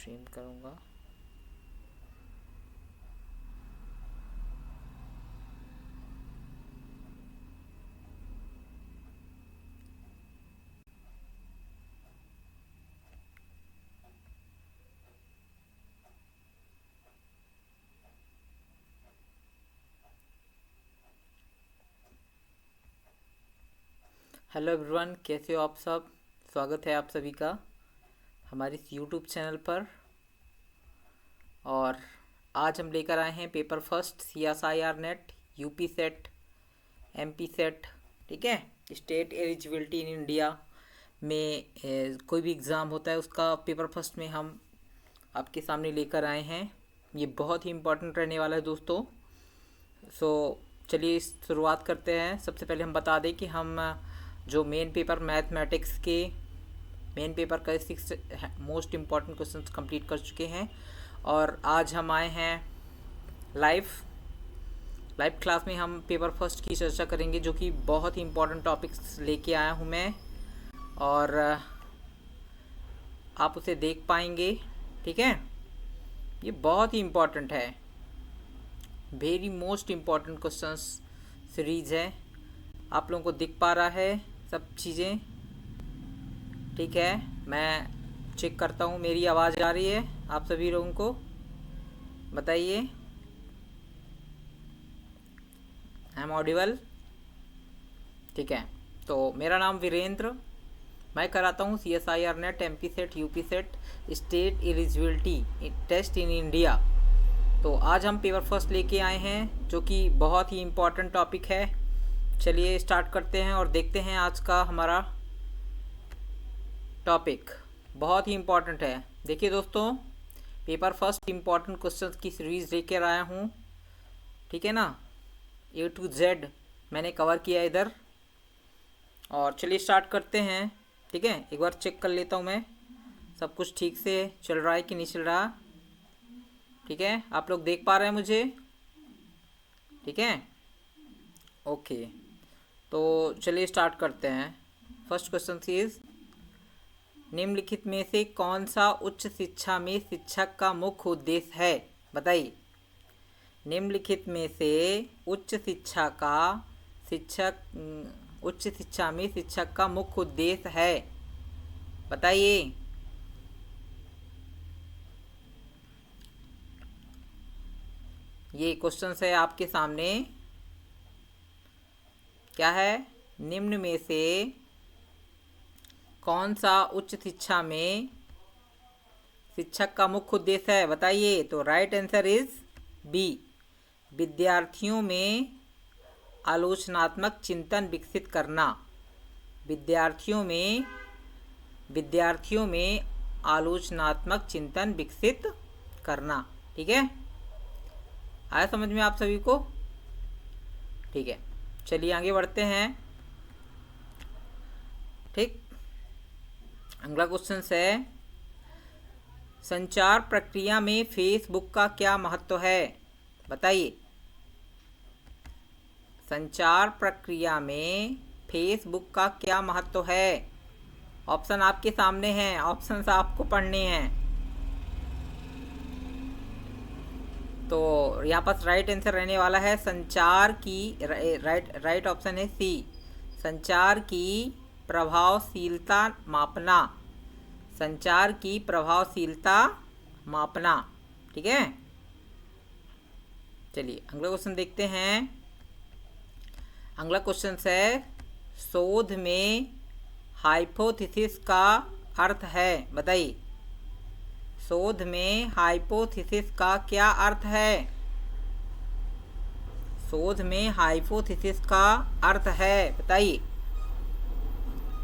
Stream करूँगा। Hello everyone, कैसे हो आप सब। स्वागत है आप सभी का हमारे इस यूट्यूब चैनल पर। और आज हम लेकर आए हैं paper first CSIR net, UP set, MP set, ठीक है। स्टेट एलिजिबिलिटी इन इंडिया में कोई भी एग्ज़ाम होता है उसका पेपर फर्स्ट में हम आपके सामने लेकर आए हैं। ये बहुत ही इम्पोर्टेंट रहने वाला है दोस्तों। चलिए शुरुआत करते हैं। सबसे पहले हम बता दें कि हम जो मेन पेपर मैथमेटिक्स के मेन पेपर का 6 मोस्ट इम्पॉर्टेंट क्वेश्चंस कंप्लीट कर चुके हैं। और आज हम आए हैं लाइव क्लास में। हम पेपर फर्स्ट की चर्चा करेंगे, जो कि बहुत ही इम्पोर्टेंट टॉपिक्स लेके आया हूँ मैं, और आप उसे देख पाएंगे, ठीक है। ये बहुत ही इम्पोर्टेंट है, very most important questions series है। आप लोगों को दिख पा रहा है सब चीज़ें, ठीक है। मैं चेक करता हूँ मेरी आवाज़ आ रही है आप सभी लोगों को, बताइए। आई एम ऑडिबल, ठीक है। तो मेरा नाम वीरेंद्र, मैं कराता हूँ CSIR NET, MP SET, UP SET, state eligibility test in India. तो आज हम पेपर फर्स्ट लेके आए हैं, जो कि बहुत ही इम्पोर्टेंट टॉपिक है। चलिए स्टार्ट करते हैं और देखते हैं आज का हमारा टॉपिक। बहुत ही इम्पोर्टेंट है। देखिए दोस्तों, पेपर फर्स्ट इम्पोर्टेंट क्वेश्चंस की सीरीज़ लेकर आया हूँ, ठीक है ना। A to Z मैंने कवर किया इधर। और चलिए स्टार्ट करते हैं, ठीक है। एक बार चेक कर लेता हूँ मैं सब कुछ ठीक से चल रहा है कि नहीं चल रहा, ठीक है। आप लोग देख पा रहे हैं मुझे, ठीक है, ओके। तो चलिए स्टार्ट करते हैं। फर्स्ट क्वेश्चन इज, निम्नलिखित में से कौन सा उच्च शिक्षा में शिक्षक का मुख्य उद्देश्य है, बताइए। निम्नलिखित में से उच्च शिक्षा में शिक्षक का मुख्य उद्देश्य है, बताइए। ये क्वेश्चन है आपके सामने। क्या है? निम्न में से कौन सा उच्च शिक्षा में शिक्षक का मुख्य उद्देश्य है, बताइए। तो राइट आंसर इज बी, विद्यार्थियों में आलोचनात्मक चिंतन विकसित करना। विद्यार्थियों में आलोचनात्मक चिंतन विकसित करना, ठीक है। आया समझ में आप सभी को, ठीक है। चलिए आगे बढ़ते हैं, ठीक। अगला क्वेश्चन है, संचार प्रक्रिया में फेसबुक का क्या महत्व है, बताइए। संचार प्रक्रिया में फेसबुक का क्या महत्व है। ऑप्शन आपके सामने हैं, ऑप्शंस आपको पढ़ने हैं। तो यहाँ पर राइट आंसर रहने वाला है संचार की, राइट ऑप्शन है सी, संचार की प्रभावशीलता मापना। संचार की प्रभावशीलता मापना, ठीक है। चलिए अगला क्वेश्चन देखते हैं। अगला क्वेश्चन है, शोध में हाइपोथेसिस का अर्थ है, बताइए। शोध में हाइपोथेसिस का क्या अर्थ है। शोध में हाइपोथेसिस का अर्थ है, बताइए।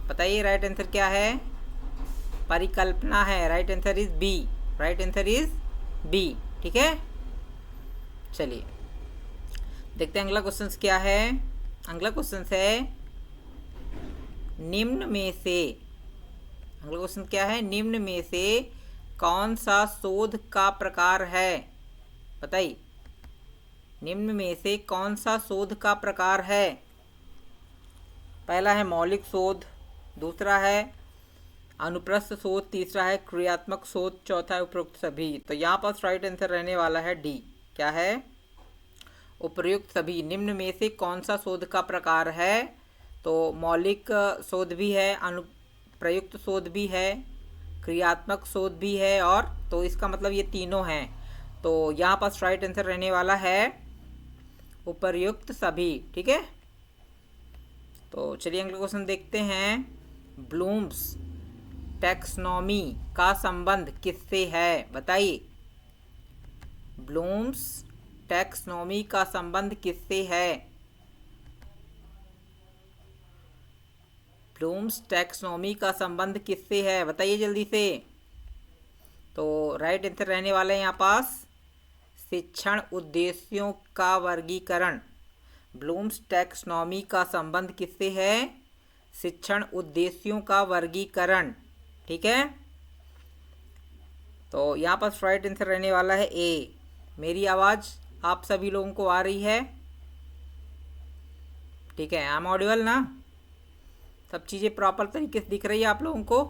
बताइए राइट आंसर क्या है। परिकल्पना है, right answer is B, right answer is B, ठीक है। चलिए देखते हैं अगला क्वेश्चन क्या है। अगला क्वेश्चन है, निम्न में से, अगला क्वेश्चन क्या है, निम्न में से कौन सा शोध का प्रकार है, बताइए। निम्न में से कौन सा शोध का प्रकार है। पहला है मौलिक शोध, दूसरा है अनुप्रस्थ शोध तीसरा है, क्रियात्मक शोध चौथा है, उपरोक्त सभी। तो यहाँ पर राइट आंसर रहने वाला है डी। क्या है? उपयुक्त सभी। निम्न में से कौन सा शोध का प्रकार है? तो मौलिक शोध भी है, अनुप्रयुक्त शोध भी है, क्रियात्मक शोध भी है, और तो इसका मतलब ये तीनों हैं। तो यहाँ पर राइट आंसर रहने वाला है उपयुक्त सभी। ठीक है, तो चलिए अगला क्वेश्चन देखते हैं। ब्लूम्स टैक्सोनॉमी का संबंध किससे है? बताइए। ब्लूम्स टैक्सोनॉमी का संबंध किससे है? ब्लूम्स टैक्सोनॉमी का संबंध किससे है? बताइए जल्दी से। तो राइट आंसर रहने वाले हैं यहाँ पास शिक्षण उद्देश्यों का वर्गीकरण। ब्लूम्स टैक्सोनॉमी का संबंध किससे है? शिक्षण उद्देश्यों का वर्गीकरण। ठीक है, तो यहाँ पर राइट आंसर रहने वाला है ए। मेरी आवाज़ आप सभी लोगों को आ रही है? ठीक है, आई एम ऑडिबल ना? सब चीज़ें प्रॉपर तरीके से दिख रही है आप लोगों को?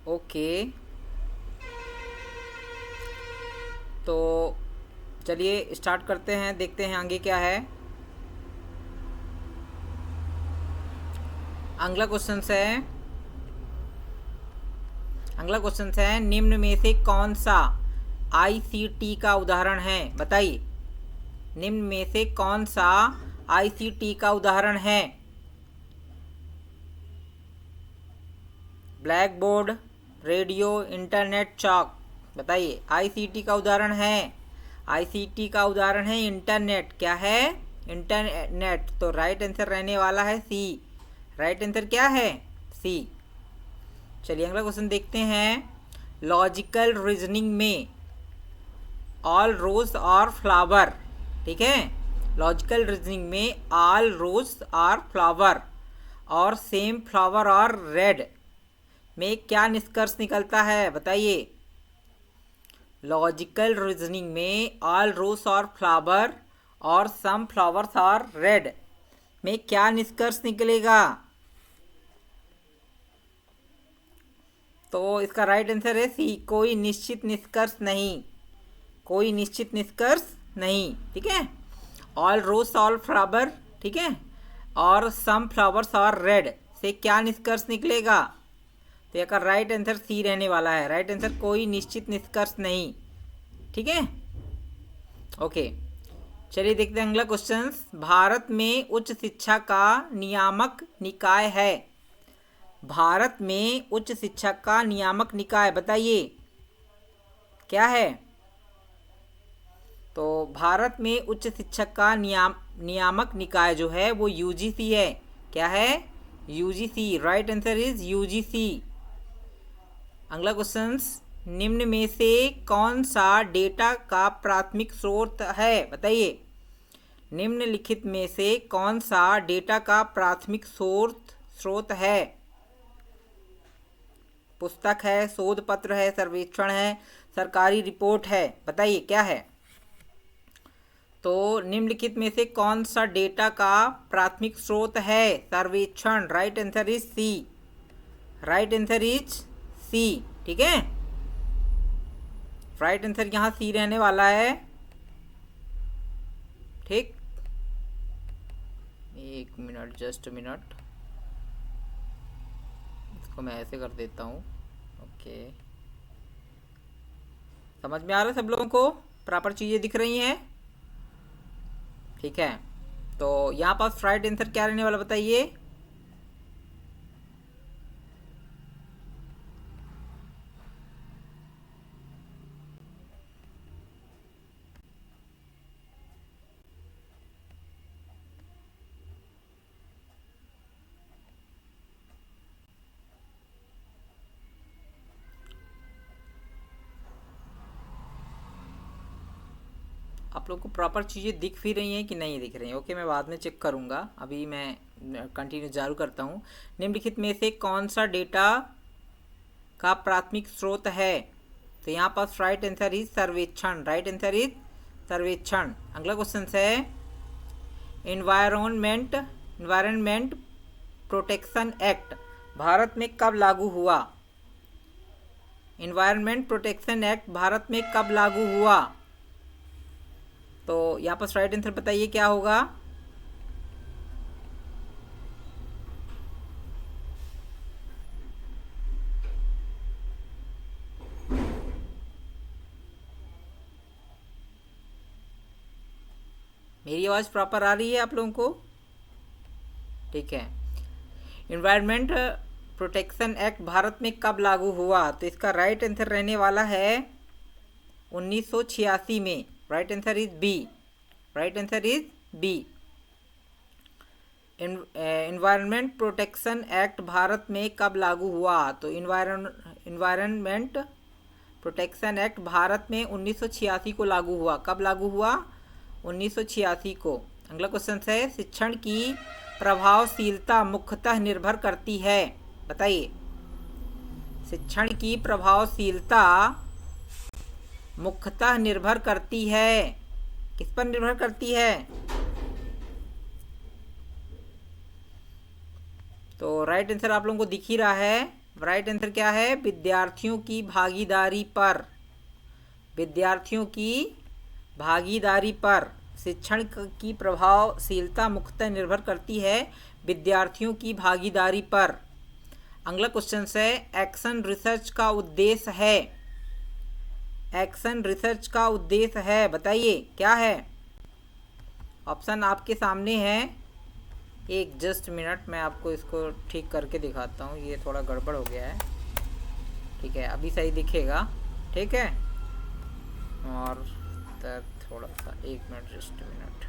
ओके, तो चलिए स्टार्ट करते हैं, देखते हैं आगे क्या है। अगला क्वेश्चन है निम्न में से कौन सा आईसीटी का उदाहरण है? बताइए। निम्न में से कौन सा आईसीटी का उदाहरण है? Black board, radio, internet, chalk. बताइए। आईसीटी का उदाहरण है, आईसीटी का उदाहरण है इंटरनेट। क्या है? इंटरनेट। तो राइट आंसर रहने वाला है सी। राइट आंसर क्या है? सी। चलिए अगला क्वेश्चन देखते हैं। लॉजिकल रीजनिंग में ऑल रोज और फ्लावर। ठीक है, लॉजिकल रीजनिंग में ऑल रोज और फ्लावर और सेम फ्लावर और रेड में क्या निष्कर्ष निकलता है? बताइए। लॉजिकल रीजनिंग में ऑल रोज और फ्लावर और सम फ्लावर्स और रेड में क्या निष्कर्ष निकलेगा? तो इसका राइट आंसर है सी, कोई निश्चित निष्कर्ष नहीं। कोई निश्चित निष्कर्ष नहीं। ठीक है, ऑल रोज ऑल फ्लावर, ठीक है, और सम फ्लावर्स और रेड से क्या निष्कर्ष निकलेगा? तो इसका राइट आंसर सी रहने वाला है। राइट आंसर कोई निश्चित निष्कर्ष नहीं। ठीक है, ओके, चलिए देखते हैं अगला क्वेश्चन। भारत में उच्च शिक्षा का नियामक निकाय है। भारत में उच्च शिक्षा का नियामक निकाय, बताइए क्या है? तो भारत में उच्च शिक्षा का नियामक निकाय जो है वो यूजीसी है। क्या है? UGC. Right answer is UGC. अगला क्वेश्चन। निम्न में से कौन सा डेटा का प्राथमिक स्रोत है? बताइए। निम्नलिखित में से कौन सा डेटा का प्राथमिक स्रोत है? पुस्तक है, शोध पत्र है, सर्वेक्षण है, सरकारी रिपोर्ट है। बताइए क्या है? तो निम्नलिखित में से कौन सा डेटा का प्राथमिक स्रोत है? सर्वेक्षण। Right answer is C. Right answer is C. ठीक है, राइट आंसर यहाँ सी रहने वाला है। ठीक, एक मिनट, जस्ट मिनट, इसको मैं ऐसे कर देता हूँ। ओके, समझ में आ रहा है सब लोगों को? प्रॉपर चीज़ें दिख रही हैं? ठीक है, तो यहाँ पास राइट आंसर क्या रहने वाला? बताइए। आप लोग को प्रॉपर चीज़ें दिख भी रही हैं कि नहीं दिख रही हैं? ओके, मैं बाद में चेक करूँगा, अभी मैं कंटिन्यू जारी करता हूँ। निम्नलिखित में से कौन सा डेटा का प्राथमिक स्रोत है? तो यहाँ पर राइट आंसर इज सर्वेक्षण। राइट आंसर इज सर्वेक्षण। अगला क्वेश्चन है इन्वायरमेंट प्रोटेक्शन एक्ट भारत में कब लागू हुआ? इन्वायरमेंट प्रोटेक्शन एक्ट भारत में कब लागू हुआ? तो यहाँ पर राइट आंसर बताइए क्या होगा? मेरी आवाज़ प्रॉपर आ रही है आप लोगों को? ठीक है। इन्वायरमेंट प्रोटेक्शन एक्ट भारत में कब लागू हुआ? तो इसका राइट आंसर रहने वाला है 1986 में। Right answer is B. Right answer is B. Environment protection act Bharat में कब लागू हुआ? तो इन्वायरमेंट प्रोटेक्शन एक्ट भारत में 1986 को लागू हुआ। कब लागू हुआ? 1986 को। अगला क्वेश्चन है, शिक्षण की प्रभावशीलता मुख्यतः निर्भर करती है, बताइए। शिक्षण की प्रभावशीलता मुख्यतः निर्भर करती है, किस पर निर्भर करती है? तो राइट आंसर आप लोगों को दिख ही रहा है। राइट आंसर क्या है? विद्यार्थियों की भागीदारी पर। विद्यार्थियों की भागीदारी पर शिक्षण की प्रभावशीलता मुख्यतः निर्भर करती है विद्यार्थियों की भागीदारी पर। अगला क्वेश्चन है, एक्शन रिसर्च का उद्देश्य है। एक्शन रिसर्च का उद्देश्य है, बताइए क्या है? ऑप्शन आपके सामने है। एक जस्ट मिनट, मैं आपको इसको ठीक करके दिखाता हूँ, ये थोड़ा गड़बड़ हो गया है। ठीक है, अभी सही दिखेगा। ठीक है, और थोड़ा सा 1 मिनट, जस्ट मिनट।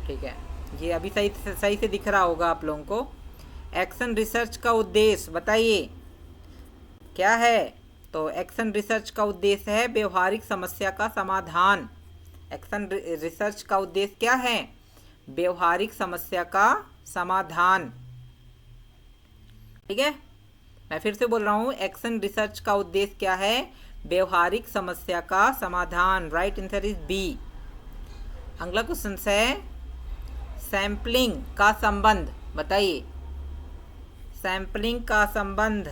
ठीक है, ये अभी सही से दिख रहा होगा आप लोगों को। एक्शन रिसर्च का उद्देश्य बताइए क्या है? तो एक्शन रिसर्च का उद्देश्य है व्यवहारिक समस्या का समाधान। एक्शन रिसर्च का उद्देश्य क्या है? व्यवहारिक समस्या का समाधान। ठीक है, मैं फिर से बोल रहा हूँ, एक्शन रिसर्च का उद्देश्य क्या है? व्यवहारिक समस्या का समाधान। Right answer is B. अगला क्वेश्चन है, सैंपलिंग का संबंध, बताइए। सैंपलिंग का संबंध,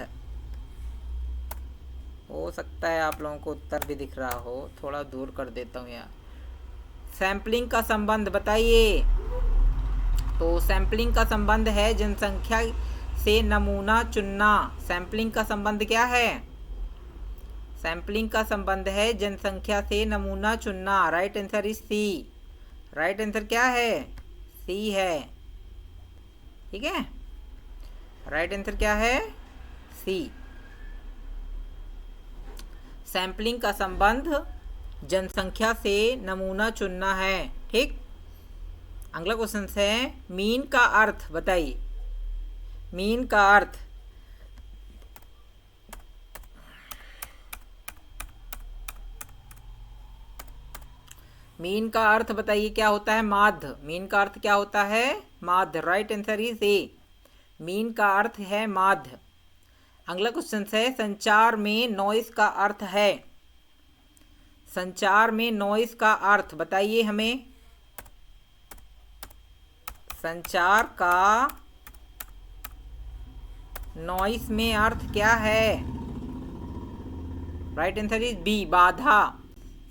हो सकता है आप लोगों को उत्तर भी दिख रहा हो, थोड़ा दूर कर देता हूँ यार। सैंपलिंग का संबंध बताइए। तो सैंपलिंग का संबंध है जनसंख्या से नमूना चुनना। सैंपलिंग का संबंध क्या है? सैंपलिंग का संबंध है जनसंख्या से नमूना चुनना। Right answer is C. Right answer क्या है? सी है। ठीक है, राइट आंसर क्या है? सी। सैंपलिंग का संबंध जनसंख्या से नमूना चुनना है। ठीक, अगला क्वेश्चन है, मीन का अर्थ बताइए। मीन का अर्थ, मीन का अर्थ बताइए क्या होता है? माध्य। मीन का अर्थ क्या होता है? माध्य। Right answer is A. Mean का अर्थ है माध्य। अगला क्वेश्चन है, संचार में नॉइस का अर्थ है। संचार में नॉइस का अर्थ बताइए हमें। संचार का नॉइस में अर्थ क्या है? राइट आंसर इज बी, बाधा।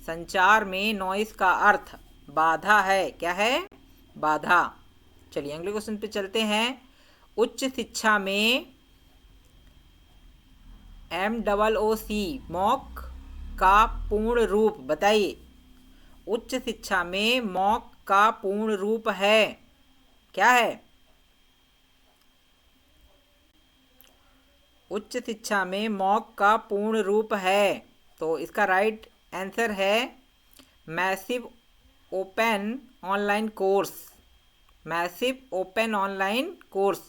संचार में नॉइस का अर्थ बाधा है। क्या है? बाधा। चलिए अगले क्वेश्चन पे चलते हैं। उच्च शिक्षा में MOOC मॉक का पूर्ण रूप बताइए। उच्च शिक्षा में मॉक का पूर्ण रूप है, क्या है? उच्च शिक्षा में मॉक का पूर्ण रूप है, तो इसका राइट आंसर है massive open online course. Massive open online course.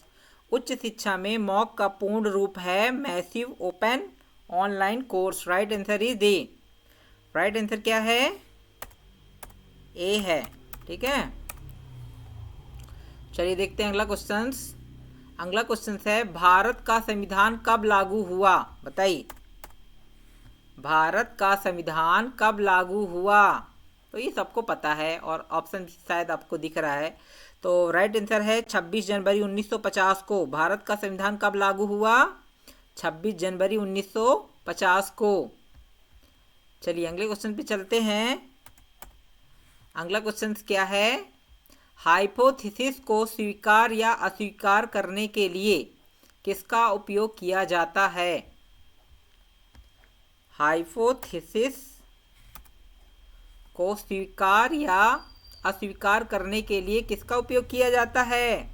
उच्च शिक्षा में मॉक का पूर्ण रूप है massive open online course. Right answer is A. Right answer क्या है? ए है। ठीक है, चलिए देखते हैं अगला क्वेश्चन। अगला क्वेश्चन है, भारत का संविधान कब लागू हुआ बताइए। भारत का संविधान कब लागू हुआ? तो ये सबको पता है और ऑप्शन शायद आपको दिख रहा है। तो राइट आंसर है 26 जनवरी 1950 को। भारत का संविधान कब लागू हुआ? 26 जनवरी 1950 को। चलिए अगले क्वेश्चन पे चलते हैं। अगला क्वेश्चन क्या है? हाइपोथेसिस को स्वीकार या अस्वीकार करने के लिए किसका उपयोग किया जाता है? हाइपोथेसिस को स्वीकार या अस्वीकार करने के लिए किसका उपयोग किया जाता है?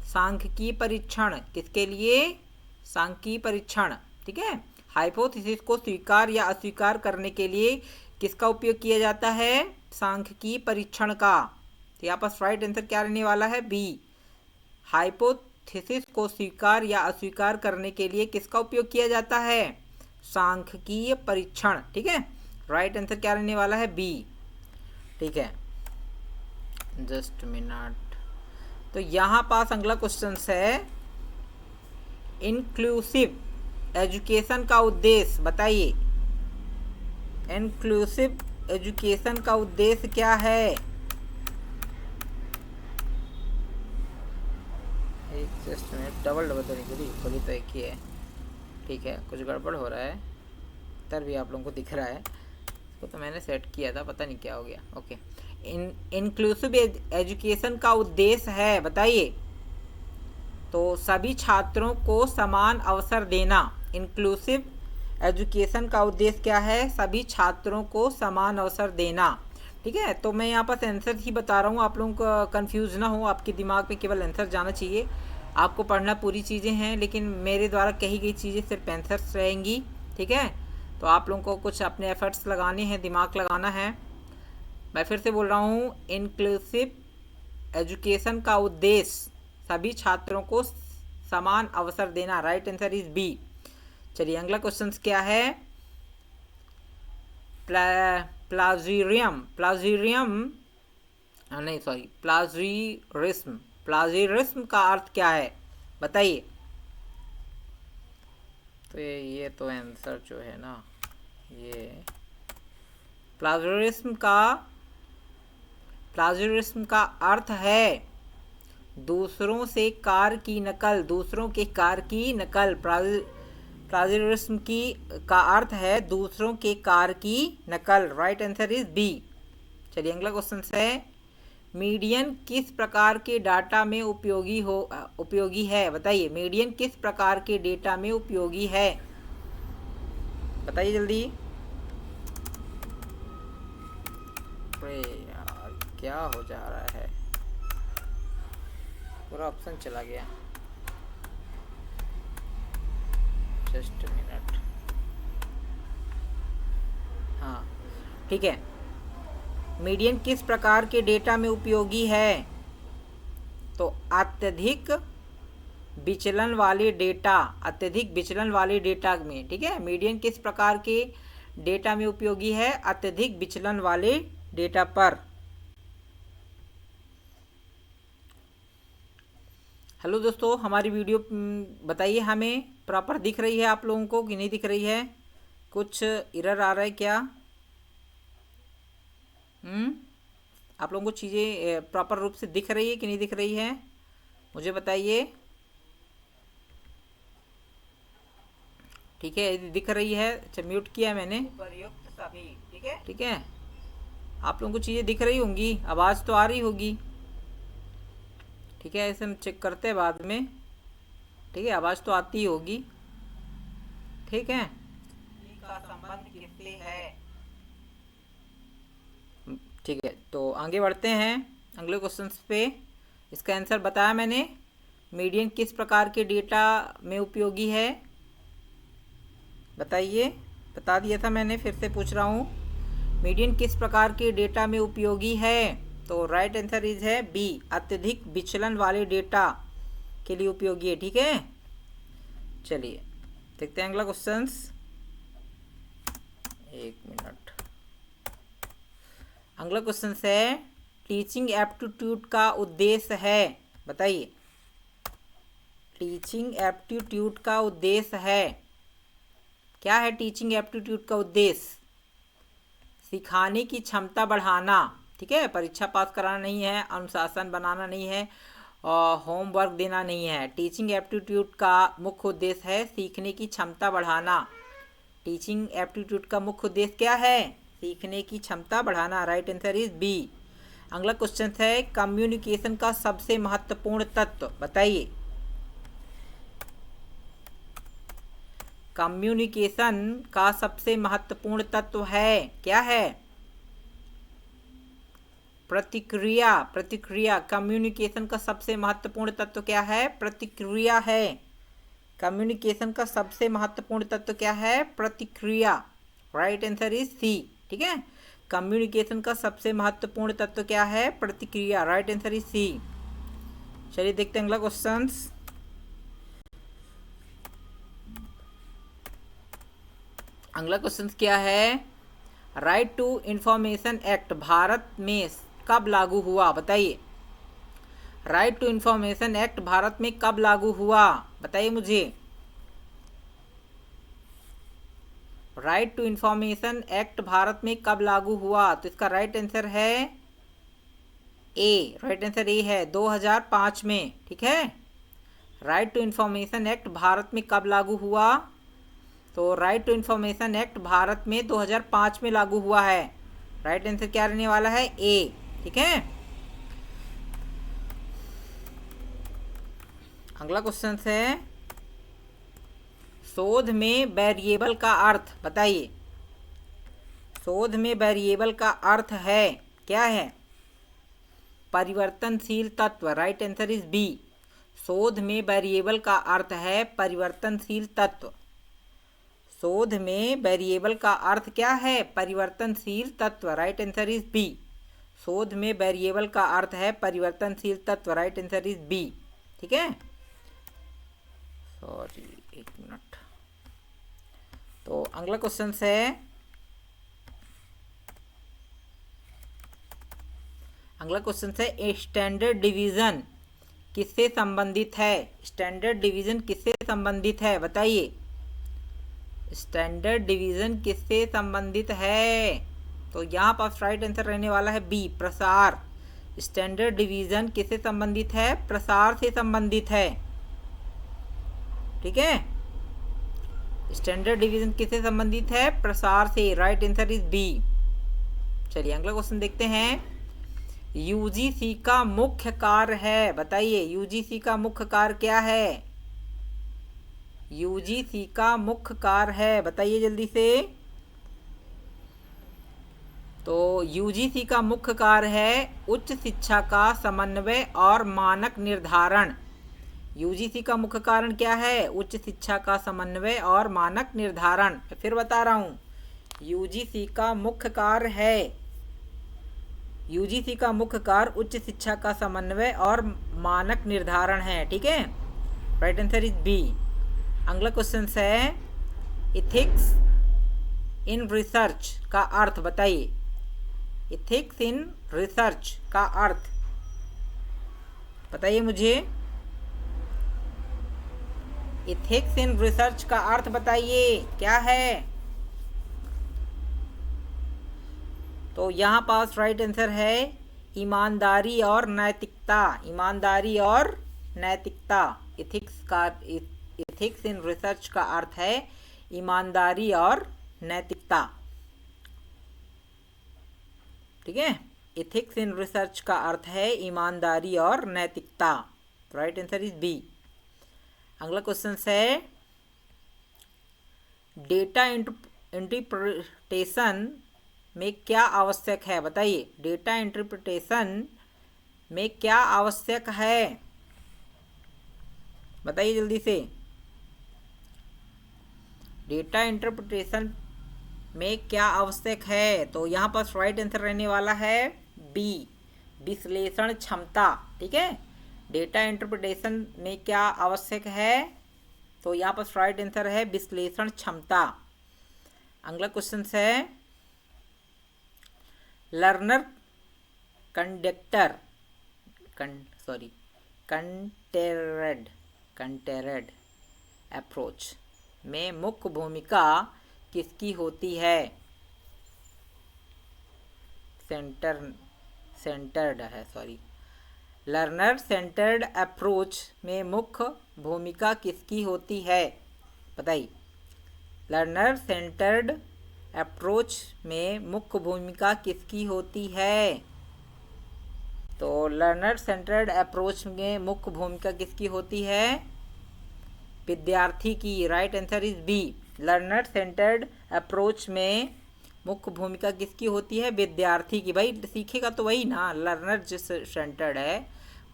सांख्यिकीय परीक्षण। किसके लिए? सांख्यिकीय परीक्षण। ठीक है, हाइपोथेसिस को स्वीकार या अस्वीकार करने के लिए किसका उपयोग किया जाता है? सांख्यिकीय परीक्षण का। तो यहाँ पर राइट आंसर क्या रहने वाला है? बी। हाइपोथेसिस को स्वीकार या अस्वीकार करने के लिए किसका उपयोग किया जाता है? सांख्यिकीय परीक्षण। ठीक है, राइट आंसर क्या रहने वाला है? बी। ठीक है, जस्ट मिनट। तो यहाँ पास अगला क्वेश्चन है, इंक्लूसिव एजुकेशन का उद्देश्य बताइए। इंक्लूसिव एजुकेशन का उद्देश्य क्या है? एक जस्ट मिनट, डबल तो नहीं खुली तो एक ही है। ठीक है, कुछ गड़बड़ हो रहा है, इधर भी आप लोगों को दिख रहा है। इसको तो मैंने सेट किया था, पता नहीं क्या हो गया। ओके, इंक्लूसिव एजुकेशन का उद्देश्य है बताइए। तो सभी छात्रों को समान अवसर देना। इंक्लूसिव एजुकेशन का उद्देश्य क्या है? सभी छात्रों को समान अवसर देना। ठीक है, तो मैं यहाँ पर आंसर ही बता रहा हूँ, आप लोगों को कंफ्यूज ना हो। आपके दिमाग में केवल आंसर जाना चाहिए। आपको पढ़ना पूरी चीज़ें हैं, लेकिन मेरे द्वारा कही गई चीज़ें सिर्फ आंसर्स रहेंगी। ठीक है, तो आप लोगों को कुछ अपने एफर्ट्स लगाने हैं, दिमाग लगाना है। मैं फिर से बोल रहा हूँ, इंक्लूसिव एजुकेशन का उद्देश्य सभी छात्रों को समान अवसर देना। Right answer is B. चलिए अगला क्वेश्चन क्या है? प्लाजियरिज्म का अर्थ क्या है बताइए। तो ये तो आंसर जो है ना, ये प्लाजियरिज्म का अर्थ है दूसरों से कार्य की नकल। दूसरों के कार्य की नकल। प्लाजियरिज्म का अर्थ है दूसरों के कार्य की नकल। Right answer is B. चलिए अगला क्वेश्चन है, मीडियन किस प्रकार के डाटा में उपयोगी है बताइए। मीडियन किस प्रकार के डेटा में उपयोगी है बताइए जल्दी। अरे यार क्या हो जा रहा है, पूरा ऑप्शन चला गया। Just minute. हाँ ठीक है, मीडियन किस प्रकार के डेटा में उपयोगी है? तो अत्यधिक विचलन वाले डेटा। अत्यधिक विचलन वाले डेटा में। ठीक है, मीडियन किस प्रकार के डेटा में उपयोगी है? अत्यधिक विचलन वाले डेटा पर। हेलो दोस्तों, हमारी वीडियो बताइए हमें प्रॉपर दिख रही है आप लोगों को कि नहीं दिख रही है? कुछ एरर आ रहा है क्या? आप लोगों को चीज़ें प्रॉपर रूप से दिख रही है कि नहीं दिख रही है? मुझे बताइए। ठीक है, यदि दिख रही है, अच्छा म्यूट किया है मैंने। उपयुक्त सभी। ठीक है, ठीक है, आप लोगों को चीज़ें दिख रही होंगी, आवाज़ तो आ रही होगी। ठीक है, ऐसे हम चेक करते हैं बाद में। ठीक है, आवाज़ तो आती ही होगी। ठीक है, का संबंध किससे है? ठीक है, तो आगे बढ़ते हैं अगले क्वेश्चन पे। इसका आंसर बताया मैंने। मीडियन किस प्रकार के डेटा में उपयोगी है बताइए। बता दिया था मैंने, फिर से पूछ रहा हूँ, मीडियन किस प्रकार के डेटा में उपयोगी है? तो राइट आंसर इज है बी, अत्यधिक विचलन वाले डेटा के लिए उपयोगी है। ठीक है, चलिए देखते हैं अगला क्वेश्चन। एक मिनट। अगला क्वेश्चन है, टीचिंग एप्टीट्यूड का उद्देश्य है बताइए। टीचिंग एप्टीट्यूड का उद्देश्य है क्या है? टीचिंग एप्टीट्यूड का उद्देश्य सिखाने की क्षमता बढ़ाना। ठीक है, परीक्षा पास कराना नहीं है, अनुशासन बनाना नहीं है, और होमवर्क देना नहीं है। टीचिंग एप्टीट्यूड का मुख्य उद्देश्य है सीखने की क्षमता बढ़ाना। टीचिंग एप्टीट्यूड का मुख्य उद्देश्य क्या है? सीखने की क्षमता बढ़ाना। Right answer is B. अगला क्वेश्चन है कम्युनिकेशन का सबसे महत्वपूर्ण तत्व बताइए। कम्युनिकेशन का सबसे महत्वपूर्ण तत्व है, क्या है? प्रतिक्रिया। प्रतिक्रिया। कम्युनिकेशन का सबसे महत्वपूर्ण तत्व क्या है? प्रतिक्रिया है। कम्युनिकेशन का सबसे महत्वपूर्ण तत्व क्या है? प्रतिक्रिया। Right answer is C. ठीक है, कम्युनिकेशन का सबसे महत्वपूर्ण तत्व क्या है? प्रतिक्रिया। Right answer is C. चलिए देखते हैं अगला क्वेश्चन। अगला क्वेश्चन क्या है? Right to information act Bharat में कब लागू हुआ बताइए। Right to information act Bharat में कब लागू हुआ बताइए मुझे। Right to information act Bharat में कब लागू हुआ? तो इसका राइट आंसर है ए। राइट आंसर ए है 2005 में। ठीक है, right to information act Bharat में कब लागू हुआ? तो right to information act Bharat में 2005 में लागू हुआ है। राइट आंसर क्या रहने वाला है? ए। ठीक है, अगला क्वेश्चन है शोध में वेरिएबल का अर्थ बताइए। शोध में वेरिएबल का अर्थ है, क्या है? परिवर्तनशील तत्व। Right answer is B. शोध में वेरिएबल का अर्थ है परिवर्तनशील तत्व। शोध में वेरिएबल का अर्थ क्या है? परिवर्तनशील तत्व। Right answer is B. शोध में वेरिएबल का अर्थ है परिवर्तनशील तत्व। Right answer is B. ठीक है, सॉरी एक मिनट। तो अगला क्वेश्चन है स्टैंडर्ड डिवीजन किससे संबंधित है? स्टैंडर्ड डिवीजन किससे संबंधित है बताइए। स्टैंडर्ड डिवीजन किससे संबंधित है? तो यहाँ पर राइट आंसर रहने वाला है बी, प्रसार। स्टैंडर्ड डिवीजन किससे संबंधित है? प्रसार से संबंधित है। ठीक है, स्टैंडर्ड डिवीजन किससे संबंधित है? प्रसार से। Right answer is B. चलिए अगला क्वेश्चन देखते हैं। यूजीसी का मुख्य कार्य है बताइए। यूजीसी का मुख्य कार्य क्या है? यूजीसी का मुख्य कार्य है बताइए जल्दी से। तो यूजीसी का मुख्य कार्य है उच्च शिक्षा का समन्वय और मानक निर्धारण। यूजीसी का मुख्य कारण क्या है? उच्च शिक्षा का समन्वय और मानक निर्धारण। फिर बता रहा हूँ, यूजीसी का मुख्य कार्य है, यूजीसी का मुख्य कार्य उच्च शिक्षा का समन्वय और मानक निर्धारण है। ठीक है, राइट आंसर इज बी। अगला क्वेश्चन है इथिक्स इन रिसर्च का अर्थ बताइए। इथिक्स इन रिसर्च का अर्थ बताइए मुझे। इथिक्स इन रिसर्च का अर्थ बताइए क्या है? तो यहाँ पास राइट आंसर है ईमानदारी और नैतिकता। ईमानदारी और नैतिकता। इथिक्स इन रिसर्च का अर्थ है ईमानदारी और नैतिकता। ठीक है, इथिक्स इन रिसर्च का अर्थ है ईमानदारी और नैतिकता। Right answer is B. अगला क्वेश्चन है डेटा इंटरप्रिटेशन में क्या आवश्यक है बताइए। डेटा इंटरप्रिटेशन में क्या आवश्यक है बताइए जल्दी से। डेटा इंटरप्रिटेशन में क्या आवश्यक है? तो यहाँ पर राइट आंसर रहने वाला है बी, विश्लेषण क्षमता। ठीक है, डेटा इंटरप्रिटेशन में क्या आवश्यक है? तो यहाँ पर राइट आंसर है विश्लेषण क्षमता। अगला क्वेश्चन है लर्नर कंडक्टर कंटेरेड अप्रोच में मुख्य भूमिका किसकी होती है? सेंटर सेंटर्ड है, सॉरी, लर्नर सेंटर्ड अप्रोच में मुख्य भूमिका किसकी होती है? बताइए। लर्नर सेंटर्ड अप्रोच में मुख्य भूमिका किसकी होती है? तो लर्नर सेंटर्ड अप्रोच में मुख्य भूमिका किसकी होती है? विद्यार्थी की। Right answer is B. Learner centred approach में मुख्य भूमिका किसकी होती है? विद्यार्थी की। भाई सीखेगा तो वही ना, लर्नर जिस सेंटर्ड है,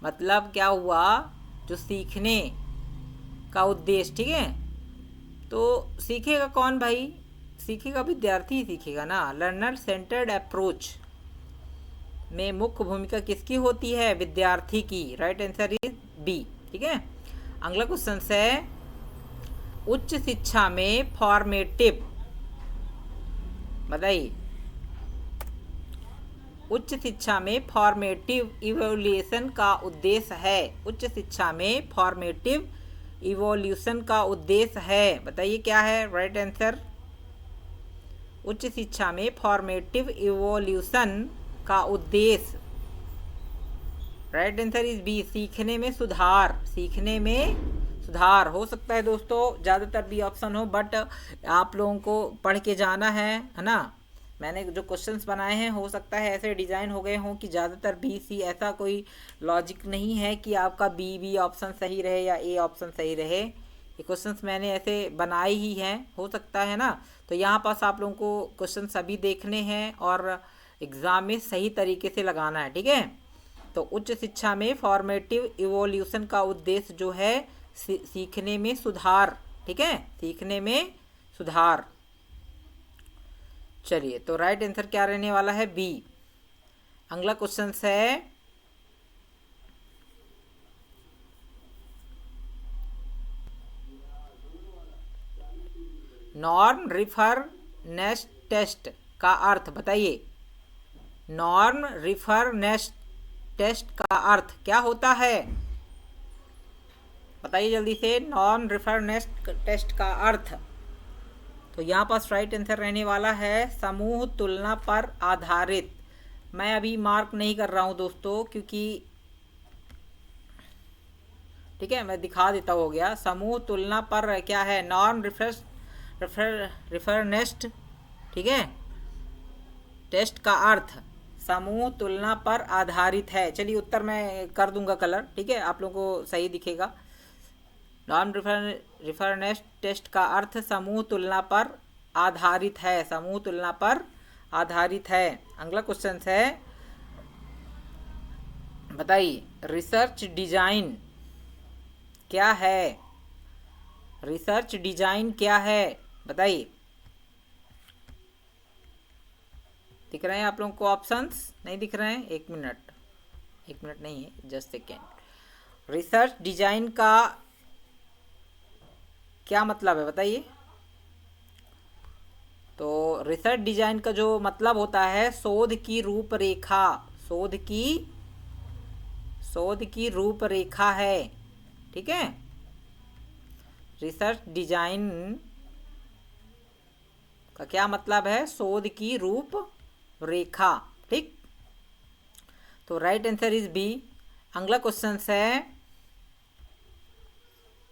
मतलब क्या हुआ, जो सीखने का उद्देश्य, ठीक है, तो सीखेगा कौन भाई? सीखेगा विद्यार्थी, सीखेगा ना। लर्नर सेंटर्ड अप्रोच में मुख्य भूमिका किसकी होती है? विद्यार्थी की। Right answer is B. ठीक है, अगला क्वेश्चन है, उच्च शिक्षा में फॉर्मेटिव, बताइए, उच्च शिक्षा में फॉर्मेटिव इवोल्यूशन का उद्देश्य है। उच्च शिक्षा में फॉर्मेटिव इवोल्यूशन का उद्देश्य है, बताइए क्या है? राइट आंसर, उच्च शिक्षा में फॉर्मेटिव इवोल्यूशन का उद्देश्य, राइट आंसर इज बी, सीखने में सुधार। सीखने में सुधार हो सकता है दोस्तों, ज़्यादातर बी ऑप्शन हो, बट आप लोगों को पढ़ के जाना है ना। मैंने जो क्वेश्चंस बनाए हैं, हो सकता है ऐसे डिज़ाइन हो गए हों कि ज़्यादातर बी सी, ऐसा कोई लॉजिक नहीं है कि आपका बी ऑप्शन सही रहे या ए ऑप्शन सही रहे। ये क्वेश्चंस मैंने ऐसे बनाए ही हैं, हो सकता है ना। तो यहाँ पास आप लोगों को क्वेश्चन सभी देखने हैं और एग्ज़ाम में सही तरीके से लगाना है, ठीक है। तो उच्च शिक्षा में फॉर्मेटिव इवोल्यूशन का उद्देश्य जो है सीखने में सुधार, ठीक है, सीखने में सुधार। चलिए, तो राइट आंसर क्या रहने वाला है? बी। अगला क्वेश्चन है, नॉर्म रिफरेंस टेस्ट का अर्थ बताइए। नॉर्म रिफरेंस टेस्ट का अर्थ क्या होता है? बताइए जल्दी से, नॉर्म रेफरेंस टेस्ट का अर्थ। तो यहाँ पास राइट आंसर रहने वाला है समूह तुलना पर आधारित। मैं अभी मार्क नहीं कर रहा हूँ दोस्तों, क्योंकि ठीक है, मैं दिखा देता हो गया। समूह तुलना पर क्या है? नॉर्म रेफरेंस, ठीक है, टेस्ट का अर्थ समूह तुलना पर आधारित है। चलिए उत्तर मैं कर दूंगा कलर, ठीक है, आप लोगों को सही दिखेगा। नॉन रेफरेंस टेस्ट का अर्थ समूह तुलना पर आधारित है। समूह तुलना पर आधारित है। अगला क्वेश्चन है, बताइए, रिसर्च डिजाइन क्या है? रिसर्च डिजाइन क्या है? बताइए। दिख रहे हैं आप लोगों को ऑप्शंस? नहीं दिख रहे हैं? एक मिनट नहीं है, जस्ट सेकेंड। रिसर्च डिजाइन का क्या मतलब है बताइए। तो रिसर्च डिजाइन का जो मतलब होता है, शोध की रूपरेखा, शोध की रूपरेखा है, ठीक है। रिसर्च डिजाइन का क्या मतलब है? शोध की रूपरेखा, ठीक। तो राइट आंसर इज बी। अगला क्वेश्चन है,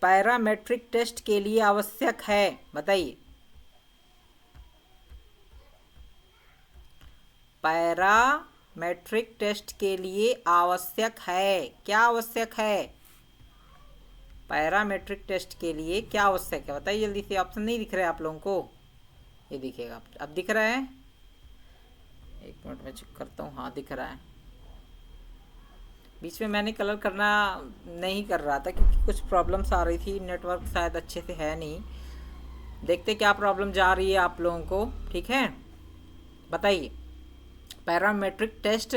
पैरामेट्रिक टेस्ट के लिए आवश्यक है, बताइए। पैरामेट्रिक टेस्ट के लिए आवश्यक है, क्या आवश्यक है? पैरामेट्रिक टेस्ट के लिए क्या आवश्यक है? बताइए जल्दी से। ऑप्शन नहीं दिख रहे आप लोगों को? ये दिखेगा, अब दिख रहा है? एक मिनट में चेक करता हूँ। हाँ दिख रहा है। बीच में मैंने कलर करना नहीं कर रहा था क्योंकि कुछ प्रॉब्लम्स आ रही थी, नेटवर्क शायद अच्छे से है नहीं। देखते क्या प्रॉब्लम जा रही है आप लोगों को, ठीक है। बताइए, पैरामेट्रिक टेस्ट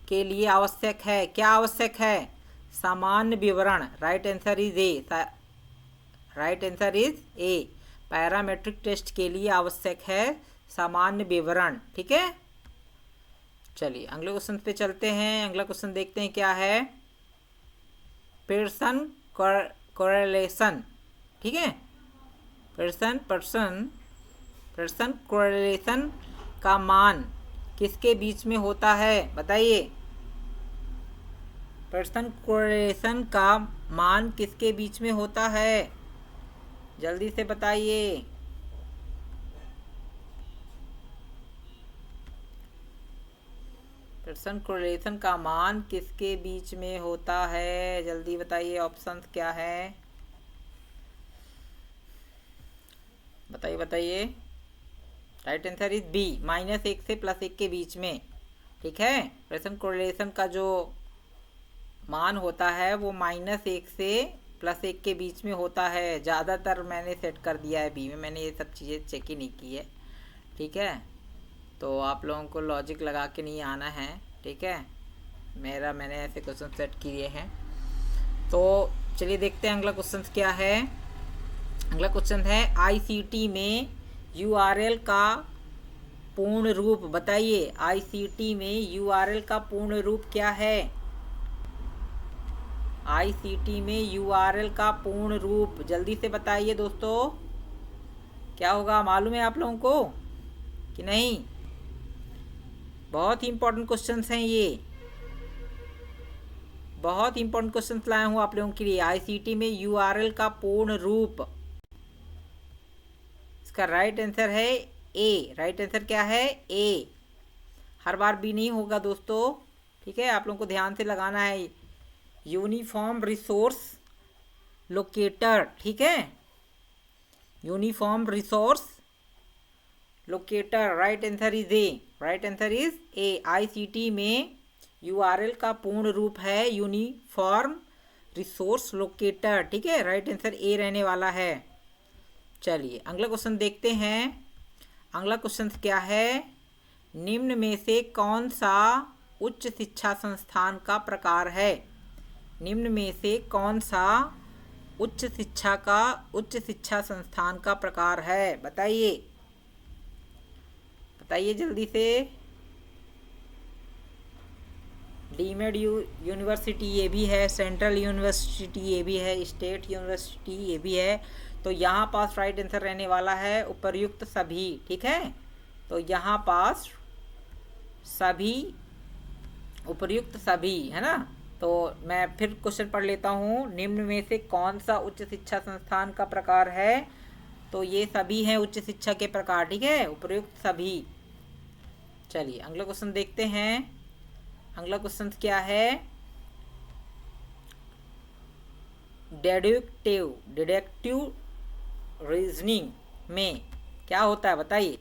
के लिए आवश्यक है, क्या आवश्यक है? सामान्य विवरण। Right answer is A. Right answer is A. Parametric test के लिए आवश्यक है सामान्य विवरण, ठीक है। चलिए अगले क्वेश्चन पे चलते हैं। अगला क्वेश्चन देखते हैं क्या है। पियर्सन कोरिलेशन, ठीक है। पियर्सन कोरिलेशन का मान किसके बीच में होता है? बताइए। पर्सन कोरिलेशन का मान किसके बीच में होता है? जल्दी से बताइए। पर्सन कोरिलेशन का मान किसके बीच में होता है? जल्दी बताइए, ऑप्शंस क्या है? बताइए बताइए। राइट आंसर इज बी, -1 से +1 के बीच में। ठीक है, पर्सन कोरिलेशन का जो मान होता है वो -1 से +1 के बीच में होता है। ज़्यादातर मैंने सेट कर दिया है बी में, मैंने ये सब चीज़ें चेक ही नहीं की है। ठीक है, तो आप लोगों को लॉजिक लगा के नहीं आना है। ठीक है, मैंने ऐसे क्वेश्चन सेट किए हैं। तो चलिए देखते हैं अगला क्वेश्चन क्या है। अगला क्वेश्चन है आईसीटी में यूआरएल का पूर्ण रूप बताइए। आईसीटी में यूआरएल का पूर्ण रूप क्या है? आईसीटी में यूआरएल का पूर्ण रूप जल्दी से बताइए दोस्तों, क्या होगा? मालूम है आप लोगों को कि नहीं? बहुत ही इंपॉर्टेंट क्वेश्चंस हैं ये, बहुत इंपॉर्टेंट क्वेश्चंस लाया हूँ आप लोगों के लिए। आईसीटी में यूआरएल का पूर्ण रूप, इसका राइट आंसर है ए। राइट आंसर क्या है? ए। हर बार बी नहीं होगा दोस्तों। ठीक है, आप लोगों को ध्यान से लगाना है। यूनिफॉर्म रिसोर्स लोकेटर, ठीक है, uniform resource locator. Right answer is A. Right answer is A. ICT में यूआरएल का पूर्ण रूप है यूनिफॉर्म रिसोर्स लोकेटर। ठीक है, राइट आंसर ए रहने वाला है। चलिए अगला क्वेश्चन देखते हैं। अगला क्वेश्चन क्या है? निम्न में से कौन सा उच्च शिक्षा संस्थान का प्रकार है? निम्न में से कौन सा उच्च शिक्षा संस्थान का प्रकार है? बताइए बताइए जल्दी से। डीमेड यूनिवर्सिटी ये भी है, सेंट्रल यूनिवर्सिटी ये भी है, स्टेट यूनिवर्सिटी ये भी है। तो यहाँ पास राइट आंसर रहने वाला है उपर्युक्त सभी। ठीक है, तो यहाँ पास सभी, उपर्युक्त सभी, है ना। तो मैं फिर क्वेश्चन पढ़ लेता हूँ। निम्न में से कौन सा उच्च शिक्षा संस्थान का प्रकार है? तो ये सभी हैं उच्च शिक्षा के प्रकार। ठीक है, उपर्युक्त सभी। चलिए अगला क्वेश्चन देखते हैं। अगला क्वेश्चन क्या है? डिडक्टिव रीजनिंग में क्या होता है? बताइए।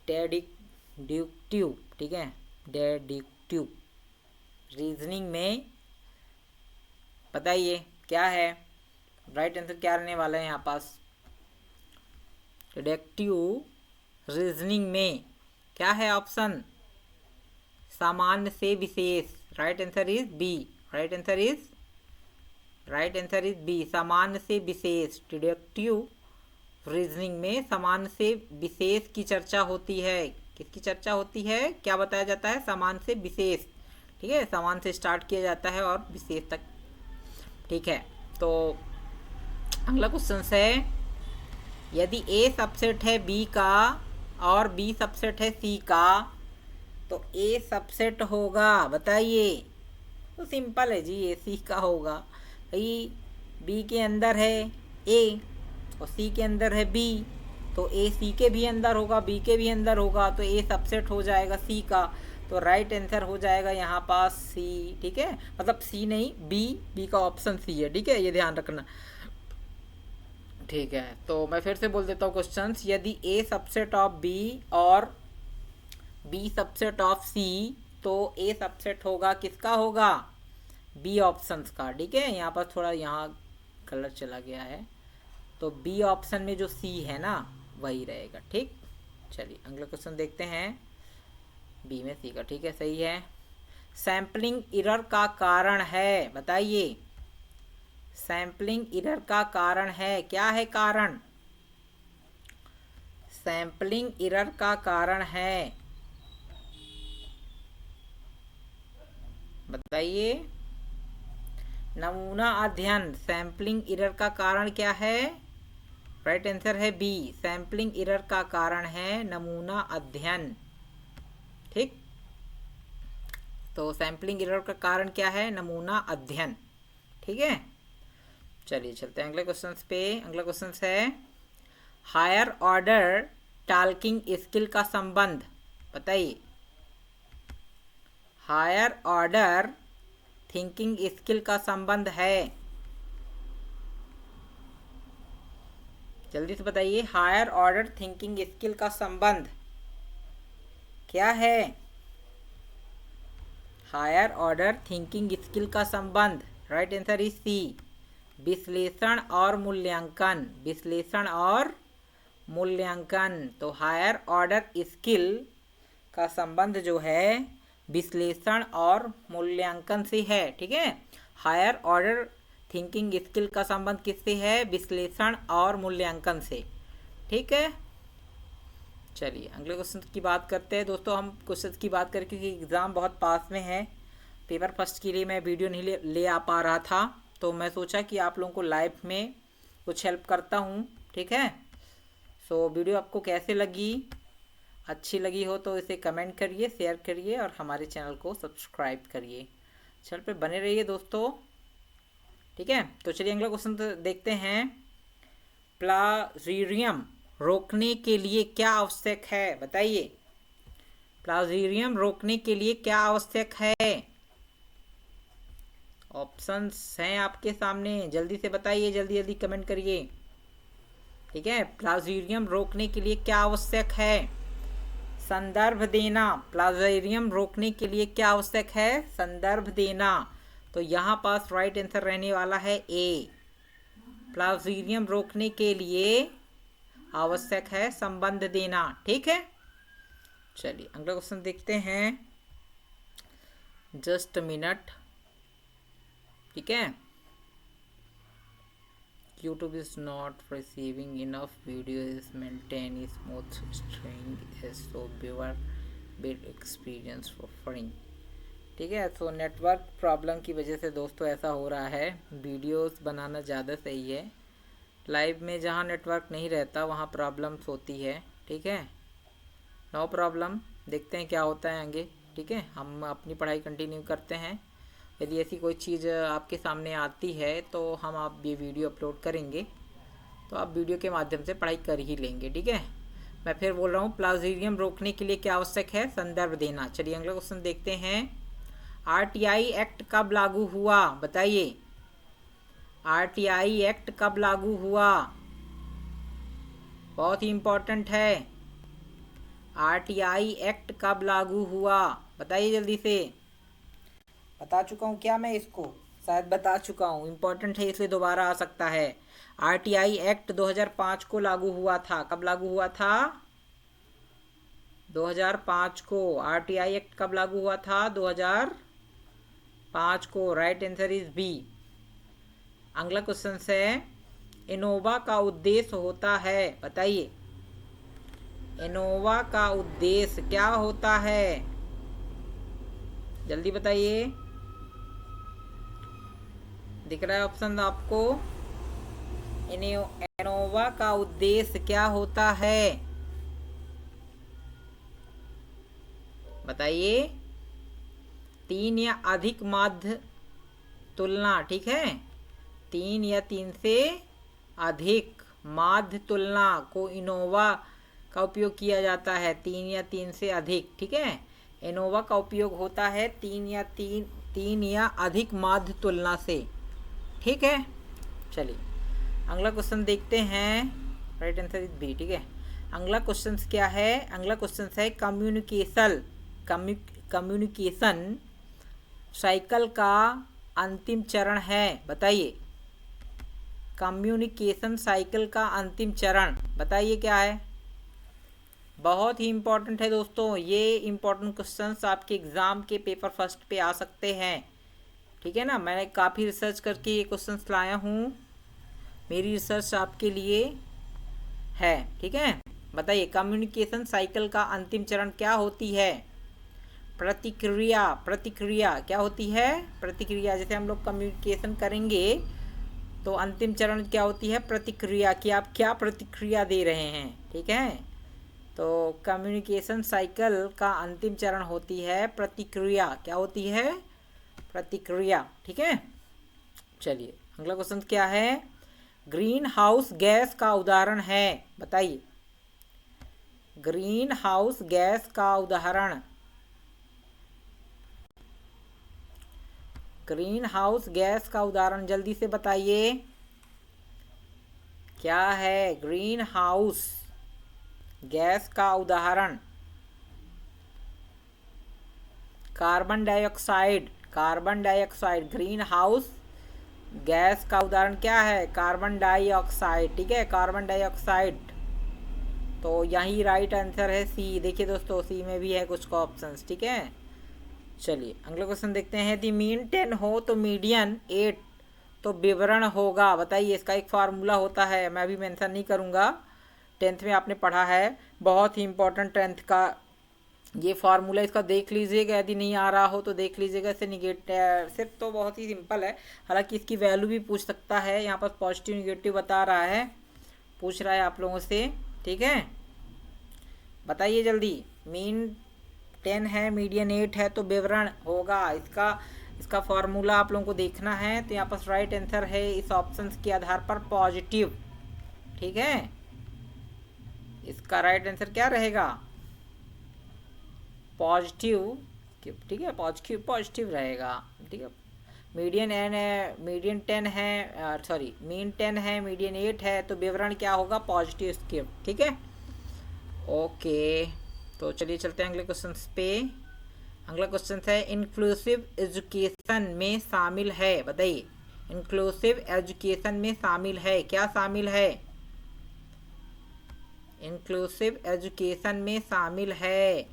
डिडक्टिव, ठीक है, डिडक्टिव रीजनिंग में बताइए क्या है? राइट आंसर क्या रहने वाला है यहाँ पास? डिडक्टिव रीजनिंग में क्या है ऑप्शन? सामान्य से विशेष। Right answer is B. Right answer is B, सामान्य से विशेष। डिडक्टिव रीजनिंग में सामान्य से विशेष की चर्चा होती है। किसकी चर्चा होती है? क्या बताया जाता है? सामान्य से विशेष। ठीक है, सामान्य से स्टार्ट किया जाता है और विशेष तक। ठीक है, तो अगला क्वेश्चन है, यदि ए सबसेट है बी का और बी सबसेट है सी का तो ए सबसेट होगा। बताइए। तो सिंपल है जी, ए सी का होगा भाई। बी के अंदर है ए और सी के अंदर है बी, तो ए सी के भी अंदर होगा, बी के भी अंदर होगा, तो ए सबसेट हो जाएगा सी का। तो राइट आंसर हो जाएगा यहाँ पास सी। ठीक है, मतलब सी नहीं, बी का ऑप्शन सी है। ठीक है, ये ध्यान रखना। ठीक है, तो मैं फिर से बोल देता हूँ क्वेश्चन। यदि ए सबसेट ऑफ बी और बी सबसेट ऑफ सी तो ए सबसेट होगा किसका? होगा बी ऑप्शंस का। ठीक है, यहाँ पर थोड़ा यहाँ कलर चला गया है, तो बी ऑप्शन में जो सी है ना वही रहेगा। ठीक, चलिए अगला क्वेश्चन देखते हैं। बी में सी का, ठीक है, सही है। सैम्पलिंग एरर का कारण है। बताइए। सैम्पलिंग एरर का कारण है, क्या है कारण? सैम्पलिंग एरर का कारण है, बताइए। नमूना अध्ययन, सैम्पलिंग एरर का कारण क्या है? राइट आंसर है बी, सैम्पलिंग एरर का कारण है नमूना अध्ययन। ठीक, तो सैम्पलिंग एरर का कारण क्या है? नमूना अध्ययन। ठीक है, चलिए चलते हैं अगले क्वेश्चन पे। अगला क्वेश्चन है हायर ऑर्डर टॉकिंग स्किल का संबंध बताइए। हायर ऑर्डर थिंकिंग स्किल का संबंध है, जल्दी से बताइए। हायर ऑर्डर थिंकिंग स्किल का संबंध क्या है? हायर ऑर्डर थिंकिंग स्किल का संबंध, राइट आंसर इज सी, विश्लेषण और मूल्यांकन। विश्लेषण और मूल्यांकन। तो हायर ऑर्डर स्किल का संबंध जो है विश्लेषण और मूल्यांकन से है। ठीक है, हायर ऑर्डर थिंकिंग स्किल का संबंध किससे है? विश्लेषण और मूल्यांकन से। ठीक है, चलिए अगले क्वेश्चन की बात करते हैं। दोस्तों हम क्वेश्चन की बात करें क्योंकि एग्ज़ाम बहुत पास में है। पेपर फर्स्ट के लिए मैं वीडियो नहीं ले आ पा रहा था, तो मैं सोचा कि आप लोगों को लाइव में कुछ हेल्प करता हूँ। ठीक है, सो वीडियो आपको कैसे लगी? अच्छी लगी हो तो इसे कमेंट करिए, शेयर करिए और हमारे चैनल को सब्सक्राइब करिए। चैनल पे बने रहिए दोस्तों। ठीक है, तो चलिए अगला क्वेश्चन देखते हैं। प्लाजीरियम रोकने के लिए क्या आवश्यक है बताइए। प्लाजीरियम रोकने के लिए क्या आवश्यक है? ऑप्शंस हैं आपके सामने, जल्दी से बताइए, जल्दी जल्दी कमेंट करिए। ठीक है, प्लाजीरियम रोकने के लिए क्या आवश्यक है? संदर्भ देना। प्लाजीरियम रोकने के लिए क्या आवश्यक है? संदर्भ देना। तो यहाँ पास राइट आंसर रहने वाला है ए। प्लाजीरियम रोकने के लिए आवश्यक है संबंध देना। ठीक है, चलिए अगला क्वेश्चन देखते हैं। Just minute. ठीक है, YouTube is not receiving enough video is maintain smooth string is so viewer build experience for free। ठीक है, तो नेटवर्क प्रॉब्लम की वजह से दोस्तों ऐसा हो रहा है। वीडियोस बनाना ज़्यादा सही है, लाइव में जहाँ नेटवर्क नहीं रहता वहाँ प्रॉब्लम्स होती है। ठीक है, नो प्रॉब्लम, देखते हैं क्या होता है आगे। ठीक है, हम अपनी पढ़ाई कंटिन्यू करते हैं। यदि ऐसी कोई चीज़ आपके सामने आती है तो हम आप ये वीडियो अपलोड करेंगे, तो आप वीडियो के माध्यम से पढ़ाई कर ही लेंगे। ठीक है, मैं फिर बोल रहा हूँ, प्लाजीरियम रोकने के लिए क्या आवश्यक है? संदर्भ देना। चलिए अगला क्वेश्चन देखते हैं। RTI एक्ट कब लागू हुआ बताइए। RTI एक्ट कब लागू हुआ? बहुत ही इम्पोर्टेंट है। RTI एक्ट कब लागू हुआ बताइए जल्दी से। बता चुका हूँ क्या मैं इसको? शायद बता चुका हूँ, इम्पोर्टेंट है इसलिए दोबारा आ सकता है। RTI एक्ट 2005 को लागू हुआ था। कब लागू हुआ था? 2005 को। RTI एक्ट कब लागू हुआ था? 2005 को। Right answer is B. अगला क्वेश्चन है, इनोवा का उद्देश्य होता है बताइए। इनोवा का उद्देश्य क्या होता है? जल्दी बताइए, दिख रहा है ऑप्शन आपको? इनोवा का उद्देश्य क्या होता है बताइए। 3 या अधिक माध्य तुलना। ठीक है, 3 या 3 से अधिक माध्य तुलना को इनोवा का उपयोग किया जाता है। 3 या 3 से अधिक। ठीक है, इनोवा का उपयोग होता है 3 या अधिक माध्य तुलना से। ठीक है, चलिए अगला क्वेश्चन देखते हैं। Right answer is B. ठीक है, अगला क्वेश्चन क्या है? अगला क्वेश्चन है कम्युनिकेशन साइकिल का अंतिम चरण है बताइए। कम्युनिकेशन साइकिल का अंतिम चरण बताइए क्या है? बहुत ही इम्पोर्टेंट है दोस्तों, ये इम्पोर्टेंट क्वेश्चंस आपके एग्ज़ाम के पेपर फर्स्ट पे आ सकते हैं। ठीक है ना, मैंने काफ़ी रिसर्च करके ये क्वेश्चंस लाया हूँ, मेरी रिसर्च आपके लिए है। ठीक है, बताइए कम्युनिकेशन साइकिल का अंतिम चरण क्या होती है? प्रतिक्रिया। प्रतिक्रिया क्या होती है? प्रतिक्रिया। जैसे हम लोग कम्युनिकेशन करेंगे तो अंतिम चरण क्या होती है? प्रतिक्रिया, कि आप क्या प्रतिक्रिया दे रहे हैं। ठीक है, तो कम्युनिकेशन साइकिल का अंतिम चरण होती है प्रतिक्रिया। क्या होती है? प्रतिक्रिया। ठीक है, चलिए अगला क्वेश्चन क्या है? ग्रीन हाउस गैस का उदाहरण है, बताइए। ग्रीन हाउस गैस का उदाहरण, ग्रीन हाउस गैस का उदाहरण जल्दी से बताइए, क्या है ग्रीन हाउस गैस का उदाहरण? Carbon dioxide, carbon dioxide. Green house gas का उदाहरण क्या है? Carbon dioxide. ठीक है, कार्बन डाइऑक्साइड। तो यही राइट आंसर है सी। देखिए दोस्तों, सी में भी है कुछ ऑप्शंस। ठीक है, चलिए अगला क्वेश्चन देखते हैं। यदि मीन 10 हो तो मीडियन 8 तो विवरण होगा, बताइए। इसका एक फार्मूला होता है, मैं अभी मेंशन नहीं करूँगा, 10th में आपने पढ़ा है, बहुत ही इंपॉर्टेंट 10th का ये फार्मूला। इसका देख लीजिएगा, यदि नहीं आ रहा हो तो देख लीजिएगा। इससे निगेटिव सिर्फ तो बहुत ही सिंपल है, हालांकि इसकी वैल्यू भी पूछ सकता है। यहाँ पर पॉजिटिव निगेटिव बता रहा है, पूछ रहा है आप लोगों से। ठीक है, बताइए जल्दी। मीन 10 है, मीडियन 8 है तो विवरण होगा। इसका फॉर्मूला आप लोगों को देखना है। तो यहाँ पर राइट आंसर है इस ऑप्शन के आधार पर पॉजिटिव। ठीक है, इसका राइट आंसर क्या रहेगा? पॉजिटिव। ठीक है, पॉजिटिव पॉजिटिव रहेगा। ठीक है, मीडियन एन है, मीडियन 10 है, सॉरी मीन 10 है, मीडियन 8 है तो विवरण क्या होगा? Positive skip. ठीक है, ओके। तो चलिए चलते हैं अगले क्वेश्चन पे। अगला क्वेश्चन है इंक्लूसिव एजुकेशन में शामिल है, बताइए। इंक्लूसिव एजुकेशन में शामिल है, क्या शामिल है? इंक्लूसिव एजुकेशन में शामिल है,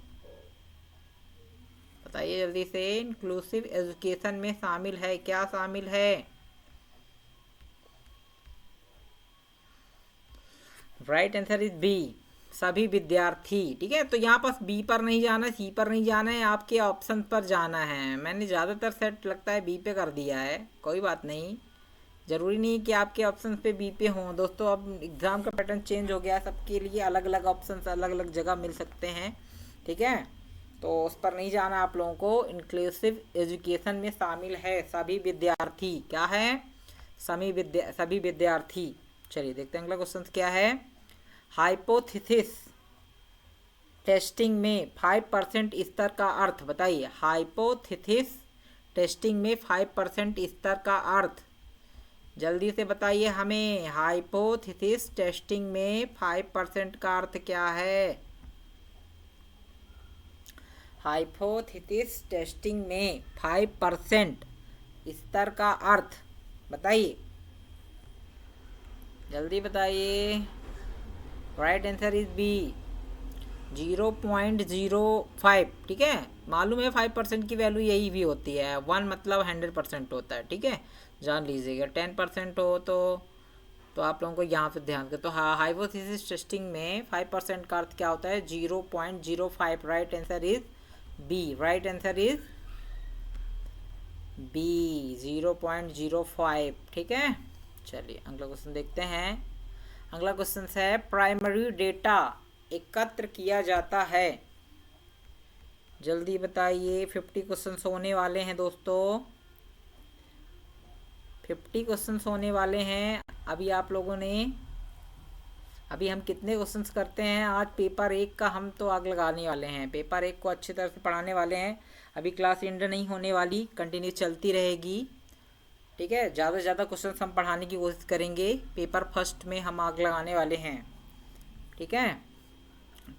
बताइए जल्दी से। इंक्लूसिव एजुकेशन में शामिल है, क्या शामिल है? राइट आंसर इज बी, सभी विद्यार्थी। ठीक है, तो यहाँ पर बी पर नहीं जाना है, सी पर नहीं जाना है, आपके ऑप्शन पर जाना है। मैंने ज़्यादातर सेट लगता है बी पे कर दिया है, कोई बात नहीं, ज़रूरी नहीं कि आपके ऑप्शन पे बी पे हों दोस्तों। अब एग्ज़ाम का पैटर्न चेंज हो गया, सबके लिए अलग अलग ऑप्शन अलग अलग जगह मिल सकते हैं। ठीक है, तो उस पर नहीं जाना आप लोगों को। इंक्लूसिव एजुकेशन में शामिल है सभी विद्यार्थी, क्या है? सभी विद्यार्थी। चलिए देखते हैं अगला क्वेश्चन क्या है। हाइपोथेसिस टेस्टिंग में 5% स्तर का अर्थ, बताइए। हाइपोथेसिस टेस्टिंग में 5% स्तर का अर्थ जल्दी से बताइए हमें। हाइपोथेसिस टेस्टिंग में 5% का अर्थ क्या है? हाइपोथेसिस टेस्टिंग में 5% स्तर का अर्थ बताइए, जल्दी बताइए। Right answer is B, 0.05। ठीक है, मालूम है 5% की वैल्यू यही भी होती है। 1 मतलब 100% होता है। ठीक है, जान लीजिएगा। 10% हो तो आप लोगों को यहाँ पे ध्यान दें। तो हाइपोथेसिस टेस्टिंग में 5% का अर्थ क्या होता है? 0.05। Right answer is B, right answer is B, 0.05। ठीक है, चलिए अगला क्वेश्चन देखते हैं। अगला क्वेश्चन है प्राइमरी डेटा एकत्र किया जाता है, जल्दी बताइए। 50 क्वेश्चन होने वाले हैं दोस्तों, 50 क्वेश्चन होने वाले हैं। अभी आप लोगों ने, अभी हम कितने क्वेश्चंस करते हैं आज? पेपर 1 का हम तो आग लगाने वाले हैं। पेपर 1 को अच्छी तरह से पढ़ाने वाले हैं। अभी क्लास एंड नहीं होने वाली, कंटिन्यू चलती रहेगी। ठीक है, ज़्यादा से ज़्यादा क्वेश्चन हम पढ़ाने की कोशिश करेंगे। पेपर फर्स्ट में हम आग लगाने वाले हैं। ठीक है,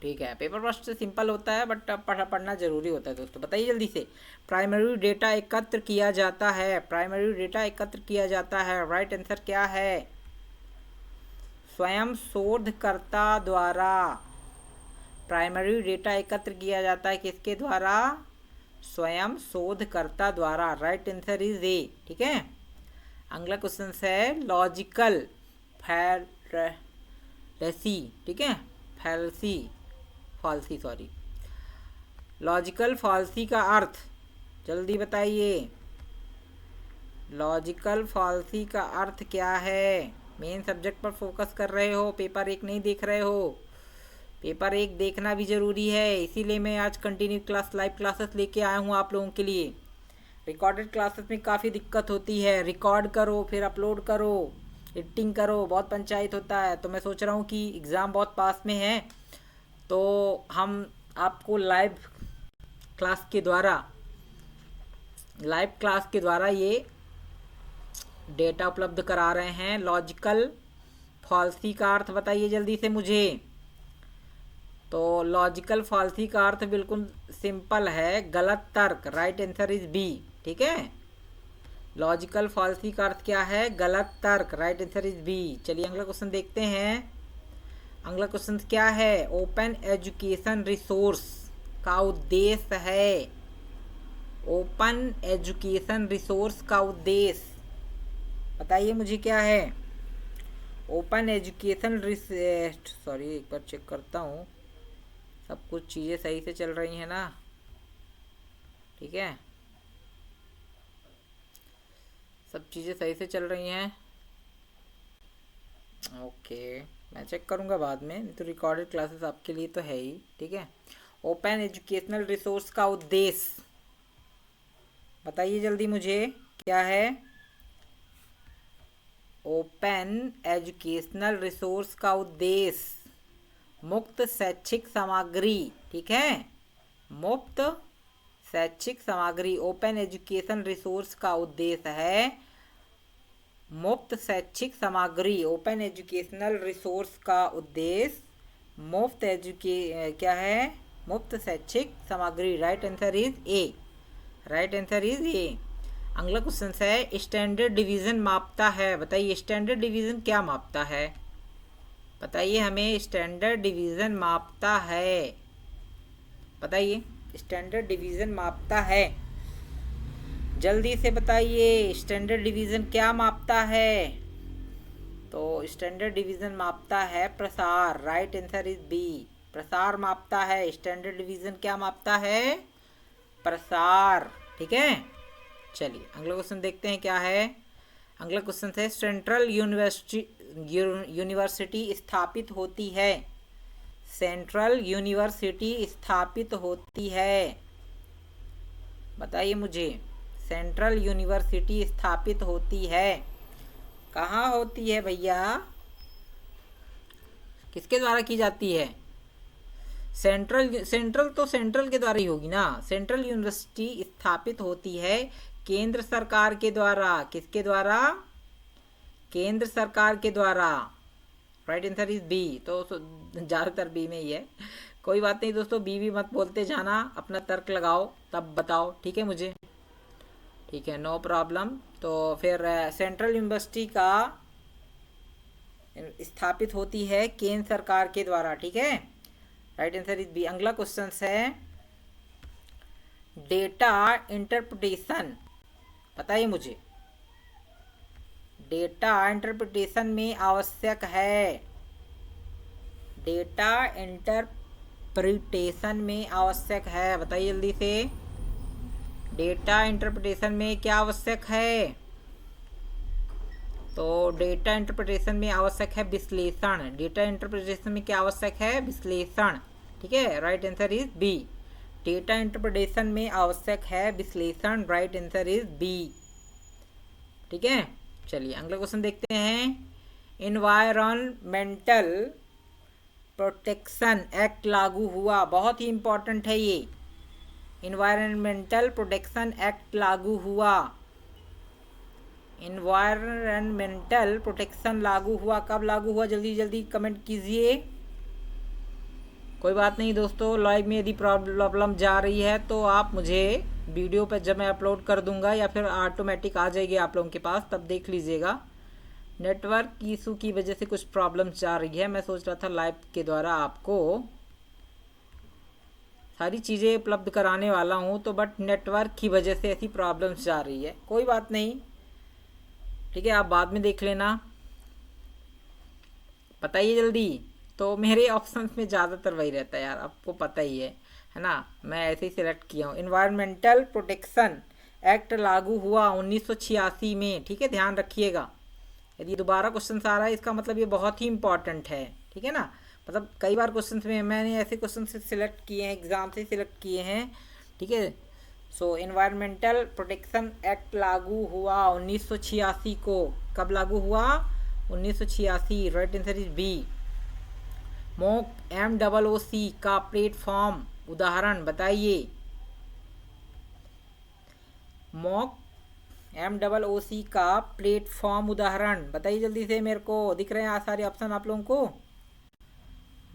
ठीक है, पेपर फर्स्ट से सिंपल होता है बट पढ़ना जरूरी होता है दोस्तों। बताइए जल्दी से। प्राइमरी डेटा एकत्र किया जाता है, प्राइमरी डेटा एकत्र किया जाता है, राइट आंसर क्या है? स्वयं शोधकर्ता द्वारा प्राइमरी डेटा एकत्र किया जाता है, किसके द्वारा? स्वयं शोधकर्ता द्वारा। Right answer is A. ठीक है, अगला क्वेश्चन है लॉजिकल फैलेसी। ठीक है, फॉल्सी सॉरी, लॉजिकल फॉल्सी का अर्थ जल्दी बताइए। लॉजिकल फॉल्सी का अर्थ क्या है? मेन सब्जेक्ट पर फोकस कर रहे हो, पेपर 1 नहीं देख रहे हो। पेपर एक देखना भी ज़रूरी है, इसीलिए मैं आज कंटिन्यू क्लास लाइव क्लासेस लेके आया हूँ आप लोगों के लिए। रिकॉर्डेड क्लासेस में काफ़ी दिक्कत होती है, रिकॉर्ड करो फिर अपलोड करो, एडिटिंग करो, बहुत पंचायत होता है। तो मैं सोच रहा हूँ कि एग्ज़ाम बहुत पास में है, तो हम आपको लाइव क्लास के द्वारा ये डेटा उपलब्ध करा रहे हैं। लॉजिकल फॉल्सी का अर्थ बताइए जल्दी से मुझे। तो लॉजिकल फॉल्सी का अर्थ बिल्कुल सिंपल है, गलत तर्क। Right answer is B. ठीक है, लॉजिकल फॉल्सी का अर्थ क्या है? गलत तर्क। Right answer is B. चलिए अगला क्वेश्चन देखते हैं। अगला क्वेश्चन क्या है? ओपन एजुकेशन रिसोर्स का उद्देश्य है। ओपन एजुकेशन रिसोर्स का उद्देश्य बताइए मुझे क्या है? ओपन एजुकेशन सॉरी, एक बार चेक करता हूँ सब कुछ चीज़ें सही से चल रही हैं ना। ठीक है, सब चीज़ें सही से चल रही हैं। ओके, मैं चेक करूँगा बाद में, नहीं तो रिकॉर्डेड क्लासेस आपके लिए तो है ही। ठीक है, ओपन एजुकेशनल रिसोर्स का उद्देश्य बताइए जल्दी मुझे क्या है? ओपन एजुकेशनल रिसोर्स का उद्देश्य मुफ्त शैक्षिक सामग्री। ठीक है, मुफ्त शैक्षिक सामग्री। ओपन एजुकेशन रिसोर्स का उद्देश्य है मुफ्त शैक्षिक सामग्री। ओपन एजुकेशनल रिसोर्स का उद्देश्य क्या है? मुफ्त शैक्षिक सामग्री। Right answer is A. Right answer is ए। अगला क्वेश्चन है, स्टैंडर्ड डिवीजन मापता है। बताइए स्टैंडर्ड डिवीजन क्या मापता है? बताइए हमें, स्टैंडर्ड डिवीजन मापता है। बताइए स्टैंडर्ड डिवीजन मापता है, जल्दी से बताइए स्टैंडर्ड डिवीजन क्या मापता है? तो स्टैंडर्ड डिवीजन मापता है प्रसार। Right answer is B. प्रसार मापता है। स्टैंडर्ड डिवीजन क्या मापता है? प्रसार। ठीक है, चलिए अगला क्वेश्चन देखते हैं क्या है। अगला क्वेश्चन है, सेंट्रल यूनिवर्सिटी स्थापित होती है। सेंट्रल यूनिवर्सिटी स्थापित होती है, बताइए मुझे। सेंट्रल यूनिवर्सिटी स्थापित होती है, कहाँ होती है भैया? किसके द्वारा की जाती है? सेंट्रल तो सेंट्रल के द्वारा ही होगी ना। सेंट्रल यूनिवर्सिटी स्थापित होती है केंद्र सरकार के द्वारा। किसके द्वारा? केंद्र सरकार के द्वारा। Right answer is B. तो ज़्यादातर बी में ही है, कोई बात नहीं दोस्तों, बी भी मत बोलते जाना, अपना तर्क लगाओ तब बताओ। ठीक है मुझे, ठीक है, नो प्रॉब्लम। तो फिर सेंट्रल यूनिवर्सिटी का स्थापित होती है केंद्र सरकार के द्वारा। ठीक है, राइट आंसर इज बी। अगला क्वेश्चन है, डेटा इंटरप्रिटेशन बताइए मुझे। डेटा इंटरप्रिटेशन में आवश्यक है। डेटा इंटरप्रिटेशन में आवश्यक है, बताइए जल्दी से। डेटा इंटरप्रिटेशन में क्या आवश्यक है? तो डेटा इंटरप्रिटेशन में आवश्यक है विश्लेषण। डेटा इंटरप्रिटेशन में क्या आवश्यक है? विश्लेषण। ठीक है, right answer is B. Data interpretation में आवश्यक है विश्लेषण। Right answer is B. ठीक है, चलिए अगला क्वेश्चन देखते हैं। एनवायरमेंटल प्रोटेक्शन एक्ट लागू हुआ, बहुत ही इंपॉर्टेंट है ये। एनवायरमेंटल प्रोटेक्शन एक्ट लागू हुआ। एनवायरमेंटल प्रोटेक्शन लागू हुआ, कब लागू हुआ? जल्दी जल्दी कमेंट कीजिए। कोई बात नहीं दोस्तों, लाइव में यदि प्रॉब्लम जा रही है तो आप मुझे वीडियो पर जब मैं अपलोड कर दूंगा या फिर ऑटोमेटिक आ जाएगी आप लोगों के पास, तब देख लीजिएगा। नेटवर्क इशू की वजह से कुछ प्रॉब्लम जा रही है। मैं सोच रहा था लाइव के द्वारा आपको सारी चीज़ें उपलब्ध कराने वाला हूँ, तो बट नेटवर्क की वजह से ऐसी प्रॉब्लम्स जा रही है। कोई बात नहीं, ठीक है, आप बाद में देख लेना। बताइए जल्दी। तो मेरे ऑप्शंस में ज़्यादातर वही रहता है यार, आपको पता ही है ना। मैं ऐसे ही सिलेक्ट किया हूँ। एनवायरमेंटल प्रोटेक्शन एक्ट लागू हुआ 1986 में। ठीक है, ध्यान रखिएगा। यदि दोबारा क्वेश्चन आ रहा है इसका मतलब ये बहुत ही इंपॉर्टेंट है। ठीक है ना, मतलब कई बार क्वेश्चन में मैंने ऐसे क्वेश्चन से सिलेक्ट किए हैं, एग्ज़ाम से सिलेक्ट किए हैं, ठीक है। सो एनवायरमेंटल प्रोटेक्शन एक्ट लागू हुआ 1986 को। कब लागू हुआ? 1986। Right answer is B. Mock MOOC का प्लेटफॉर्म उदाहरण बताइए। मॉक MOOC का प्लेटफॉर्म उदाहरण बताइए जल्दी से मेरे को। दिख रहे हैं सारे ऑप्शन आप लोगों को?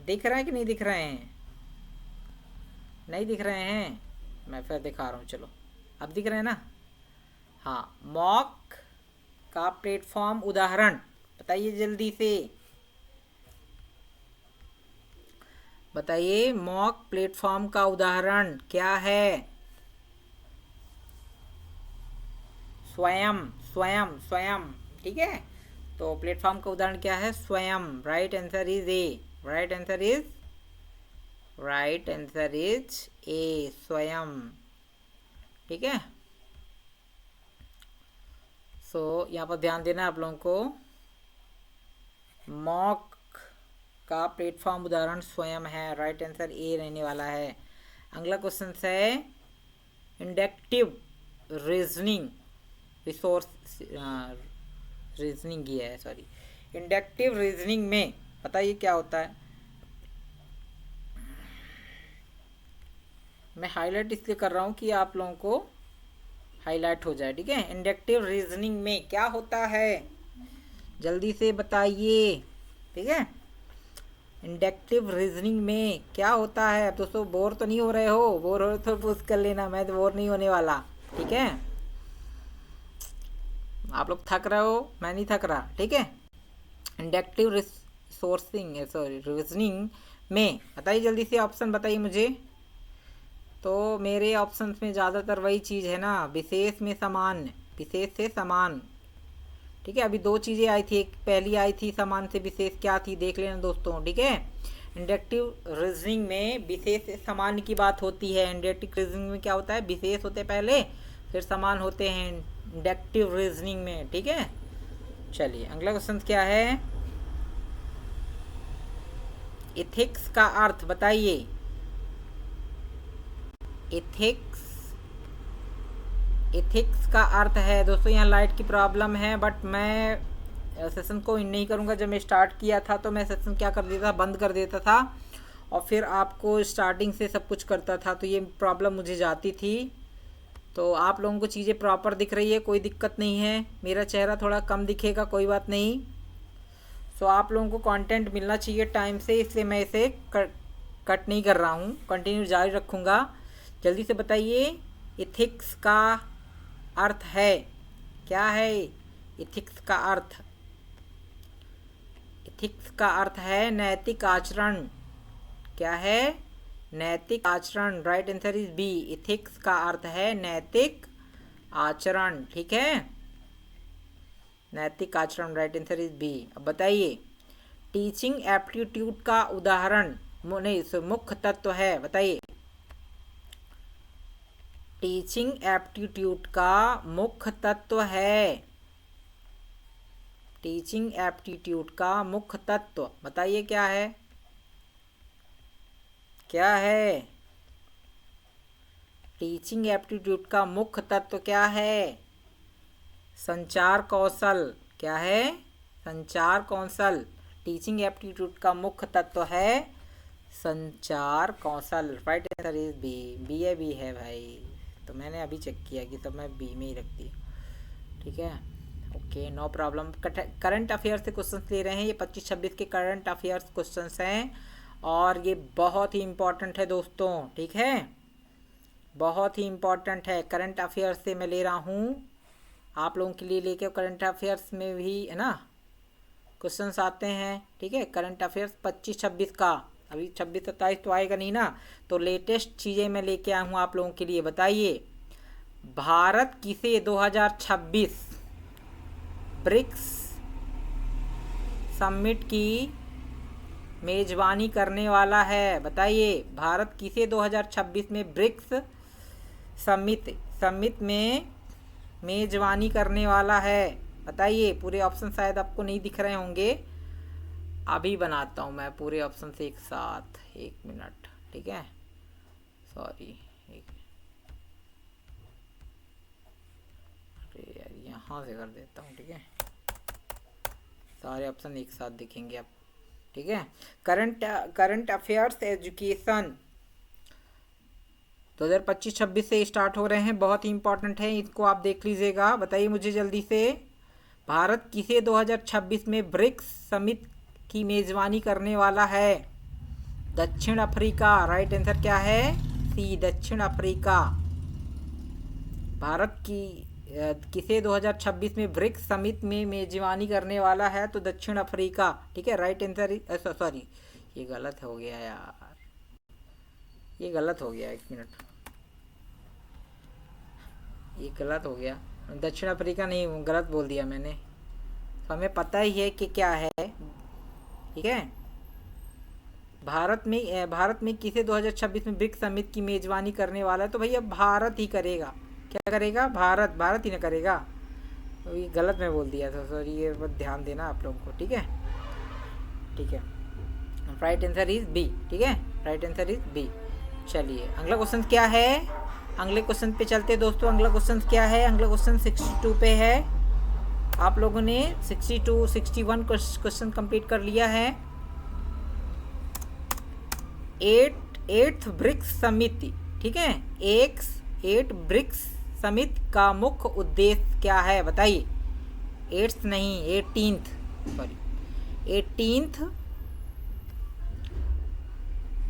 दिख रहे हैं कि नहीं दिख रहे हैं? नहीं दिख रहे हैं? मैं फिर दिखा रहा हूँ, चलो अब दिख रहे हैं ना? हाँ, मॉक का प्लेटफॉर्म उदाहरण बताइए जल्दी से, बताइए मॉक प्लेटफॉर्म का उदाहरण क्या है? स्वयं, स्वयं, स्वयं, ठीक है। तो प्लेटफॉर्म का उदाहरण क्या है? स्वयं। Right answer is A. Right answer is, right answer is ए, स्वयं, ठीक है। सो यहाँ पर ध्यान देना आप लोगों को, मॉक का प्लेटफॉर्म उदाहरण स्वयं है। राइट आंसर ए रहने वाला है। अगला क्वेश्चन है इंडक्टिव रीजनिंग, रिसोर्स रीजनिंग ही है, सॉरी। इंडक्टिव रीजनिंग में बताइए क्या होता है? मैं हाईलाइट इसलिए कर रहा हूँ कि आप लोगों को हाईलाइट हो जाए, ठीक है। इंडक्टिव रीजनिंग में क्या होता है जल्दी से बताइए, ठीक है। इंडक्टिव रीजनिंग में क्या होता है? अब दोस्तों बोर तो नहीं हो रहे हो? बोर हो रहे तो पूछ कर लेना, मैं तो बोर नहीं होने वाला, ठीक है। आप लोग थक रहे हो, मैं नहीं थक रहा, ठीक है। इंडक्टिव रिसोर्सिंग, सॉरी, रीजनिंग में बताइए जल्दी से ऑप्शन बताइए मुझे। तो मेरे ऑप्शंस में ज़्यादातर वही चीज़ है ना, विशेष में समान, विशेष से समान, ठीक है। अभी दो चीज़ें आई थी, एक पहली आई थी समान से विशेष, क्या थी देख लेना दोस्तों, ठीक है। इंडक्टिव रीजनिंग में विशेष से समान की बात होती है। इंडक्टिव रीजनिंग में क्या होता है? विशेष होते पहले, फिर समान होते हैं इंडक्टिव रीजनिंग में, ठीक है। चलिए अगला क्वेश्चन क्या है? एथिक्स का अर्थ बताइए। एथिक्स, एथिक्स का अर्थ है दोस्तों, यहाँ लाइट की प्रॉब्लम है, बट मैं सेशन को नहीं करूँगा। जब मैं स्टार्ट किया था तो मैं सेशन क्या कर देता था, बंद कर देता था, और फिर आपको स्टार्टिंग से सब कुछ करता था, तो ये प्रॉब्लम मुझे जाती थी। तो आप लोगों को चीज़ें प्रॉपर दिख रही है, कोई दिक्कत नहीं है। मेरा चेहरा थोड़ा कम दिखेगा, कोई बात नहीं। सो आप लोगों को कंटेंट मिलना चाहिए टाइम से, इसलिए मैं इसे कट नहीं कर रहा हूँ, कंटिन्यू जारी रखूँगा। जल्दी से बताइए एथिक्स का अर्थ है क्या है? एथिक्स का अर्थ, एथिक्स का अर्थ है नैतिक आचरण। क्या है? नैतिक आचरण। Right answer is B. Ethics का अर्थ है नैतिक आचरण, ठीक है, नैतिक आचरण। Right answer is B. अब बताइए टीचिंग एप्टीट्यूड का उदाहरण, नहीं मुख्य तत्व है, बताइए। टीचिंग एप्टीट्यूड का मुख्य तत्व है, टीचिंग एप्टीट्यूड का मुख्य तत्व बताइए क्या है? क्या है? टीचिंग एप्टीट्यूड का मुख्य तत्व क्या है? संचार कौशल। क्या है? संचार कौशल। टीचिंग एप्टीट्यूड का मुख्य तत्व है संचार कौशल। Right answer is B. B है भाई, तो मैंने अभी चेक किया कि सब मैं बी में ही रख दिया, ठीक है। Okay, no problem. Current affairs से क्वेश्चंस ले रहे हैं, ये 25-26 के करंट अफेयर्स क्वेश्चंस हैं, और ये बहुत ही इम्पोर्टेंट है दोस्तों, ठीक है, बहुत ही इम्पोर्टेंट है। करंट अफेयर्स से मैं ले रहा हूँ आप लोगों के लिए, लेके करंट अफेयर्स में भी है ना क्वेश्चंस आते हैं, ठीक है। करंट अफेयर्स 25-26 का, अभी 26-27 तो आएगा नहीं ना, तो लेटेस्ट चीज़ें मैं लेके आया हूँ आप लोगों के लिए। बताइए भारत किसे 2026 ब्रिक्स समिट की मेजबानी करने वाला है? बताइए भारत किसे 2026 में ब्रिक्स समिट में मेजबानी करने वाला है? बताइए। पूरे ऑप्शन शायद आपको नहीं दिख रहे होंगे, अभी बनाता हूँ मैं पूरे ऑप्शन से एक साथ, 1 मिनट, ठीक है। सॉरी, अरे यार यहाँ से कर देता हूँ, ठीक है। सारे ऑप्शन एक साथ दिखेंगे अब, ठीक है। करंट अफेयर्स एजुकेशन 2025-26 से स्टार्ट हो रहे हैं, बहुत ही इंपॉर्टेंट है, इसको आप देख लीजिएगा। बताइए मुझे जल्दी से, भारत किसे 2026 में ब्रिक्स समिट की मेजबानी करने वाला है? दक्षिण अफ्रीका। राइट आंसर क्या है? सी, दक्षिण अफ्रीका। भारत की किसे 2026 में ब्रिक्स समिट में मेजबानी करने वाला है? तो दक्षिण अफ्रीका, ठीक है। राइट आंसर, सॉरी ये गलत हो गया यार, ये गलत हो गया, 1 मिनट, ये गलत हो गया, दक्षिण अफ्रीका नहीं, गलत बोल दिया मैंने। तो हमें पता ही है कि क्या है, ठीक है। भारत में किसे 2026 में ब्रिक्स समिट की मेजबानी करने वाला है? तो भैया भारत ही करेगा। क्या करेगा? भारत ही ना करेगा। तो ये गलत मैं बोल दिया था, सॉरी, ये बस ध्यान देना आप लोगों को, ठीक है, ठीक है। राइट आंसर इज बी, ठीक है, राइट आंसर इज बी। चलिए अगला क्वेश्चन क्या है? अगले क्वेश्चन पे चलते दोस्तों। अगला क्वेश्चन क्या है? अगला क्वेश्चन 62 पे है। आप लोगों ने 62, 61 क्वेश्चन कंप्लीट कर लिया है। एट्थ ब्रिक्स समिति, ठीक है, 8 ब्रिक्स समिट का मुख्य उद्देश्य क्या है? बताइए। 8th नहीं, 18th, sorry, 18th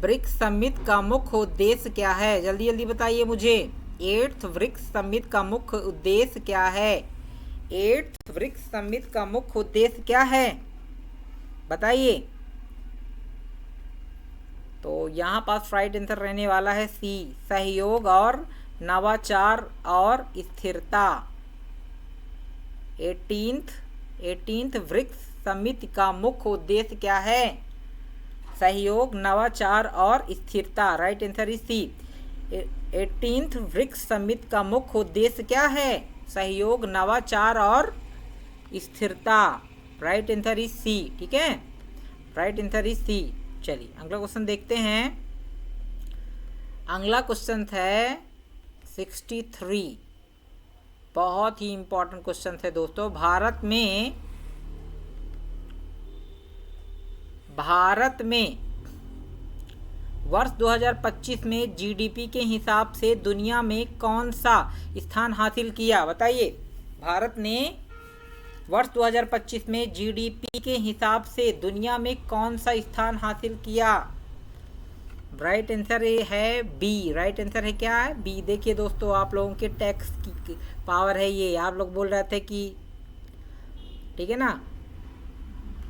BRICS summit का मुख्य उद्देश्य क्या है? जल्दी जल्दी बताइए मुझे। 8th ब्रिक्स समिट का मुख्य उद्देश्य क्या है? 8th ब्रिक्स समिट का मुख्य उद्देश्य क्या है? बताइए। तो यहाँ पास राइट आंसर रहने वाला है सी, सहयोग और नवाचार और स्थिरता। 18th ब्रिक्स समिट का मुख्य उद्देश्य क्या है? सहयोग, नवाचार और स्थिरता। Right answer is C. 18th BRICS summit का मुख्य उद्देश्य क्या है? सहयोग, नवाचार और स्थिरता। राइट आंसर इज सी, ठीक है, राइट आंसर इज सी। चलिए अगला क्वेश्चन देखते हैं। अगला क्वेश्चन है 63, बहुत ही इंपॉर्टेंट क्वेश्चन है दोस्तों। भारत में वर्ष 2025 में जीडीपी के हिसाब से दुनिया में कौन सा स्थान हासिल किया? बताइए। भारत ने वर्ष 2025 में जीडीपी के हिसाब से दुनिया में कौन सा स्थान हासिल किया? राइट आंसर है बी। राइट आंसर है क्या है? बी। देखिए दोस्तों, आप लोगों के टैक्स की पावर है ये। आप लोग बोल रहे थे कि, ठीक है ना,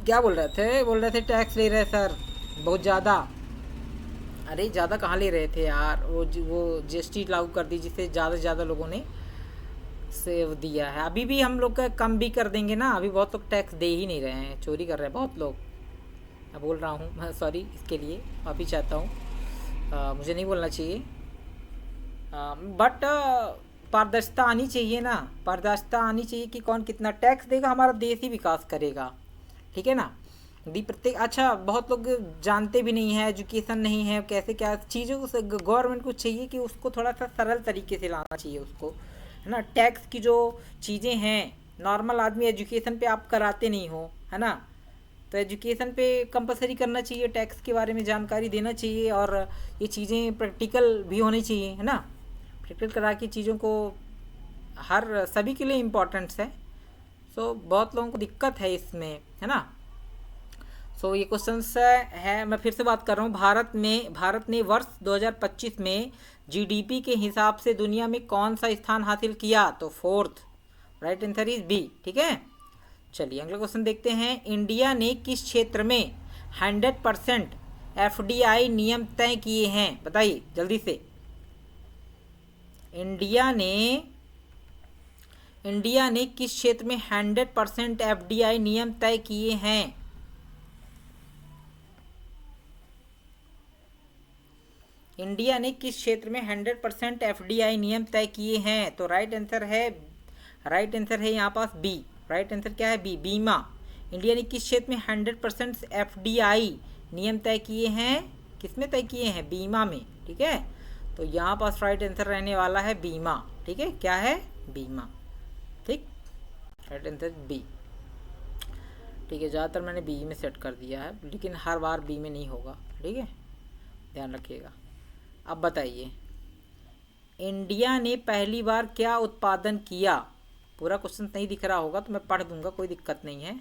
क्या बोल रहे थे? बोल रहे थे टैक्स ले रहे सर बहुत ज़्यादा। अरे ज़्यादा कहाँ ले रहे थे यार, वो जीएसटी लागू कर दी, जिससे ज़्यादा से ज़्यादा लोगों ने सेव दिया है। अभी भी हम लोग का कम भी कर देंगे ना। अभी बहुत लोग टैक्स दे ही नहीं रहे हैं, चोरी कर रहे हैं बहुत लोग। मैं बोल रहा हूँ, मैं सॉरी इसके लिए माफ़ी चाहता हूँ, मुझे नहीं बोलना चाहिए। बट पारदर्शिता आनी चाहिए ना, पारदर्शिता आनी चाहिए कि कौन कितना टैक्स देगा, हमारा देश ही विकास करेगा, ठीक है ना। प्रत्येक, अच्छा बहुत लोग जानते भी नहीं है, एजुकेशन नहीं है, कैसे क्या चीज़ों को गवर्नमेंट को चाहिए कि उसको थोड़ा सा सरल तरीके से लाना चाहिए उसको, है ना। टैक्स की जो चीज़ें हैं, नॉर्मल आदमी एजुकेशन पे आप कराते नहीं हो, है ना, तो एजुकेशन पे कंपलसरी करना चाहिए, टैक्स के बारे में जानकारी देना चाहिए, और ये चीज़ें प्रैक्टिकल भी होनी चाहिए, है ना। प्रैक्टिकल करा के चीज़ों को हर सभी के लिए इम्पोर्टेंट्स है। सो बहुत लोगों को दिक्कत है इसमें, है ना। सो ये क्वेश्चन है, मैं फिर से बात कर रहा हूँ। भारत ने वर्ष 2025 में जीडीपी के हिसाब से दुनिया में कौन सा स्थान हासिल किया? तो 4th। Right answer is B, ठीक है। चलिए अगला क्वेश्चन देखते हैं। इंडिया ने किस क्षेत्र में 100% एफडीआई नियम तय किए हैं? बताइए जल्दी से। इंडिया ने किस क्षेत्र में 100% एफडीआई नियम तय किए हैं? इंडिया ने किस क्षेत्र में 100% एफडीआई नियम तय किए हैं? तो राइट आंसर है यहाँ पास बी। राइट आंसर क्या है? बी, बीमा। इंडिया ने किस क्षेत्र में 100% FDI नियम तय किए हैं? किस में तय किए हैं? बीमा में। ठीक है, तो यहाँ पास राइट आंसर रहने वाला है बीमा। ठीक है, क्या है? बीमा। ठीक, राइट आंसर बी। ठीक है, ज़्यादातर मैंने बी में सेट कर दिया है, लेकिन हर बार बी में नहीं होगा। ठीक है, ध्यान रखिएगा। अब बताइए, इंडिया ने पहली बार क्या उत्पादन किया? पूरा क्वेश्चन नहीं दिख रहा होगा तो मैं पढ़ दूंगा, कोई दिक्कत नहीं है।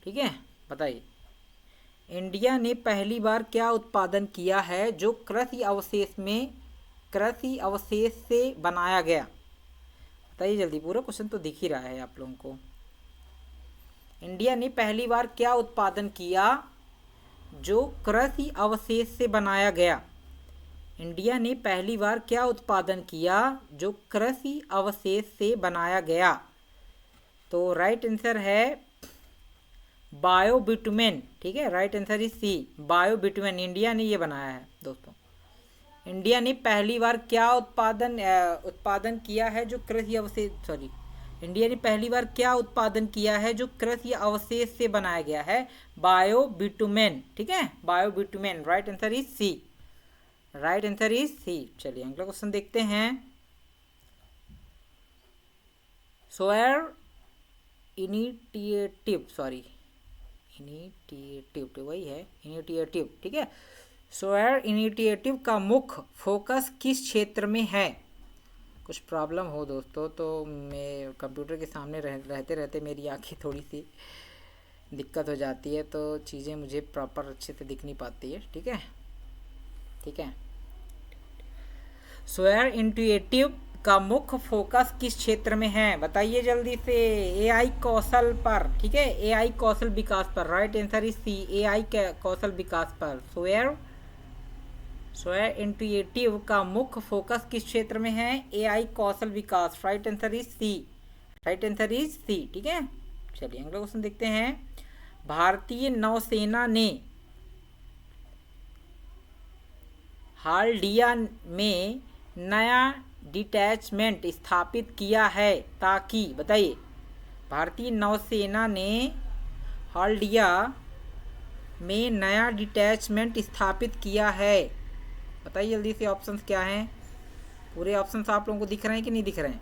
ठीक है, बताइए, इंडिया ने पहली बार क्या उत्पादन किया है जो कृषि अवशेष से बनाया गया? बताइए जल्दी, पूरा क्वेश्चन तो दिख ही रहा है आप लोगों को। इंडिया ने पहली बार क्या उत्पादन किया जो कृषि अवशेष से बनाया गया? इंडिया ने पहली बार क्या उत्पादन किया जो कृषि अवशेष से बनाया गया? तो राइट आंसर है बायोबिटुमेन। ठीक है, right answer is C, biobitumen. India ने ये बनाया है दोस्तों। इंडिया ने पहली बार क्या उत्पादन किया है जो कृषि अवशेष इंडिया ने पहली बार क्या उत्पादन किया है जो कृषि अवशेष से बनाया गया है? बायोबिटुमेन। ठीक है, biobitumen. Right answer is C, right answer is C. चलिए अगला क्वेश्चन देखते हैं। सोयर इनिटिएटिव वही है, इनिटिएटिव। ठीक है, सोयर इनिटिएटिव का मुख्य फोकस किस क्षेत्र में है? कुछ प्रॉब्लम हो दोस्तों तो मैं कंप्यूटर के सामने रहते रहते मेरी आंखें थोड़ी सी दिक्कत हो जाती है, तो चीज़ें मुझे प्रॉपर अच्छे से दिख नहीं पाती है। ठीक है, ठीक है। सोयर इंट्यूटिव का मुख्य फोकस किस क्षेत्र में है? बताइए जल्दी से। AI कौशल पर। ठीक है, AI कौशल विकास पर। Right answer is C, AI कौशल विकास पर। सोयर इंट्यूटिव का मुख्य फोकस किस क्षेत्र में है? AI कौशल विकास। Right answer is C, right answer is C. ठीक है, चलिए अगला क्वेश्चन देखते हैं। भारतीय नौसेना ने हाल्डिया में नया डिटैचमेंट स्थापित किया है ताकि, बताइए, भारतीय नौसेना ने हाल्डिया में नया डिटैचमेंट स्थापित किया है। बताइए जल्दी से, ऑप्शंस क्या हैं? पूरे ऑप्शंस आप लोगों को दिख रहे हैं कि नहीं दिख रहे हैं?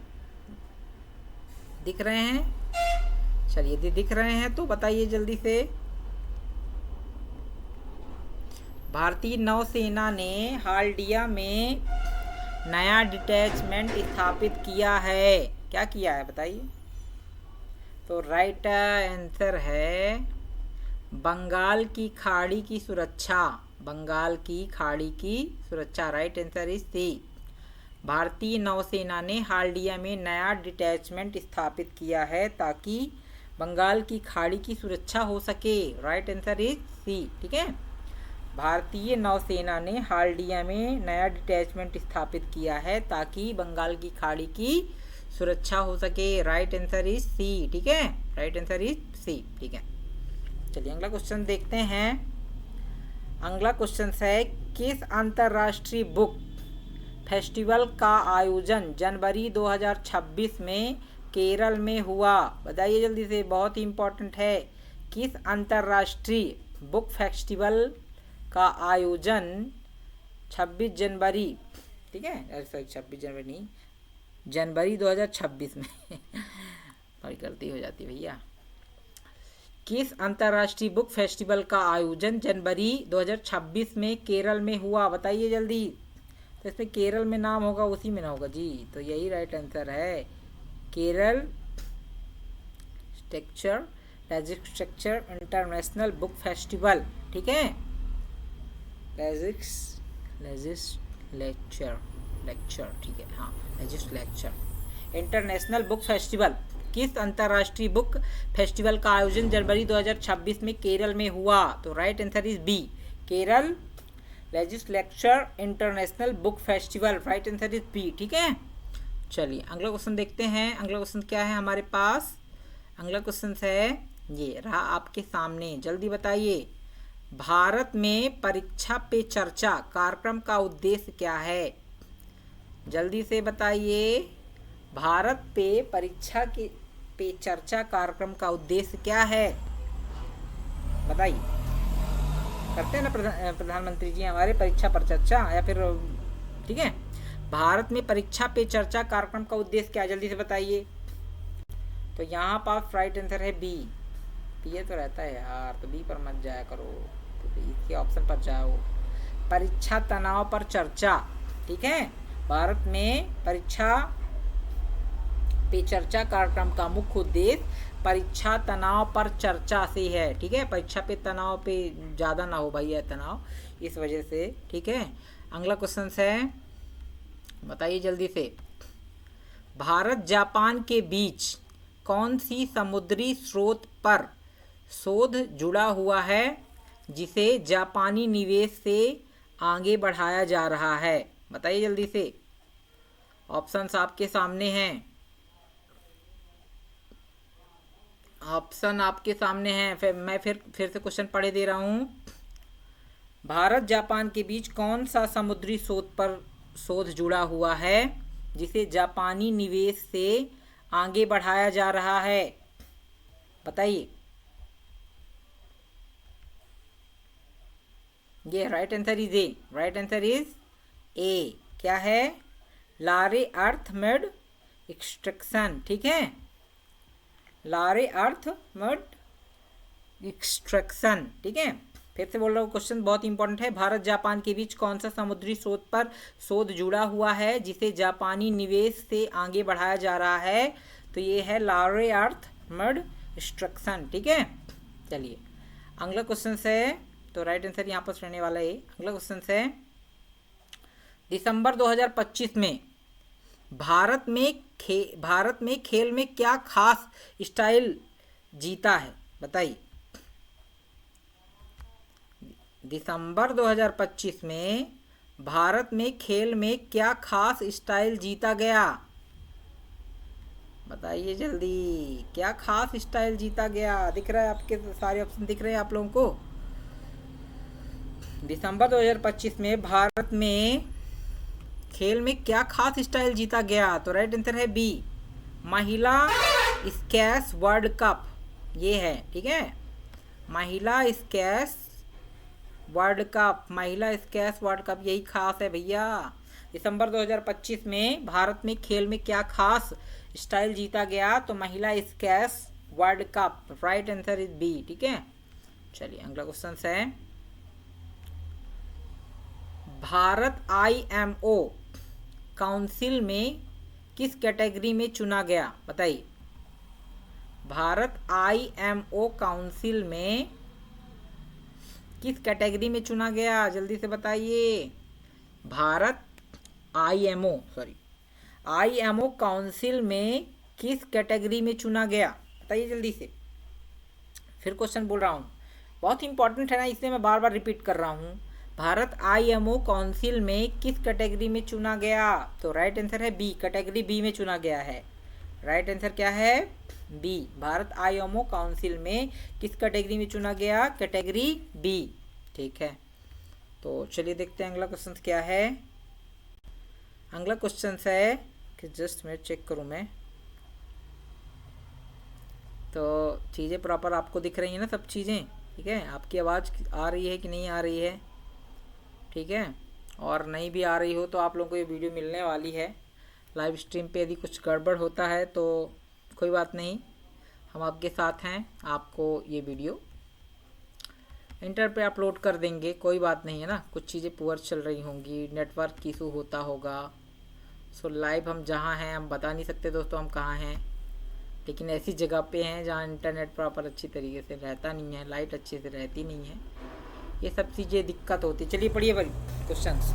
दिख रहे हैं? चलिए, यदि दिख रहे हैं तो बताइए जल्दी से। भारतीय नौसेना ने हाल्डिया में नया डिटैचमेंट स्थापित किया है। क्या किया है बताइए? तो राइट आंसर है बंगाल की खाड़ी की सुरक्षा। बंगाल की खाड़ी की सुरक्षा। Right answer is C. भारतीय नौसेना ने हाल्डिया में नया डिटैचमेंट स्थापित किया है ताकि बंगाल की खाड़ी की सुरक्षा हो सके। Right answer is C. ठीक है, भारतीय नौसेना ने हाल्डिया में नया डिटैचमेंट स्थापित किया है ताकि बंगाल की खाड़ी की सुरक्षा हो सके। Right answer is C. ठीक है, राइट आंसर इज सी। ठीक है, चलिए अगला क्वेश्चन देखते हैं। अगला क्वेश्चन है, किस अंतर्राष्ट्रीय बुक फेस्टिवल का आयोजन जनवरी 2026 में केरल में हुआ? बताइए जल्दी से, बहुत ही इम्पोर्टेंट है। किस अंतर्राष्ट्रीय बुक फेस्टिवल का आयोजन 26 जनवरी, ठीक है, सॉरी 26 जनवरी नहीं, जनवरी 2026 में बड़ी गलती हो जाती है भैया। किस अंतर्राष्ट्रीय बुक फेस्टिवल का आयोजन जनवरी 2026 में केरल में हुआ? बताइए जल्दी। तो इसमें केरल में नाम होगा, उसी में ना होगा जी, तो यही राइट आंसर है, Kerala structure international book festival. ठीक है, लेक्चर, ठीक है, हाँ, लेक्चर इंटरनेशनल बुक फेस्टिवल। किस अंतर्राष्ट्रीय बुक फेस्टिवल का आयोजन जनवरी 2026 में केरल में हुआ? तो right answer is B, Kerala legislature international book festival. Right answer is B. ठीक है, चलिए अगला क्वेश्चन देखते हैं। अगला क्वेश्चन क्या है हमारे पास? अगला क्वेश्चन है, ये रहा आपके सामने, जल्दी बताइए। भारत में परीक्षा पे चर्चा कार्यक्रम का उद्देश्य क्या है? जल्दी से बताइए। भारत पे परीक्षा पे चर्चा कार्यक्रम का उद्देश्य क्या है? बताइए। करते हैं ना प्रधानमंत्री जी हमारे परीक्षा पर चर्चा, या फिर ठीक है। भारत में परीक्षा पे चर्चा कार्यक्रम का उद्देश्य क्या, जल्दी से बताइए। तो यहाँ पास राइट आंसर है बी। ये तो रहता है यार, तो बी पर मत जाया करो, तो इसके ऑप्शन पर जाओ। परीक्षा तनाव पर चर्चा, ठीक है। भारत में परीक्षा पे चर्चा कार्यक्रम का मुख्य उद्देश्य परीक्षा तनाव पर चर्चा से है, ठीक है। परीक्षा पे तनाव पे ज़्यादा ना हो भैया तनाव, इस वजह से, ठीक है। अगला क्वेश्चन है, बताइए जल्दी से। भारत जापान के बीच कौन सी समुद्री स्रोत पर शोध जुड़ा हुआ है जिसे जापानी निवेश से आगे बढ़ाया जा रहा है, बताइए जल्दी से। ऑप्शंस आपके सामने हैं, ऑप्शन आपके सामने हैं। मैं फिर से क्वेश्चन पढ़े दे रहा हूँ। भारत जापान के बीच कौन सा समुद्री स्रोत पर शोध जुड़ा हुआ है जिसे जापानी निवेश से आगे बढ़ाया जा रहा है, बताइए। ये right answer is A, right answer is ए। क्या है, लारे अर्थ मेड एक्सट्रैक्शन, ठीक है। लारे अर्थ मेड एक्सट्रैक्शन, ठीक है। फिर से बोल रहा हूँ, क्वेश्चन बहुत इंपॉर्टेंट है। भारत जापान के बीच कौन सा समुद्री स्रोत पर शोध जुड़ा हुआ है जिसे जापानी निवेश से आगे बढ़ाया जा रहा है, तो ये है लारे अर्थ मेड एक्सट्रैक्शन, ठीक है। चलिए अगला क्वेश्चन है, तो राइट आंसर यहाँ पर रहने वाला है। अगला क्वेश्चन है, दिसंबर 2025 में भारत में खेल में क्या खास स्टाइल जीता है, बताइए। दिसंबर 2025 में भारत में खेल में क्या खास स्टाइल जीता गया, बताइए जल्दी। क्या खास स्टाइल जीता गया, दिख रहा है आपके सारे ऑप्शन दिख रहे हैं आप लोगों को। दिसंबर 2025 में भारत में खेल में क्या खास स्टाइल जीता गया, तो राइट आंसर है बी, महिला स्क्वैश वर्ल्ड कप, ये है, ठीक है। महिला स्क्वैश वर्ल्ड कप, महिला स्क्वैश वर्ल्ड कप, यही खास है भैया। दिसंबर 2025 में भारत में खेल में क्या खास स्टाइल जीता गया, तो महिला squash world cup, right answer is B, ठीक है। चलिए अगला क्वेश्चन है, भारत IMO काउंसिल में किस कैटेगरी में चुना गया, बताइए। भारत IMO काउंसिल में किस कैटेगरी में चुना गया, जल्दी से बताइए। भारत IMO काउंसिल में किस कैटेगरी में चुना गया, बताइए जल्दी से। फिर क्वेश्चन बोल रहा हूँ, बहुत इंपॉर्टेंट है ना, इसलिए मैं बार बार रिपीट कर रहा हूँ। भारत IMO काउंसिल में किस कैटेगरी में चुना गया, तो राइट आंसर है बी, कैटेगरी बी में चुना गया है। राइट आंसर क्या है, बी। भारत IMO काउंसिल में किस कैटेगरी में चुना गया, कैटेगरी बी, ठीक है। तो चलिए देखते हैं अगला क्वेश्चन क्या है। अगला क्वेश्चन है कि जस्ट मैं चेक करूँ मैं, तो चीज़ें प्रॉपर आपको दिख रही हैं ना, सब चीज़ें, ठीक है। आपकी आवाज़ आ रही है कि नहीं आ रही है, ठीक है। और नहीं भी आ रही हो तो आप लोगों को ये वीडियो मिलने वाली है लाइव स्ट्रीम पे। यदि कुछ गड़बड़ होता है तो कोई बात नहीं, हम आपके साथ हैं, आपको ये वीडियो इंटर पे अपलोड कर देंगे, कोई बात नहीं है ना। कुछ चीज़ें पुअर चल रही होंगी, नेटवर्क इशू होता होगा। सो लाइव हम जहाँ हैं, हम बता नहीं सकते दोस्तों हम कहाँ हैं, लेकिन ऐसी जगह पे हैं जहाँ इंटरनेट प्रॉपर अच्छी तरीके से रहता नहीं है, लाइट अच्छे से रहती नहीं है, ये सब चीज़ें दिक्कत होती। चलिए पढ़िए भाई क्वेश्चंस।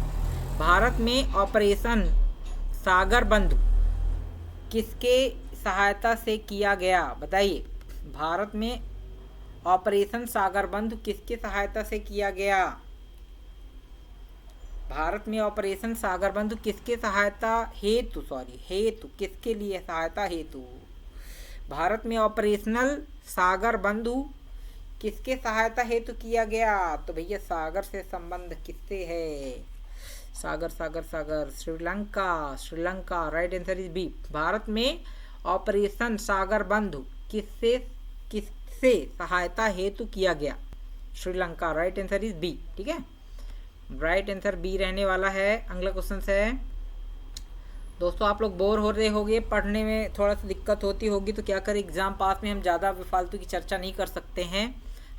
भारत में ऑपरेशन सागर बंधु किसके सहायता से किया गया, बताइए। भारत में ऑपरेशन सागर बंधु किसके सहायता से किया गया, भारत में ऑपरेशन सागर बंधु किसके सहायता हेतु, हेतु किसके लिए, सहायता हेतु। भारत में ऑपरेशनल सागर बंधु किसके सहायता हेतु किया गया, तो भैया सागर से संबंध किससे है, Sagar Sagar Sagar, Sri Lanka, right answer is B. Bharat में ऑपरेशन सागर बंधु किससे सहायता हेतु किया गया, Sri Lanka. Right answer is B. ठीक है, राइट आंसर बी रहने वाला है। अगला क्वेश्चन है दोस्तों, आप लोग बोर हो रहे होंगे, पढ़ने में थोड़ा सा दिक्कत होती होगी, तो क्या करें, एग्ज़ाम पास में हम ज़्यादा फालतू की चर्चा नहीं कर सकते हैं,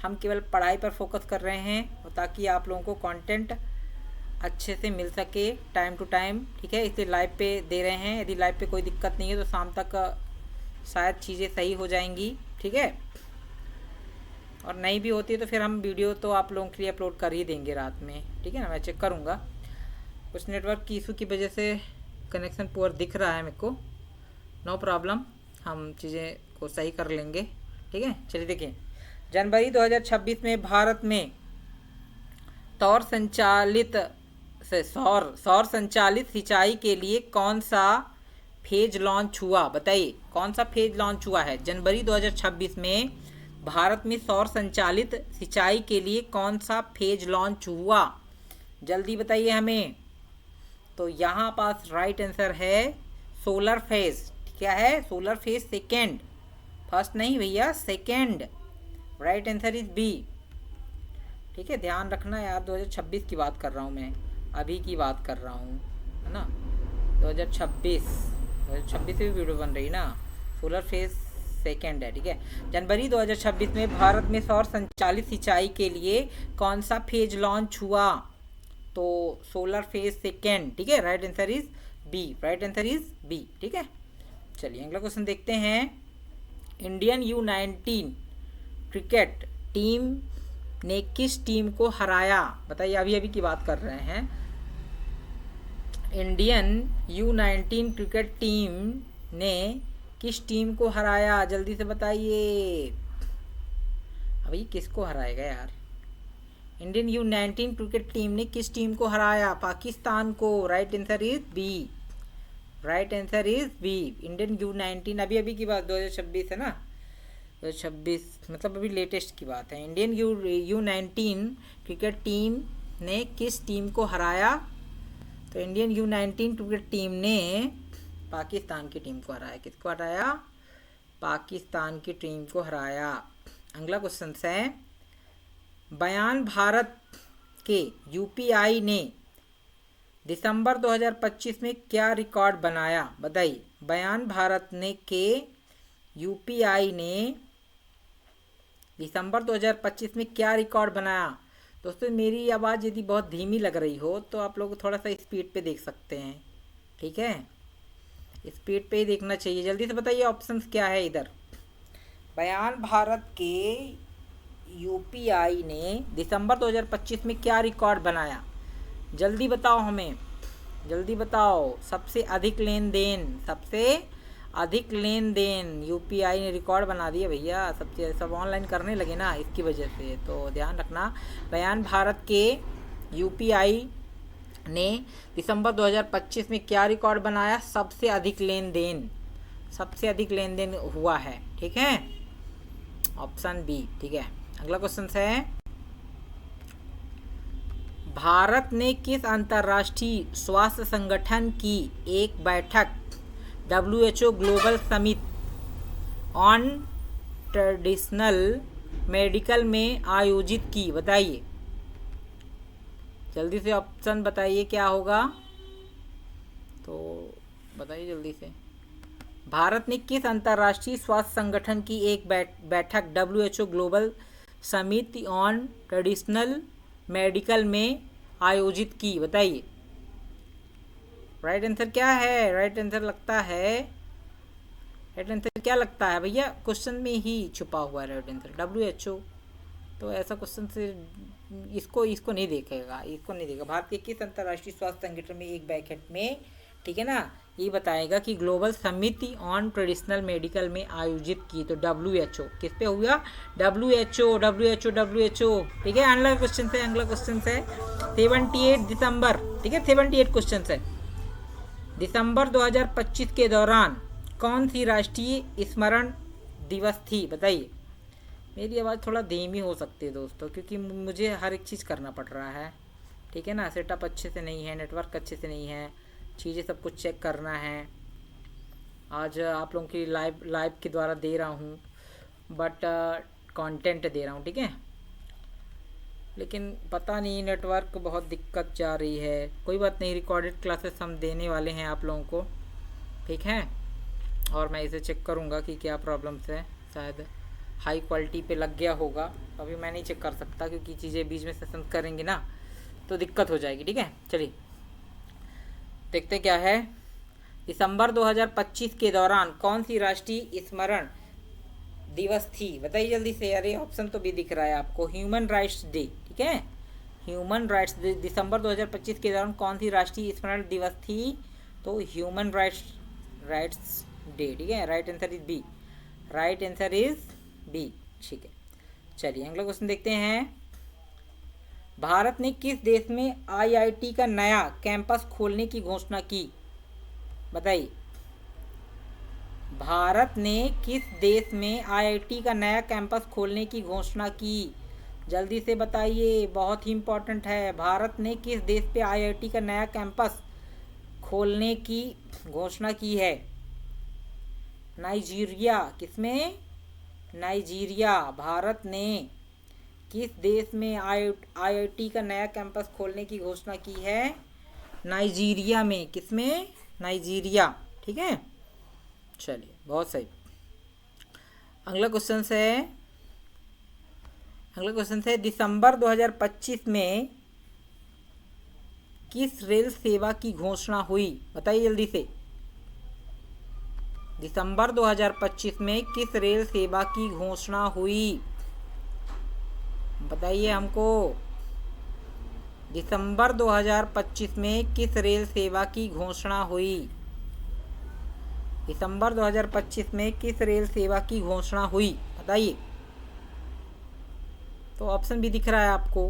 हम केवल पढ़ाई पर फोकस कर रहे हैं, और ताकि आप लोगों को कंटेंट अच्छे से मिल सके टाइम टू टाइम। ठीक है, इसे लाइव पे दे रहे हैं, यदि लाइव पे कोई दिक्कत नहीं है तो शाम तक शायद चीज़ें सही हो जाएंगी। ठीक है, और नहीं भी होती है तो फिर हम वीडियो तो आप लोगों के लिए अपलोड कर ही देंगे रात में। ठीक है ना, मैं चेक करूँगा, कुछ नेटवर्क की इशू की वजह से कनेक्शन पुअर दिख रहा है मेरे को, नो प्रॉब्लम, हम चीज़ें को सही कर लेंगे। ठीक है, चलिए देखिए, जनवरी 2026 में भारत में सौर संचालित सिंचाई के लिए कौन सा फेज लॉन्च हुआ? बताइए कौन सा फेज लॉन्च हुआ है जनवरी 2026 में भारत में सौर संचालित सिंचाई के लिए कौन सा फेज लॉन्च हुआ? जल्दी बताइए हमें। तो यहाँ पास राइट आंसर है सोलर फेज। क्या है? सोलर फेज सेकेंड, फर्स्ट नहीं भैया, second. Right answer is B. ठीक है, ध्यान रखना यार, 2026 की बात कर रहा हूँ मैं, अभी की बात कर रहा हूँ, है ना। 2026 में भी वीडियो बन रही ना, सोलर फेज सेकेंड है। ठीक है, जनवरी 2026 में भारत में सौर संचालित सिंचाई के लिए कौन सा फेज लॉन्च हुआ? तो सोलर फेज सेकेंड। ठीक है, right answer is B. Right answer is B. ठीक है, चलिए अगला क्वेश्चन देखते हैं। इंडियन U19 क्रिकेट टीम ने किस टीम को हराया? बताइए, अभी अभी की बात कर रहे हैं। इंडियन U19 क्रिकेट टीम ने किस टीम को हराया? जल्दी से बताइए। अभी किसको हराएगा यार? इंडियन U19 क्रिकेट टीम ने किस टीम को हराया? पाकिस्तान को। Right answer is B. Right answer is B. Indian U19 अभी अभी की बात, 2026 है ना, 2026 मतलब अभी लेटेस्ट की बात है। इंडियन U19 क्रिकेट टीम ने किस टीम को हराया? तो इंडियन U19 क्रिकेट टीम ने पाकिस्तान की टीम को हराया। किसको हराया? पाकिस्तान की टीम को हराया। अगला क्वेश्चन है, बयान भारत के UPI ने दिसंबर 2025 में क्या रिकॉर्ड बनाया? बताइए, बयान भारत ने के UPI ने दिसंबर 2025 में क्या रिकॉर्ड बनाया? दोस्तों, मेरी आवाज़ यदि बहुत धीमी लग रही हो तो आप लोग थोड़ा सा स्पीड पे देख सकते हैं। ठीक है, स्पीड पे ही देखना चाहिए। जल्दी से बताइए ऑप्शंस क्या है इधर। बयान भारत के UPI ने दिसंबर 2025 में क्या रिकॉर्ड बनाया? जल्दी बताओ हमें, जल्दी बताओ। सबसे अधिक लेन देन UPI ने रिकॉर्ड बना दिया भैया, सब ऑनलाइन करने लगे ना, इसकी वजह से। तो ध्यान रखना, बयान भारत के UPI ने दिसंबर 2025 में क्या रिकॉर्ड बनाया? सबसे अधिक लेन देन हुआ है। ठीक है, ऑप्शन बी। ठीक है, अगला क्वेश्चन है, भारत ने किस अंतर्राष्ट्रीय स्वास्थ्य संगठन की एक बैठक WHO global summit on traditional medical में आयोजित की? बताइए, जल्दी से ऑप्शन बताइए क्या होगा। तो बताइए जल्दी से। भारत ने किस अंतर्राष्ट्रीय स्वास्थ्य संगठन की एक बैठक WHO global summit on traditional medical में आयोजित की? बताइए, राइट आंसर क्या है? राइट आंसर क्या लगता है भैया? क्वेश्चन में ही छुपा हुआ है राइट आंसर, WHO। तो ऐसा क्वेश्चन से इसको नहीं देखेगा, भारत के किस अंतर्राष्ट्रीय स्वास्थ्य संगठन में एक बैठक में, ठीक है ना, ये बताएगा कि ग्लोबल समिति ऑन ट्रेडिशनल मेडिकल में आयोजित की। तो WHO किस पे हुआ? WHO। ठीक है, अगला क्वेश्चन है 78 दिसंबर। ठीक है, 78 क्वेश्चन है। दिसंबर 2025 के दौरान कौन सी राष्ट्रीय स्मरण दिवस थी? बताइए। मेरी आवाज़ थोड़ा धीमी हो सकती है दोस्तों, क्योंकि मुझे हर एक चीज़ करना पड़ रहा है। ठीक है ना, सेटअप अच्छे से नहीं है, नेटवर्क अच्छे से नहीं है, चीज़ें सब कुछ चेक करना है। आज आप लोगों की लाइव के द्वारा दे रहा हूँ, बट कंटेंट दे रहा हूँ। ठीक है, लेकिन पता नहीं नेटवर्क बहुत दिक्कत जा रही है। कोई बात नहीं, रिकॉर्डेड क्लासेस हम देने वाले हैं आप लोगों को, ठीक है। और मैं इसे चेक करूँगा कि क्या प्रॉब्लम्स है, शायद हाई क्वालिटी पे लग गया होगा। अभी मैं नहीं चेक कर सकता क्योंकि चीज़ें बीच में सेशन करेंगे ना तो दिक्कत हो जाएगी, ठीक है। चलिए देखते क्या है। दिसंबर 2025 के दौरान कौन सी राष्ट्रीय स्मरण दिवस थी? बताइए जल्दी से। अरे ऑप्शन तो भी दिख रहा है आपको। ह्यूमन राइट्स डे, ठीक है। ह्यूमन राइट्स डे दिसंबर 2025 के दौरान कौन सी राष्ट्रीय स्मरण दिवस थी? तो ह्यूमन राइट्स डे, ठीक है। Right answer is B. Right answer is B, ठीक है। चलिए अगला क्वेश्चन देखते हैं। भारत ने किस देश में आईआईटी का नया कैंपस खोलने की घोषणा की? बताइए। भारत ने किस देश में आईआईटी का नया कैंपस खोलने की घोषणा की? जल्दी से बताइए, बहुत ही इम्पोर्टेंट है। भारत ने किस देश पे आईआईटी का नया कैंपस खोलने की घोषणा की है? नाइजीरिया। किसमें? नाइजीरिया। भारत ने किस देश में आईआईटी का नया कैंपस खोलने की घोषणा की है? नाइजीरिया में। किसमें? नाइजीरिया, ठीक है। चलिए बहुत सही। अगला क्वेश्चन है दिसंबर 2025 में किस रेल सेवा की घोषणा हुई? बताइए जल्दी से। दिसंबर 2025 में किस रेल सेवा की घोषणा हुई? बताइए हमको। दिसंबर 2025 में किस रेल सेवा की घोषणा हुई? दिसंबर 2025 में किस रेल सेवा की घोषणा हुई? बताइए। तो ऑप्शन भी दिख रहा है आपको।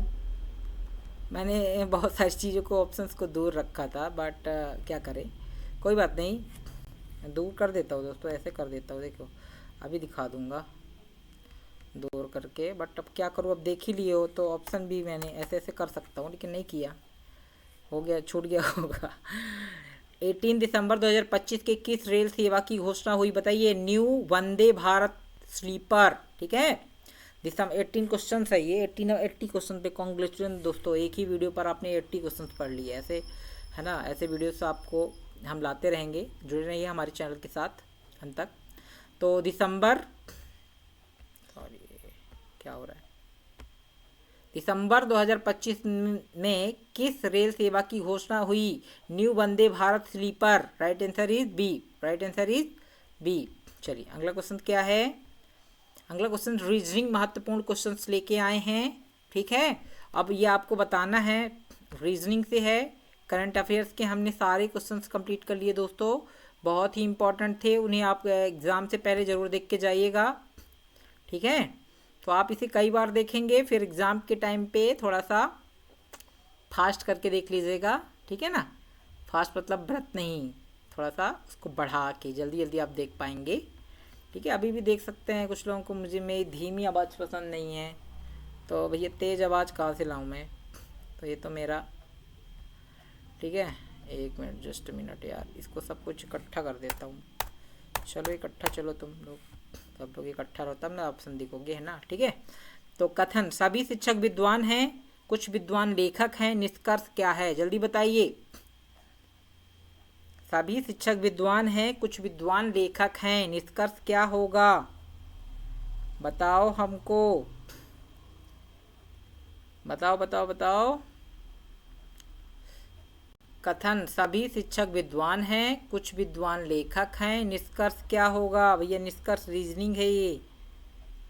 मैंने बहुत सारी चीज़ों को, ऑप्शंस को दूर रखा था, बट क्या करें, कोई बात नहीं, दूर कर देता हूँ दोस्तों, ऐसे कर देता हूँ। देखो अभी दिखा दूँगा दूर करके, बट अब क्या करूँ, अब देख ही लिए हो तो ऑप्शन भी मैंने ऐसे ऐसे कर सकता हूँ, लेकिन नहीं किया, हो गया, छूट गया होगा। 18 दिसंबर 2025 के किस रेल सेवा की घोषणा हुई? बताइए। न्यू वंदे भारत स्लीपर, ठीक है। दिसंबर 18 क्वेश्चन है ये। 18 और 80 क्वेश्चन पे कॉन्ग्रेचुलेशन दोस्तों। एक ही वीडियो पर आपने 80 क्वेश्चन पढ़ लिए, ऐसे है ना। ऐसे वीडियोस आपको हम लाते रहेंगे, जुड़े रहिए हमारे चैनल के साथ अंत तक। तो दिसंबर, सॉरी क्या हो रहा है, दिसंबर 2025 में किस रेल सेवा की घोषणा हुई? New Vande Bharat sleeper. Right answer is B. Right answer is B. चलिए अगला क्वेश्चन क्या है। अगला क्वेश्चन रीजनिंग महत्वपूर्ण क्वेश्चंस लेके आए हैं, ठीक है। अब ये आपको बताना है, रीजनिंग से है। करंट अफेयर्स के हमने सारे क्वेश्चंस कंप्लीट कर लिए दोस्तों, बहुत ही इंपॉर्टेंट थे, उन्हें आप एग्ज़ाम से पहले ज़रूर देख के जाइएगा, ठीक है। तो आप इसे कई बार देखेंगे, फिर एग्ज़ाम के टाइम पे थोड़ा सा फास्ट करके देख लीजिएगा, ठीक है ना। फास्ट मतलब व्रत नहीं, थोड़ा सा उसको बढ़ा के जल्दी जल्दी आप देख पाएंगे, ठीक है। अभी भी देख सकते हैं कुछ लोगों को मुझे मेरी धीमी आवाज़ पसंद नहीं है, तो भैया तेज़ आवाज़ कहाँ से लाऊं मैं, तो ये तो मेरा, ठीक है। एक मिनट, जस्ट मिनट यार, इसको सब कुछ इकट्ठा कर देता हूँ। चलो इकट्ठा, चलो तुम लोग सब लोग इकट्ठा रहो तब ना ऑप्शन दिखोगे, है ना, ठीक है। तो कथन सभी शिक्षक विद्वान हैं, कुछ विद्वान लेखक हैं, निष्कर्ष क्या है? जल्दी बताइए। सभी शिक्षक विद्वान हैं, कुछ विद्वान लेखक हैं, निष्कर्ष क्या होगा? बताओ हमको, बताओ बताओ बताओ। कथन सभी शिक्षक विद्वान हैं, कुछ विद्वान लेखक हैं, निष्कर्ष क्या होगा? भैया निष्कर्ष रीजनिंग है ये,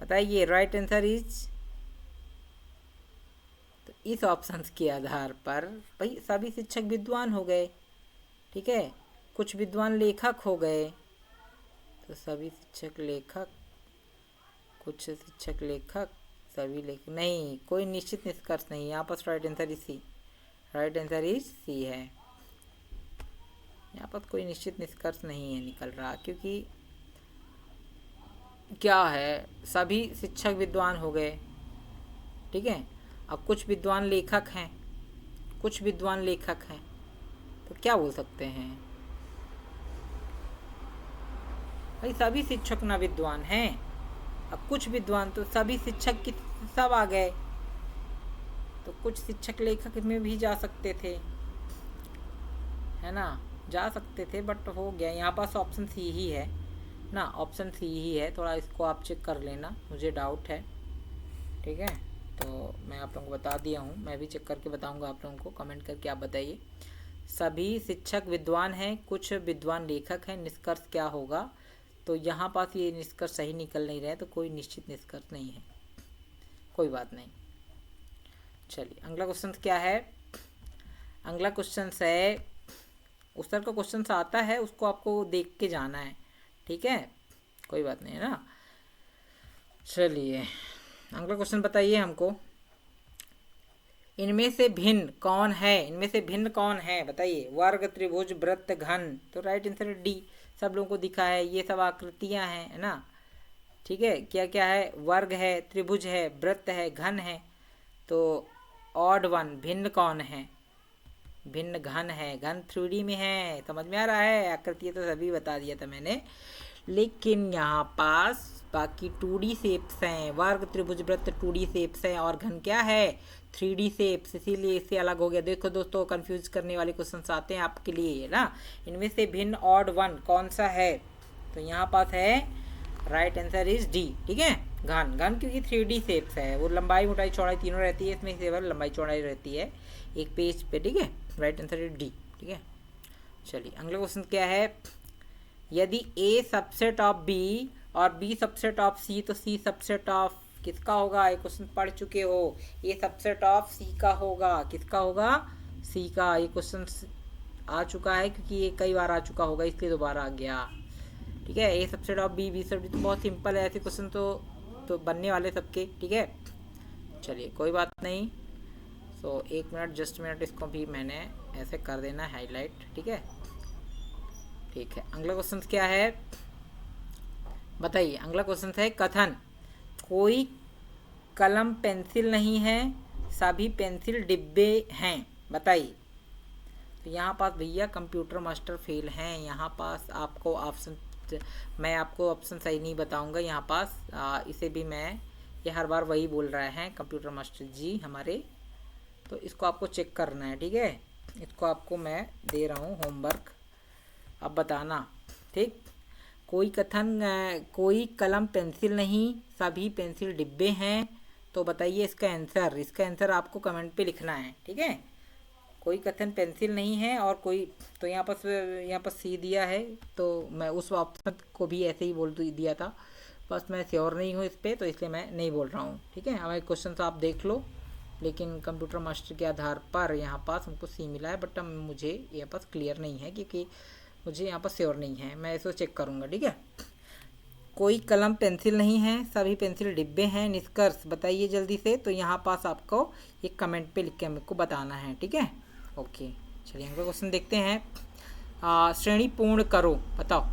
बताइए। राइट आंसर इज, तो इस ऑप्शन के आधार पर भाई सभी शिक्षक विद्वान हो गए, ठीक है, कुछ विद्वान लेखक हो गए, तो सभी शिक्षक लेखक, कुछ शिक्षक लेखक, सभी लेखक, नहीं, कोई निश्चित निष्कर्ष नहीं यहाँ पर। Right answer is C. Right answer is C है, यहाँ पर कोई निश्चित निष्कर्ष नहीं है निकल रहा, क्योंकि क्या है, सभी शिक्षक विद्वान हो गए, ठीक है। अब कुछ विद्वान लेखक हैं, कुछ विद्वान लेखक हैं, तो क्या बोल सकते हैं भाई? सभी शिक्षक ना विद्वान हैं, अब कुछ विद्वान, तो सभी शिक्षक की सब आ गए, तो कुछ शिक्षक लेखक में भी जा सकते थे, है ना, जा सकते थे, बट हो गया। यहाँ पास ऑप्शन सी ही है ना, ऑप्शन सी ही है। थोड़ा इसको आप चेक कर लेना, मुझे डाउट है, ठीक है। तो मैं आप लोगों को बता दिया हूँ, मैं भी चेक करके बताऊँगा आप लोगों को, कमेंट करके आप बताइए। सभी शिक्षक विद्वान हैं, कुछ विद्वान लेखक हैं, निष्कर्ष क्या होगा? तो यहाँ पास ये निष्कर्ष सही निकल नहीं रहे, तो कोई निश्चित निष्कर्ष नहीं है, कोई बात नहीं। चलिए अगला क्वेश्चन क्या है? अगला क्वेश्चन है, उस तरह का क्वेश्चन आता है, उसको आपको देख के जाना है, ठीक है, कोई बात नहीं है ना। चलिए अगला क्वेश्चन बताइए हमको, इनमें से भिन्न कौन है? इनमें से भिन्न कौन है बताइए? वर्ग, त्रिभुज, वृत्त, घन। तो राइट आंसर है डी, सब लोगों को दिखा है, ये सब आकृतियां हैं, है ना, ठीक है। क्या क्या है? वर्ग है, त्रिभुज है, वृत्त है, घन है। तो ऑड वन, भिन्न कौन है? भिन्न घन है, घन 3D में है, समझ में आ रहा है? आकृति तो सभी बता दिया था मैंने, लेकिन यहाँ पास बाकी 2D शेप्स हैं। वर्ग, त्रिभुज, वृत्त 2D शेप्स हैं, और घन क्या है? 3D शेप्स, इसीलिए इससे अलग हो गया। देखो दोस्तों, कंफ्यूज करने वाले क्वेश्चन आते हैं आपके लिए ना। इनमें से भिन्न ऑड वन कौन सा है? तो यहाँ पास है, राइट आंसर इज डी, ठीक है, घन। घन क्योंकि 3D शेप्स है, वो लंबाई, मोटाई, चौड़ाई तीनों रहती है, इसमें केवल लंबाई चौड़ाई रहती है एक पेज पे, ठीक है। राइट आंसर इज डी, ठीक है। चलिए अगला क्वेश्चन क्या है? यदि ए सबसेट ऑफ बी और बी सबसेट ऑफ सी, तो सी सबसेट ऑफ किसका होगा? ये क्वेश्चन पढ़ चुके हो, ए सबसेट ऑफ सी का होगा। किसका होगा? सी का। ये क्वेश्चन आ चुका है, क्योंकि ये कई बार आ चुका होगा, इसलिए दोबारा आ गया, ठीक है। A subset of B, B subset, तो बहुत सिंपल है, ऐसे क्वेश्चन तो बनने वाले सबके, ठीक है। चलिए कोई बात नहीं। सो एक मिनट, जस्ट मिनट, इसको भी मैंने ऐसे कर देना हाईलाइट, ठीक है, ठीक है। अगला क्वेश्चन क्या है बताइए? अगला क्वेश्चन है, कथन, कोई कलम पेंसिल नहीं है, सभी पेंसिल डिब्बे हैं, बताइए। तो यहाँ पास भैया कंप्यूटर मास्टर फेल हैं, यहाँ पास आपको ऑप्शन, मैं आपको ऑप्शन सही नहीं बताऊंगा यहाँ पास, इसे भी मैं, ये हर बार वही बोल रहे हैं कंप्यूटर मास्टर जी हमारे, तो इसको आपको चेक करना है, ठीक है। इसको आपको मैं दे रहा हूँ होमवर्क, अब बताना, ठीक। कोई कथन, कोई कलम पेंसिल नहीं, सभी पेंसिल डिब्बे हैं, तो बताइए इसका आंसर। इसका आंसर आपको कमेंट पे लिखना है, ठीक है। कोई कथन पेंसिल नहीं है और कोई, तो यहाँ पर सी दिया है, तो मैं उस ऑप्शन को भी ऐसे ही बोल दिया था, बस मैं श्योर नहीं हूँ इस पर, तो इसलिए मैं नहीं बोल रहा हूँ, ठीक है। हमारे क्वेश्चन आप देख लो, लेकिन कंप्यूटर मास्टर के आधार पर यहाँ पास हमको सी मिला है, बट मुझे यहाँ पास क्लियर नहीं है, क्योंकि मुझे यहाँ पर श्योर नहीं है, मैं इसको चेक करूँगा, ठीक है। कोई कलम पेंसिल नहीं है, सभी पेंसिल डिब्बे हैं, निष्कर्ष बताइए जल्दी से। तो यहाँ पास आपको एक कमेंट पे लिख के हमको बताना है, ठीक है, ओके। चलिए अगला क्वेश्चन देखते हैं। श्रेणी पूर्ण करो, बताओ।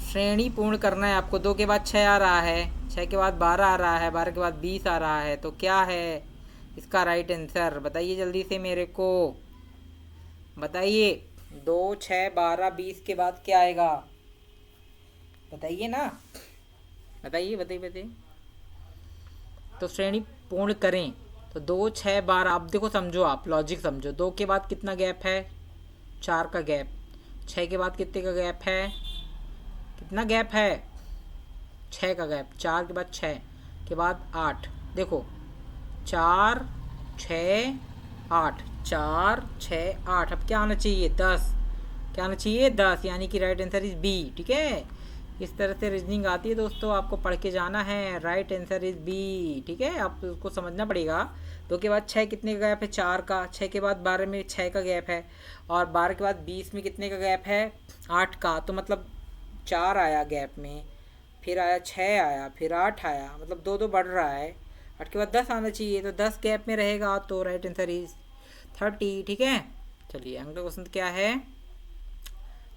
श्रेणी पूर्ण करना है आपको। 2 के बाद 6 आ रहा है, 6 के बाद 12 आ रहा है, 12 के बाद 20 आ रहा है, तो क्या है इसका राइट आंसर? बताइए जल्दी से मेरे को, बताइए। 2, 6, 12, 20 के बाद क्या आएगा? बताइए ना, बताइए बताइए बताइए। तो श्रेणी पूर्ण करें, तो 2, 6, 12, अब देखो, समझो आप, लॉजिक समझो। 2 के बाद कितना गैप है? 4 का गैप। 6 के बाद कितने का गैप है? कितना गैप है? 6 का गैप। 4 के बाद 6 के बाद 8, देखो 4, 6, 8, 4, 6, 8, अब क्या आना चाहिए? 10। क्या आना चाहिए? 10, यानी कि राइट आंसर इज बी, ठीक है। इस तरह से रीजनिंग आती है दोस्तों, आपको पढ़ के जाना है। राइट आंसर इज बी, ठीक है, आपको उसको समझना पड़ेगा। 2 के बाद 6 कितने का गैप है? 4 का। 6 के बाद 12 में 6 का गैप है, और 12 के बाद 20 में कितने का गैप है? 8 का। तो मतलब 4 आया गैप में, फिर आया 6 आया, फिर 8 आया, मतलब 2 बढ़ रहा है। 8 के बाद 10 आना चाहिए, तो 10 गैप में रहेगा, तो राइट आंसर इज 30, ठीक है। चलिए अगला क्वेश्चन क्या है?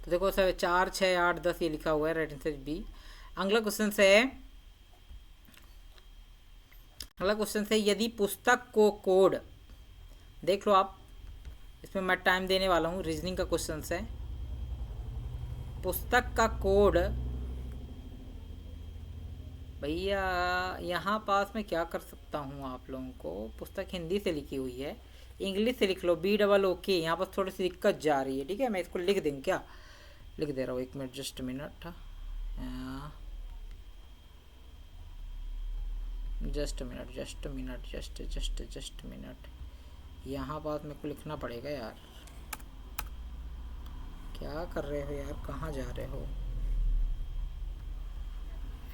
तो देखो सर, 4, 6, 8, 10 ये लिखा हुआ है, राइट आंसर बी। अगला क्वेश्चन है, अगला क्वेश्चन है, यदि पुस्तक को कोड, देख लो आप, इसमें मैं टाइम देने वाला हूँ, रीजनिंग का क्वेश्चन है। पुस्तक का कोड भैया यहाँ पास मैं क्या कर सकता हूँ, आप लोगों को पुस्तक हिंदी से लिखी हुई है, इंग्लिश से लिख लो, BOOK। यहाँ पर थोड़ी सी दिक्कत जा रही है, ठीक है। मैं इसको लिख दूँ क्या? लिख दे रहा हूँ, 1 minute, just minute, just minute, just minute. यहाँ पास मेरे को लिखना पड़ेगा यार। क्या कर रहे हो यार, कहाँ जा रहे हो?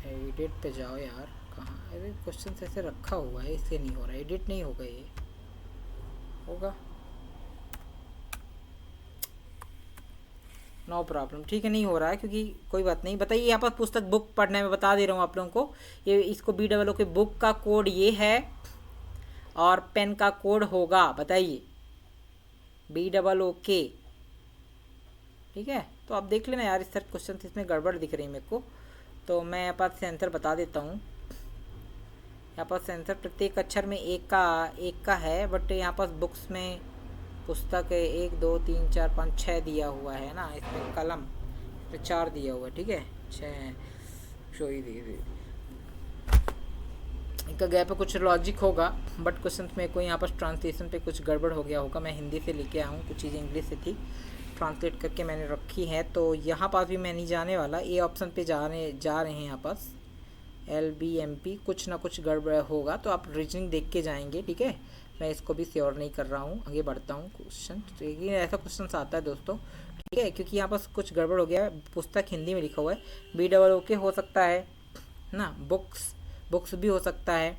एडिट पे जाओ यार। कहाँ? अरे क्वेश्चन ऐसे रखा हुआ है, इससे नहीं हो रहा, एडिट नहीं होगा, ये होगा। नो प्रॉब्लम, ठीक है, नहीं हो रहा है, क्योंकि कोई बात नहीं। बताइए, यहाँ पर पुस्तक बुक पढ़ने में बता दे रहा हूँ आप लोगों को। ये इसको BOOK के बुक का कोड ये है, और पेन का कोड होगा, बताइए, BOOK, ठीक है। तो आप देख लेना यार, इस तरह क्वेश्चन इसमें गड़बड़ दिख रही है मेरे को, तो मैं यहाँ पर आंसर बता देता हूँ। यहाँ पर आंसर प्रत्येक अक्षर में एक का है, बट यहाँ पर बुक्स में पुस्तक 1 2 3 4 5 6 दिया हुआ है ना, इसमें कलम पे 4 दिया हुआ है, ठीक है, 6 शो ही दी। इनका गैप पे कुछ लॉजिक होगा, बट क्वेश्चन में कोई यहाँ पर ट्रांसलेशन पे कुछ गड़बड़ हो गया होगा। मैं हिंदी से लेके आया हूँ, कुछ चीज़ें इंग्लिश से थी, ट्रांसलेट करके मैंने रखी है। तो यहाँ पास भी मैं नहीं जाने वाला, ए ऑप्शन पे जा रहे हैं यहाँ पास, LBMP, कुछ ना कुछ गड़बड़ होगा, तो आप रीजनिंग देख के जाएंगे, ठीक है। मैं इसको भी श्योर नहीं कर रहा हूँ, आगे बढ़ता हूँ क्वेश्चन। तो ये ऐसा क्वेश्चन आता है दोस्तों, ठीक है, क्योंकि यहाँ पास कुछ गड़बड़ हो गया है। पुस्तक हिंदी में लिखा हुआ है, BOOK हो सकता है ना, बुक्स भी हो सकता है,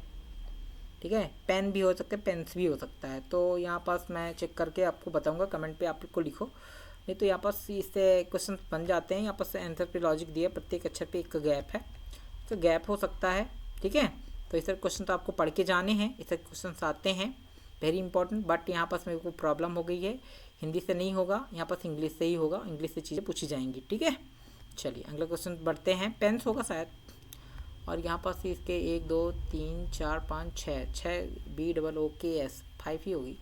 ठीक है, पेन भी हो सकता है, पेन्स भी हो सकता है। तो यहाँ पास मैं चेक करके आपको बताऊँगा, कमेंट पे आप को लिखो, नहीं तो यहाँ पास इससे क्वेश्चन बन जाते हैं। यहाँ पास आंसर पे लॉजिक दिया, प्रत्येक अक्षर पे एक गैप है, तो गैप हो सकता है, ठीक है। तो इस तरह क्वेश्चन तो आपको पढ़ के जाने हैं, इस तरह क्वेश्चन आते हैं, वेरी इंपॉर्टेंट। बट यहाँ पास मेरे को प्रॉब्लम हो गई है, हिंदी से नहीं होगा, यहाँ पास इंग्लिश से ही होगा, इंग्लिश से चीज़ें पूछी जाएंगी, ठीक है। चलिए अगला क्वेश्चन बढ़ते हैं, पेन्स होगा शायद, और यहाँ पास इसके 1 2 3 4 5 6 BOOKS 5 ही होगी,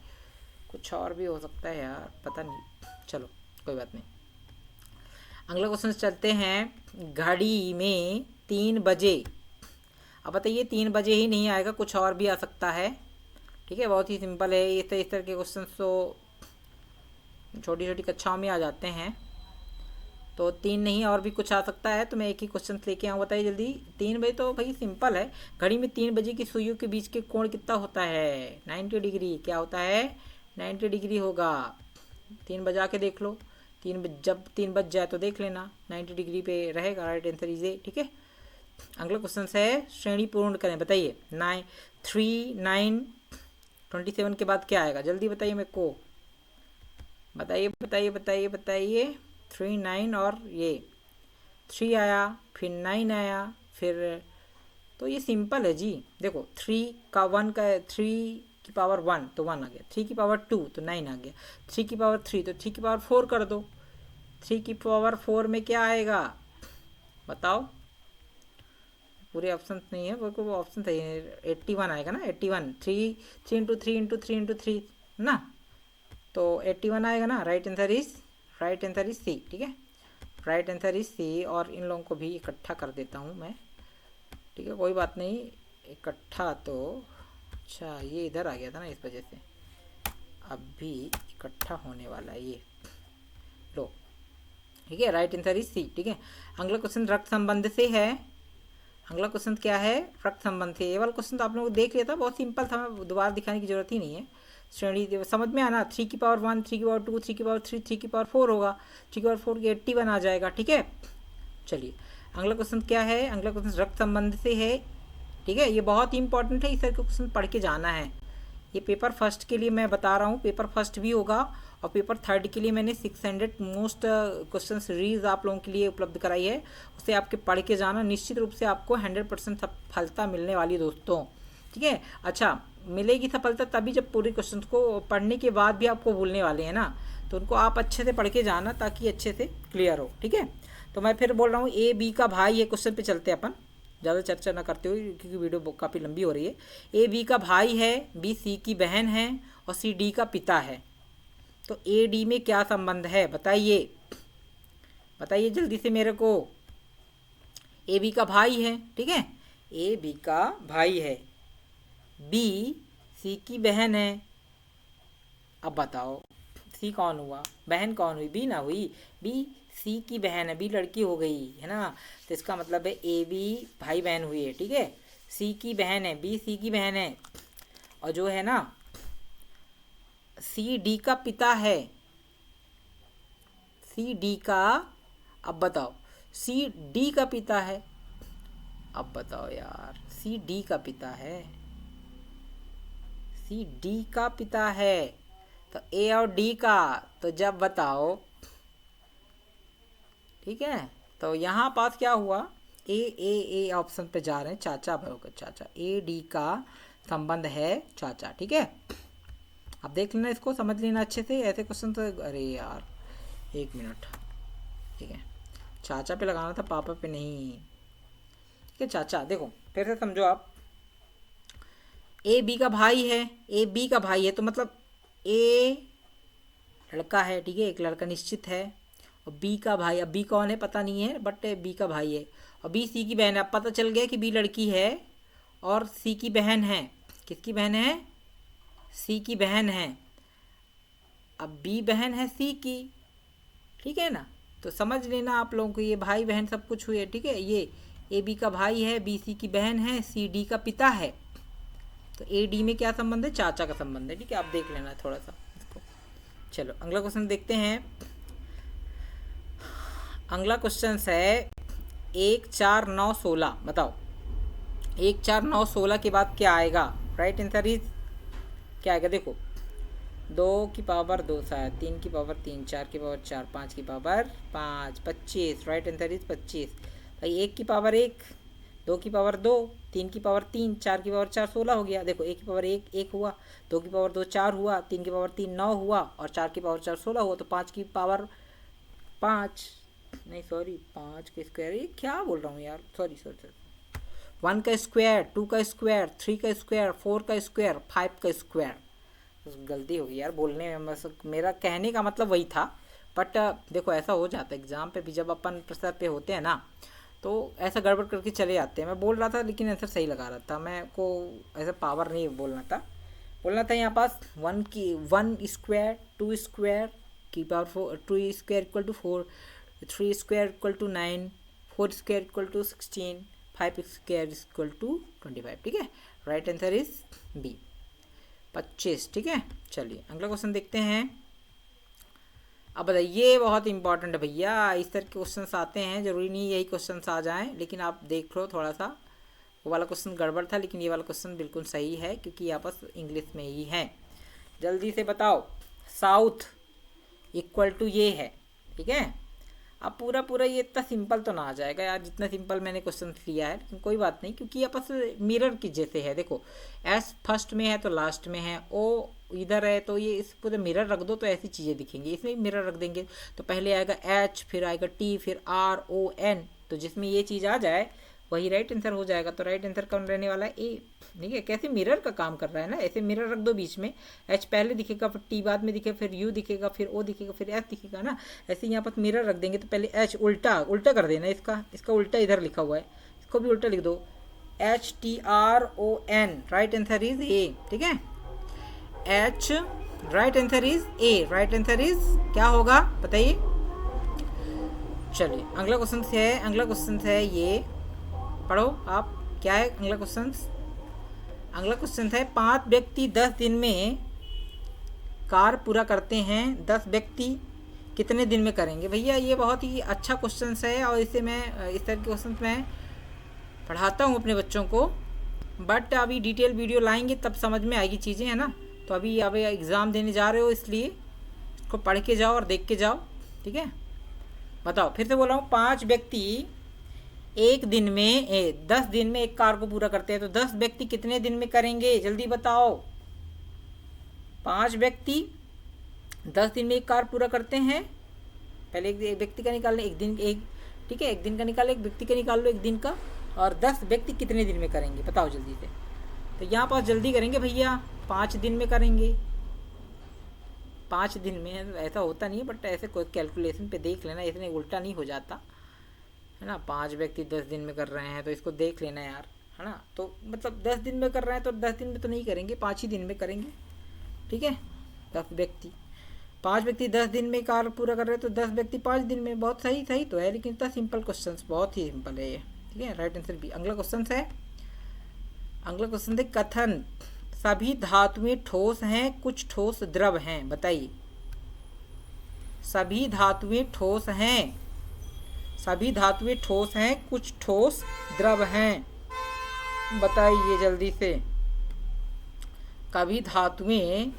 कुछ और भी हो सकता है यार, पता नहीं, चलो कोई बात नहीं। अगला क्वेश्चन चलते हैं, घड़ी में 3 बजे। अब बताइए, 3 बजे ही नहीं आएगा, कुछ और भी आ सकता है, ठीक है, बहुत ही सिंपल है। इस तरह के क्वेश्चन तो छोटी छोटी कक्षाओं में आ जाते हैं, तो 3 नहीं और भी कुछ आ सकता है, तो मैं एक ही क्वेश्चन लेके आऊँ, बताइए जल्दी। 3 बजे तो भाई सिंपल है, घड़ी में 3 बजे की सुइयों के बीच के कोण कितना होता है? 90 डिग्री। क्या होता है? 90 डिग्री होगा। 3 बजा के देख लो, जब 3 बज जाए तो देख लेना, 90 डिग्री पे रहेगा, राइट आंसर इज ए, ठीक है। अगला क्वेश्चन है, श्रेणी पूर्ण करें, बताइए। 3 9 27 के बाद क्या आएगा, जल्दी बताइए मेरे को, बताइए बताइए बताइए बताइए। 3 9 और ये 3 आया, फिर 9 आया, फिर, तो ये सिंपल है जी। देखो 3 का 1 का 3 की पावर 1 तो 1 आ गया, 3 की पावर 2 तो 9 आ गया, 3 की पावर 3 तो 3 की पावर 4 कर दो। 3 की पावर 4 में क्या आएगा बताओ? पूरे ऑप्शन नहीं है, वो ऑप्शन सही है, 81 आएगा ना, 81। 3 इंटू 3 इंटू 3 इंटू 3 ना, तो 81 आएगा ना, राइट आंसर इज सी, ठीक है, राइट आंसर इज सी। और इन लोगों को भी इकट्ठा कर देता हूँ मैं, ठीक है, कोई बात नहीं, इकट्ठा तो, अच्छा ये इधर आ गया था ना, इस वजह से अब भी इकट्ठा होने वाला है ये, लो, ठीक है, राइट आंसर इज सी, ठीक है। अगला क्वेश्चन रक्त संबंध से है। अगला क्वेश्चन क्या है? रक्त संबंध से। ये वाला क्वेश्चन तो आप लोगों को देख लिया था, बहुत सिंपल था, मैं दोबारा दिखाने की जरूरत ही नहीं है। श्रेणी समझ में आना, 3 की पावर 1, 3 की पावर 2, 3 की पावर 3, 3 की पावर 4 होगा, 3 की पावर 4 की 81 आ जाएगा, ठीक है। चलिए अगला क्वेश्चन क्या है? अगला क्वेश्चन रक्त संबंध से है, ठीक है, ये बहुत ही इंपॉर्टेंट है, इस तरह का क्वेश्चन पढ़ के जाना है। ये पेपर फर्स्ट के लिए मैं बता रहा हूँ, पेपर फर्स्ट भी होगा, और पेपर थर्ड के लिए मैंने 600 मोस्ट क्वेश्चन सीरीज आप लोगों के लिए उपलब्ध कराई है, उसे आपके पढ़ के जाना, निश्चित रूप से आपको 100% सफलता मिलने वाली दोस्तों, ठीक है। अच्छा, मिलेगी सफलता तभी जब पूरे क्वेश्चन को पढ़ने के बाद भी आपको भूलने वाले हैं ना, तो उनको आप अच्छे से पढ़ के जाना ताकि अच्छे से क्लियर हो, ठीक है। तो मैं फिर बोल रहा हूँ, ए बी का भाई, ये क्वेश्चन पे चलते हैं अपन, ज़्यादा चर्चा ना करते हुए क्योंकि वीडियो काफ़ी लंबी हो रही है। ए बी का भाई है, बी सी की बहन है, और सी डी का पिता है, तो ए डी में क्या संबंध है बताइए, बताइए जल्दी से मेरे को। ए बी का भाई है, ठीक है, ए बी का भाई है, बी सी की बहन है। अब बताओ सी कौन हुआ, बहन कौन हुई, बी ना हुई, बी सी की बहन है, बी लड़की हो गई है ना। तो इसका मतलब है ए बी भाई बहन हुई है, ठीक है। सी की बहन है, बी सी की बहन है, और जो है ना सी डी का पिता है, सी डी का, अब बताओ सी डी का पिता है। अब बताओ यार, सी डी का पिता है, सी डी का पिता है, तो ए और डी का, तो जब बताओ, ठीक है। तो यहाँ पास क्या हुआ, ए ऑप्शन पे जा रहे हैं, चाचा भाई होगा, चाचा, ए डी का संबंध है चाचा, ठीक है। अब देख लेना, इसको समझ लेना अच्छे से, ऐसे क्वेश्चन तो, अरे यार 1 मिनट, ठीक है, चाचा पे लगाना था, पापा पे नहीं, ठीक है। चाचा, देखो फिर से समझो आप, ए बी का भाई है, ए बी का भाई है, तो मतलब ए लड़का है, ठीक है, एक लड़का निश्चित है, और बी का भाई, अब बी कौन है पता नहीं है, बट बी का भाई है, और बी सी की बहन है। अब पता चल गया कि बी लड़की है और सी की बहन है, किसकी बहन है, सी की बहन है। अब बी बहन है सी की, ठीक है ना। तो समझ लेना आप लोगों को, ये भाई बहन सब कुछ हुए, ठीक है। ये ए बी का भाई है, बी सी की बहन है, सी डी का पिता है, तो ए डी में क्या संबंध है, चाचा का संबंध है, ठीक है। आप देख लेना थोड़ा सा इसको। चलो अगला क्वेश्चन देखते हैं। अगला क्वेश्चन है 1 4 9 16, बताओ 1 4 9 16 के बाद क्या आएगा, राइट आंसर इज क्या आएगा, देखो 2 की पावर 2 शायद, 3 की पावर 3, 4 की पावर 4, 5 की पावर 5, 25, राइट आंसर इज 25। भाई 1 की पावर 1, 2 की पावर 2, 3 की पावर 3, 4 की पावर 4, 16 हो गया। देखो 1 की पावर 1 1 हुआ, 2 की पावर 2 4 हुआ, 3 की पावर 3 9 हुआ, और 4 की पावर 4 16 हुआ, तो 5 की पावर 5, नहीं सॉरी 5 के स्क्वायर, ये क्या बोल रहा हूँ यार, सॉरी 1 का स्क्वायर, 2 का स्क्वायर, 3 का स्क्वायर, 4 का स्क्वायर, 5 का स्क्वायर। गलती हो गई यार बोलने में, बस मेरा कहने का मतलब वही था, बट देखो ऐसा हो जाता है एग्ज़ाम पे भी, जब अपन प्रेशर पे होते हैं ना, तो ऐसा गड़बड़ करके चले जाते हैं। मैं बोल रहा था लेकिन आंसर सही लगा रहा था, मैं को ऐसा पावर नहीं बोलना था, यहाँ पास 1 स्क्वायर, 2 स्क्वायर की power 4, 2 square equal to 4, 3 square equal to 9, 4 square equal to 16, 5 square equal to 25, ठीक है। राइट आंसर इज बी 25, ठीक है। चलिए अगला क्वेश्चन देखते हैं। अब बताइए, ये बहुत इंपॉर्टेंट है भैया, इस तरह के क्वेश्चन आते हैं, जरूरी नहीं यही क्वेश्चन आ जाएं, लेकिन आप देख लो थोड़ा सा, वो वाला क्वेश्चन गड़बड़ था, लेकिन ये वाला क्वेश्चन बिल्कुल सही है, क्योंकि यहाँ पर इंग्लिश में ही है। जल्दी से बताओ, साउथ इक्वल टू ये है, ठीक है। अब पूरा ये इतना सिंपल तो ना आ जाएगा यार, जितना सिंपल मैंने क्वेश्चन लिया है, लेकिन कोई बात नहीं, क्योंकि यहाँ पर मिरर की जैसे है। देखो एस फर्स्ट में है तो लास्ट में है, ओ इधर है, तो ये इस पूरे मिरर रख दो तो ऐसी चीज़ें दिखेंगी, इसमें भी मिरर रख देंगे तो पहले आएगा एच, फिर आएगा टी, फिर आर ओ एन, तो जिसमें ये चीज़ आ जाए वही राइट आंसर हो जाएगा। तो राइट आंसर कौन रहने वाला है, ए, ठीक है। कैसे मिरर का काम कर रहा है ना, ऐसे मिरर रख दो बीच में, एच पहले दिखेगा, फिर टी बाद में दिखेगा, फिर यू दिखेगा, फिर ओ दिखेगा, फिर एस दिखेगा ना, ऐसे यहाँ पर मिरर रख देंगे। तो पहले एच उल्टा कर देना, इसका उल्टा इधर लिखा हुआ है, इसको भी उल्टा लिख दो, H T R O N, right answer is A, ठीक है। H, right answer is A, right answer is क्या होगा बताइए। चलिए अगला क्वेश्चन है ये, पढ़ो आप, क्या है अगला क्वेश्चन है 5 व्यक्ति 10 दिन में कार्य पूरा करते हैं, 10 व्यक्ति कितने दिन में करेंगे। भैया ये बहुत ही अच्छा क्वेश्चन है, और इसे मैं इस तरह के क्वेश्चन मैं पढ़ाता हूँ अपने बच्चों को, बट अभी डिटेल वीडियो लाएंगे तब समझ में आएगी चीज़ें, है ना। तो अभी एग्ज़ाम देने जा रहे हो, इसलिए इसको पढ़ के जाओ और देख के जाओ, ठीक है। बताओ, फिर से बोल रहा हूँ, 5 व्यक्ति एक दिन में 10 दिन में एक कार्य को पूरा करते हैं, तो 10 व्यक्ति कितने दिन में करेंगे, जल्दी बताओ। 5 व्यक्ति 10 दिन में एक कार्य पूरा करते हैं, पहले एक व्यक्ति का निकाल लें, एक दिन, एक, ठीक है, एक दिन का निकालो, एक व्यक्ति का निकाल लो एक दिन का, और 10 व्यक्ति कितने दिन में करेंगे बताओ जल्दी से। तो यहाँ पर जल्दी करेंगे भैया, 5 दिन में करेंगे, 5 दिन में, ऐसा होता नहीं है, बट ऐसे कोई कैलकुलेशन पे देख लेना, इसमें उल्टा नहीं हो जाता है ना। 5 व्यक्ति 10 दिन में कर रहे हैं, तो इसको देख लेना यार, है है ना। तो मतलब 10 दिन में कर रहे हैं तो 10 दिन में तो नहीं करेंगे, 5 ही दिन में करेंगे, ठीक है। 10 व्यक्ति, 5 व्यक्ति 10 दिन में कार्य पूरा कर रहे हैं तो 10 व्यक्ति 5 दिन में, बहुत सही सही तो है, लेकिन इतना सिंपल क्वेश्चन, बहुत ही सिंपल है ये, ठीक है। Right answer B. अगला क्वेश्चन है, अगला क्वेश्चन है कथन सभी धातुएं ठोस हैं कुछ ठोस द्रव हैं, बताइए। सभी धातुएं ठोस हैं, सभी धातुएं ठोस हैं कुछ ठोस द्रव हैं, बताइए जल्दी से। कभी धातुएं,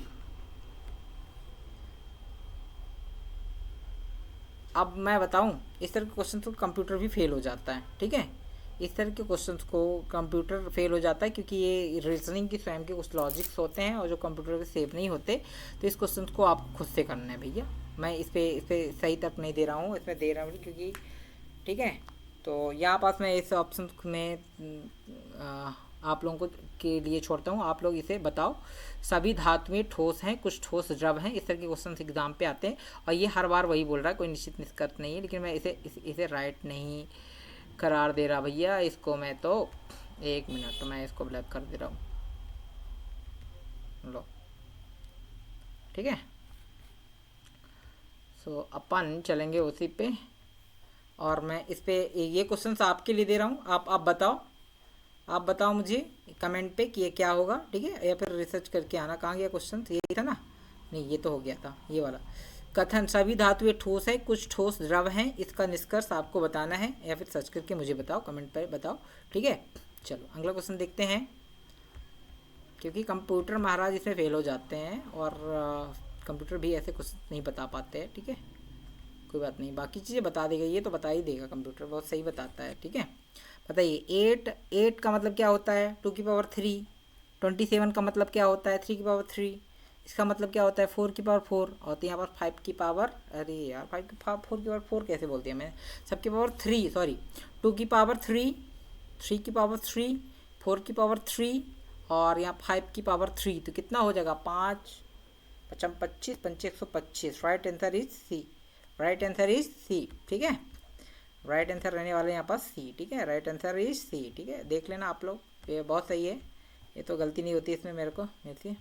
अब मैं बताऊं, इस तरह के क्वेश्चन तो कंप्यूटर भी फेल हो जाता है, ठीक है। इस तरह के क्वेश्चंस को कंप्यूटर फेल हो जाता है क्योंकि ये रीजनिंग की स्वयं के कुछ लॉजिक्स होते हैं और जो कंप्यूटर पे सेव नहीं होते, तो इस क्वेश्चन को आप खुद से करना है भैया। मैं इस पे सही तक नहीं दे रहा हूँ, इसमें दे रहा हूँ क्योंकि, ठीक है। तो यहाँ पास मैं इस ऑप्शन में आप लोगों को के लिए छोड़ता हूँ, आप लोग इसे बताओ। सभी धातुएं ठोस हैं कुछ ठोस द्रव हैं, इस तरह के क्वेश्चन एग्जाम पे आते हैं और ये हर बार वही बोल रहा है, कोई निश्चित निष्कर्ष नहीं है, लेकिन मैं इसे राइट नहीं करार दे रहा भैया इसको। मैं तो 1 मिनट, तो मैं इसको ब्लैक कर दे रहा हूँ, लो, ठीक है। सो अपन चलेंगे उसी पे, और मैं इस पे ये क्वेश्चन आपके लिए दे रहा हूँ, आप बताओ, आप बताओ मुझे कमेंट पे कि ये क्या होगा, ठीक है, या फिर रिसर्च करके आना। कहाँ गया क्वेश्चन, ये था ना, नहीं ये तो हो गया था, ये वाला। कथन सभी धातुएं ठोस है कुछ ठोस द्रव हैं, इसका निष्कर्ष आपको बताना है, या फिर सर्च करके मुझे बताओ, कमेंट पर बताओ, ठीक है। चलो अगला क्वेश्चन देखते हैं, क्योंकि कंप्यूटर महाराज इसमें फेल हो जाते हैं और कंप्यूटर भी ऐसे क्वेश्चन नहीं बता पाते हैं, ठीक है। कोई बात नहीं, बाकी चीज़ें बता देगा, ये तो बता ही देगा, कंप्यूटर बहुत सही बताता है, ठीक है। बताइए 8 का मतलब क्या होता है, 2 की पावर 3। 27 का मतलब क्या होता है, 3 की पावर 3। इसका मतलब क्या होता है, 4 की पावर 4। और तो यहाँ पर 5 की पावर, अरे यार 5 की पावर 4 की पावर 4 कैसे बोलती है, मैं सबकी पावर 3, सॉरी 2 की पावर 3, 3 की पावर 3, 4 की पावर 3 और यहाँ 5 की पावर 3, तो कितना हो जाएगा, 5 5 25 5 125। Right answer is C, right answer is C, ठीक है। राइट आंसर रहने वाले यहाँ पर सी, ठीक है। राइट आंसर इज सी, ठीक है, देख लेना आप लोग, ये बहुत सही है, ये तो गलती नहीं होती इसमें मेरे से।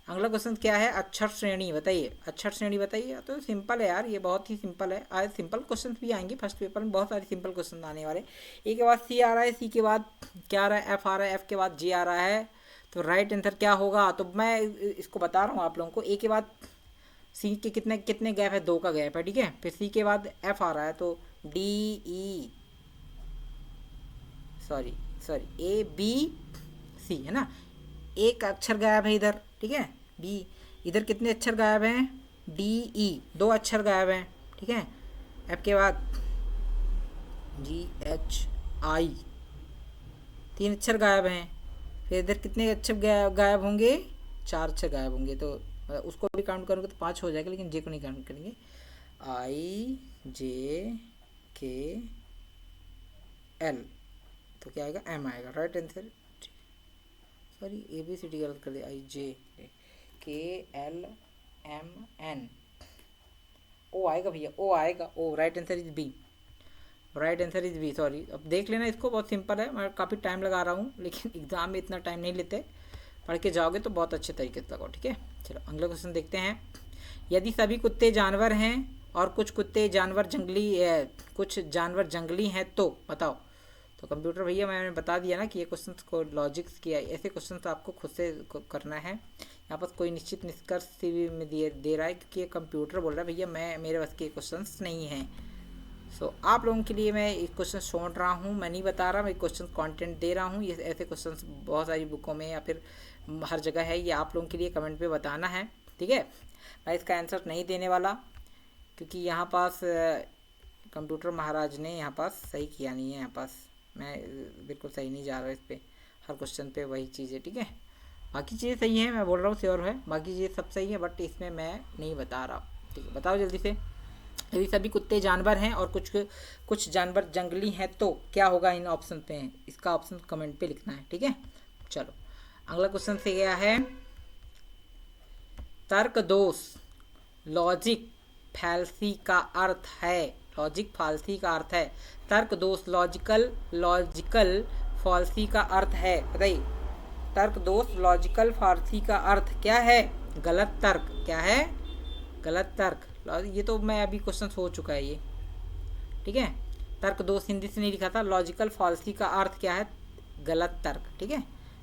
अगला क्वेश्चन क्या है, अक्षर श्रेणी बताइए, अक्षर श्रेणी बताइए। तो सिंपल है यार, ये बहुत ही सिंपल है, आज सिंपल क्वेश्चन भी आएंगे फर्स्ट पेपर में, बहुत सारे सिंपल क्वेश्चन आने वाले। ए के बाद सी आ रहा है, सी के बाद क्या आ रहा है, एफ आ रहा है, एफ के बाद जे आ रहा है, तो राइट आंसर क्या होगा, तो मैं इसको बता रहा हूँ आप लोगों को। ए के बाद सी के कितने कितने गैप है, 2 का गैप है, ठीक है। फिर सी के बाद एफ आ रहा है, तो D E sorry A B C है ना, एक अक्षर गायब है इधर, ठीक है। बी, इधर कितने अक्षर गायब हैं, डी ई 2 अक्षर गायब हैं, ठीक है। एफ के बाद जी एच आई 3 अक्षर गायब हैं। फिर इधर कितने अक्षर गायब होंगे, 4 अक्षर गायब होंगे, तो उसको भी काउंट करोगे तो 5 हो जाएगा, लेकिन जे को नहीं काउंट करेंगे। आई जे के एल, तो क्या आएगा, एम आएगा, right answer. Sorry A B C D गलत कर दिया, आई जे के एल एम एन, ओ आएगा भैया, ओ आएगा, ओ, right answer is B, right answer is B. Sorry, अब देख लेना इसको, बहुत सिंपल है, मैं काफ़ी टाइम लगा रहा हूँ, लेकिन एग्जाम में इतना टाइम नहीं लेते, पढ़ के जाओगे तो बहुत अच्छे तरीके से लगाओ, ठीक है। चलो अगला क्वेश्चन देखते हैं। यदि सभी कुत्ते जानवर हैं और कुछ कुत्ते जानवर जंगली कुछ जानवर जंगली हैं तो बताओ। तो कंप्यूटर भैया मैंने बता दिया ना कि ये क्वेश्चन को लॉजिक्स किया, ऐसे क्वेश्चन तो आपको खुद से करना है। यहाँ पर कोई निश्चित निष्कर्ष में दे रहा है, क्योंकि ये कंप्यूटर बोल रहा है भैया मेरे बस के क्वेश्चन नहीं हैं। सो आप लोगों के लिए मैं एक क्वेश्चन छोड़ रहा हूँ, मैं नहीं बता रहा, मैं क्वेश्चन कंटेंट दे रहा हूँ। ये ऐसे क्वेश्चन बहुत सारी बुकों में या फिर हर जगह है, ये आप लोगों के लिए कमेंट पे बताना है, ठीक है। मैं इसका आंसर नहीं देने वाला, क्योंकि यहाँ पास कंप्यूटर महाराज ने यहाँ पास सही किया नहीं है, यहाँ पास मैं बिल्कुल सही नहीं जा रहा इस पर, हर क्वेश्चन पे वही चीज़ है, ठीक है। बाकी चीज़ें सही हैं, मैं बोल रहा हूँ श्योर है, बाकी चीज़ें सब सही है, बट इसमें मैं नहीं बता रहा, ठीक है। बताओ जल्दी से। यदि सभी कुत्ते जानवर हैं और कुछ जानवर जंगली हैं तो क्या होगा, इन ऑप्शन पे है, इसका ऑप्शन कमेंट पे लिखना है, ठीक है। चलो अगला क्वेश्चन से गया है, तर्क दोष लॉजिक फैल्सी का अर्थ है, लॉजिक फालसी का अर्थ है, तर्क दोष लॉजिकल फॉल्सी का अर्थ है, बताइए। तर्क दोष लॉजिकल फॉल्सी का अर्थ क्या है? गलत तर्क। क्या है? गलत तर्क। ये तो मैं अभी क्वेश्चन हो चुका है ये, ठीक है। तर्क दोष हिंदी से नहीं लिखा था। लॉजिकल फॉल्सी का अर्थ क्या है? गलत तर्क, ठीक है।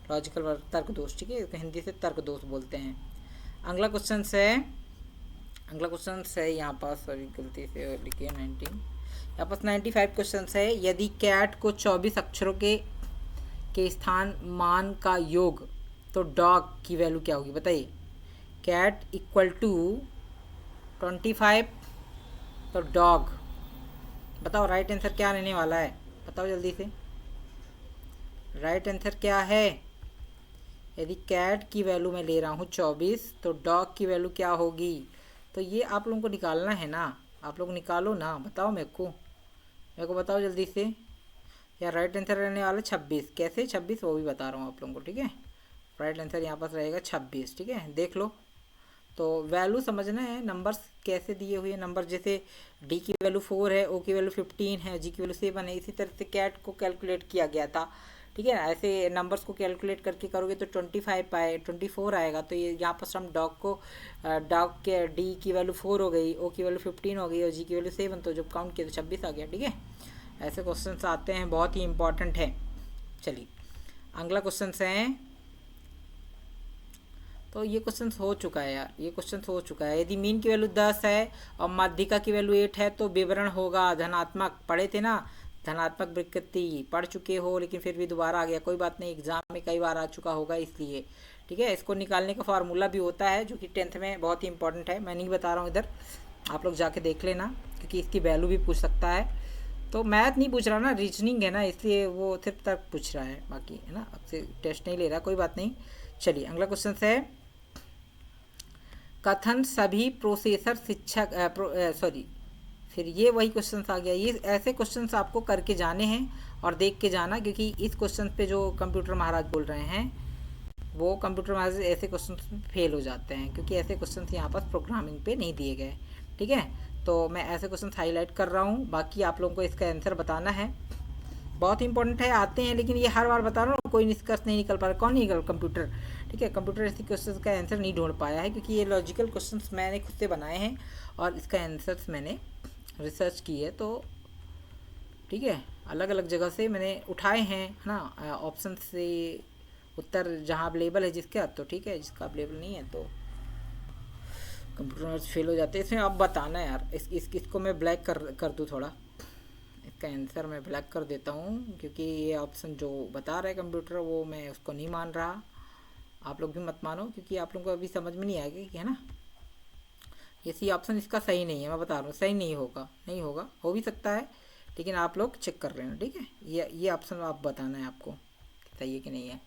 लॉजिकल तर्क दोष, ठीक है, हिंदी से तर्क दोष बोलते हैं। अगला क्वेश्चन है यहाँ पास, सॉरी गलती से लिखे 19, यहाँ पास 95 क्वेश्चन है। यदि कैट को 24 अक्षरों के स्थान मान का योग, तो डॉग की वैल्यू क्या होगी? बताइए। कैट इक्वल टू 25, तो डॉग। बताओ राइट आंसर क्या रहने वाला है? बताओ जल्दी से, राइट आंसर क्या है? यदि कैट की वैल्यू मैं ले रहा हूँ 24, तो डॉग की वैल्यू क्या होगी? तो ये आप लोगों को निकालना है ना, आप लोग निकालो ना, बताओ मेरे को बताओ जल्दी से। यार राइट आंसर रहने वाला 26। कैसे 26? वो भी बता रहा हूँ आप लोगों को, ठीक है। राइट आंसर यहाँ पास रहेगा 26, ठीक है, देख लो। तो वैल्यू समझना है, नंबर्स कैसे दिए हुए हैं। नंबर जैसे डी की वैल्यू 4 है, ओ की वैल्यू 15 है, जी की वैल्यू 7 है, इसी तरह से कैट को कैलकुलेट किया गया था, ठीक है ना। ऐसे नंबर्स को कैलकुलेट करके करोगे तो 24 आएगा। तो ये यहाँ पर हम डॉग के डी की वैल्यू 4 हो गई, ओ की वैल्यू 15 हो गई और जी की वैल्यू 7, तो जब काउंट किया तो 26 आ गया, ठीक है। ऐसे क्वेश्चन आते हैं, बहुत ही इंपॉर्टेंट है। चलिए अगला क्वेश्चन है, तो ये क्वेश्चन हो चुका है यार, ये क्वेश्चन हो चुका है। यदि मीन की वैल्यू 10 है और माध्यिका की वैल्यू 8 है, तो विवरण होगा धनात्मक। पढ़े थे ना, धनात्मक विकृति पढ़ चुके हो, लेकिन फिर भी दोबारा आ गया, कोई बात नहीं, एग्जाम में कई बार आ चुका होगा इसलिए, ठीक है। इसको निकालने का फार्मूला भी होता है, जो कि 10th में बहुत ही इंपॉर्टेंट है। मैं नहीं बता रहा हूँ इधर, आप लोग जाके देख लेना, क्योंकि इसकी वैल्यू भी पूछ सकता है। तो मैथ नहीं पूछ रहा ना, रीजनिंग है ना, इसलिए वो सिर्फ तक पूछ रहा है, बाकी है ना, आपसे टेस्ट नहीं ले रहा, कोई बात नहीं। चलिए अगला क्वेश्चन है, कथन सभी प्रोसेसर शिक्षक फिर ये वही क्वेश्चन आ गया। ये ऐसे क्वेश्चंस आपको करके जाने हैं और देख के जाना, क्योंकि इस क्वेश्चन पे जो कंप्यूटर महाराज बोल रहे हैं, वो कंप्यूटर महाराज ऐसे क्वेश्चन फेल हो जाते हैं, क्योंकि ऐसे क्वेश्चन यहाँ पर प्रोग्रामिंग पे नहीं दिए गए, ठीक है। तो मैं ऐसे क्वेश्चन हाईलाइट कर रहा हूँ, बाकी आप लोगों को इसका आंसर बताना है। बहुत इंपॉर्टेंट है, आते हैं, लेकिन ये हर बार बता रहा हूँ, कोई निष्कर्ष नहीं निकल पा रहा। कौन नहीं निकल? कंप्यूटर, ठीक है। कंप्यूटर ऐसे क्वेश्चंस का आंसर नहीं ढूंढ पाया है, क्योंकि ये लॉजिकल क्वेश्चंस मैंने खुद से बनाए हैं और इसका आंसर्स मैंने रिसर्च की है, तो ठीक है, अलग अलग जगह से मैंने उठाए हैं, है ना, ऑप्शन से उत्तर जहाँ अवेलेबल है जिसका, तो ठीक है, जिसका अवेलेबल नहीं है तो कंप्यूटर फेल हो जाते हैं। इसमें अब बताना है यार, इसको मैं ब्लैक कर दूँ थोड़ा, इसका आंसर मैं ब्लैक कर देता हूँ, क्योंकि ये ऑप्शन जो बता रहा है कंप्यूटर, वो मैं उसको नहीं मान रहा। आप लोग भी मत मानो, क्योंकि आप लोगों को अभी समझ में नहीं आएगा कि, है ना, ये सी ऑप्शन इसका सही नहीं है, मैं बता रहा हूँ, सही नहीं होगा, हो भी सकता है, लेकिन आप लोग चेक कर लेना, ठीक है। ये ऑप्शन आप बताना है आपको सही है कि नहीं है,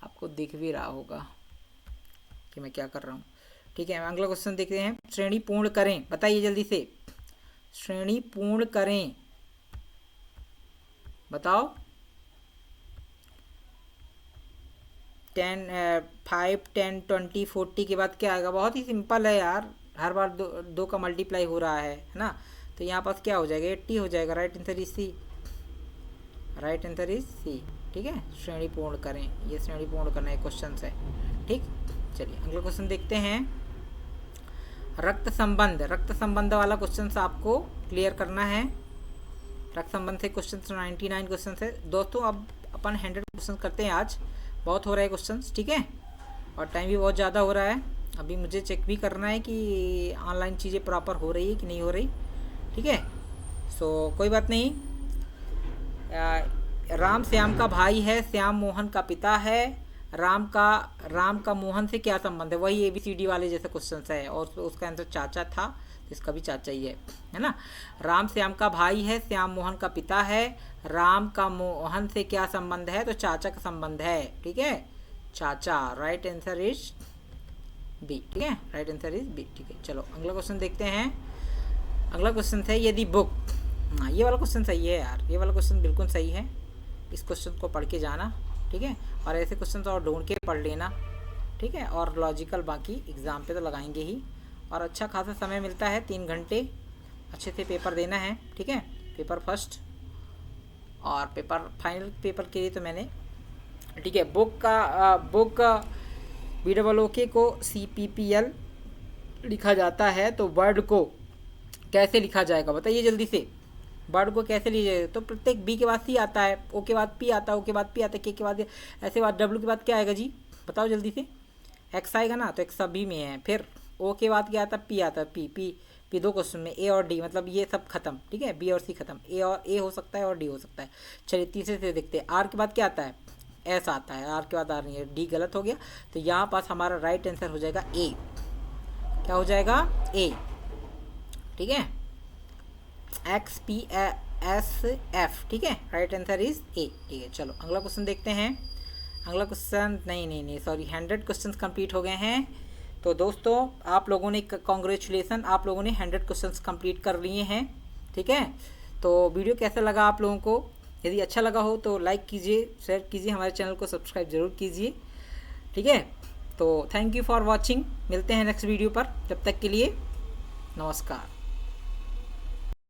आपको दिख भी रहा होगा कि मैं क्या कर रहा हूँ, ठीक है। अगला क्वेश्चन देखते हैं, श्रेणी पूर्ण करें। बताइए जल्दी से, श्रेणी पूर्ण करें, बताओ। 5, 10, 20, 40 के बाद क्या आएगा? बहुत ही सिंपल है यार, हर बार दो का मल्टीप्लाई हो रहा है ना, तो यहाँ पास क्या हो जाएगा? 80 हो जाएगा। Right answer is C, right answer is C, ठीक है। श्रेणी पूर्ण करें, ये श्रेणी पूर्ण करना है क्वेश्चन है, ठीक। चलिए अगला क्वेश्चन देखते हैं, रक्त संबंध वाला क्वेश्चन आपको क्लियर करना है। रक्त संबंध से क्वेश्चन 99 क्वेश्चन है दोस्तों। अब अपन 100 क्वेश्चन करते हैं आज, बहुत हो रहा है क्वेश्चन, ठीक है, और टाइम भी बहुत ज़्यादा हो रहा है। अभी मुझे चेक भी करना है कि ऑनलाइन चीज़ें प्रॉपर हो रही है कि नहीं हो रही, ठीक है। सो कोई बात नहीं। राम श्याम का भाई है, श्याम मोहन का पिता है, राम का मोहन से क्या संबंध है? वही ABCD वाले जैसे क्वेश्चन है, और उसका आंसर चाचा था, तो इसका भी चाचा ही है ना। राम श्याम का भाई है, श्याम मोहन का पिता है, राम का मोहन से क्या संबंध है? तो चाचा का संबंध है, ठीक है, चाचा। राइट आंसर इज बी, ठीक है, राइट आंसर इज बी, ठीक है। चलो अगला क्वेश्चन देखते हैं। अगला क्वेश्चन है, यदि बुक, हाँ ये वाला क्वेश्चन सही है यार, ये वाला क्वेश्चन बिल्कुल सही है, इस क्वेश्चन को पढ़ के जाना, ठीक है, और ऐसे क्वेश्चन तो और ढूंढ के पढ़ लेना, ठीक है। और लॉजिकल बाकी एग्ज़ाम पे तो लगाएंगे ही, और अच्छा खासा समय मिलता है, 3 घंटे अच्छे से पेपर देना है, ठीक है। पेपर फर्स्ट और पेपर फाइनल पेपर के लिए तो मैंने ठीक है बुक BOOK को CPPL लिखा जाता है, तो वर्ड को कैसे लिखा जाएगा बताइए जल्दी से। वर्ड को कैसे लिखा जाएगा? तो प्रत्येक B के बाद C आता है, O के बाद P आता है, O के बाद P आता है, K के बाद ऐसे बाद W के बाद क्या आएगा जी, बताओ जल्दी से। X आएगा ना, तो X सभी में है। फिर O के बाद क्या आता है, P आता है, P 2 क्वेश्चन में A और D, मतलब ये सब खत्म, ठीक है। B और C खत्म, A हो सकता है और D हो सकता है। चलिए तीसरे से देखते हैं। R के बाद क्या आता है, S आता है। R के बाद R नहीं है, D गलत हो गया। तो यहाँ पास हमारा राइट आंसर हो जाएगा A। क्या हो जाएगा, A, ठीक है। XPSF, ठीक है, राइट आंसर इज A, ठीक है। चलो अगला क्वेश्चन देखते हैं। अगला क्वेश्चन नहीं सॉरी 100 क्वेश्चन कंप्लीट हो गए हैं। तो दोस्तों आप लोगों ने कॉन्ग्रेचुलेसन, आप लोगों ने 100 क्वेश्चन कंप्लीट कर लिए हैं, ठीक है। तो वीडियो कैसा लगा आप लोगों को? यदि अच्छा लगा हो तो लाइक कीजिए, शेयर कीजिए, हमारे चैनल को सब्सक्राइब जरूर कीजिए, ठीक है। तो थैंक यू फॉर वॉचिंग, मिलते हैं नेक्स्ट वीडियो पर, तब तक के लिए नमस्कार।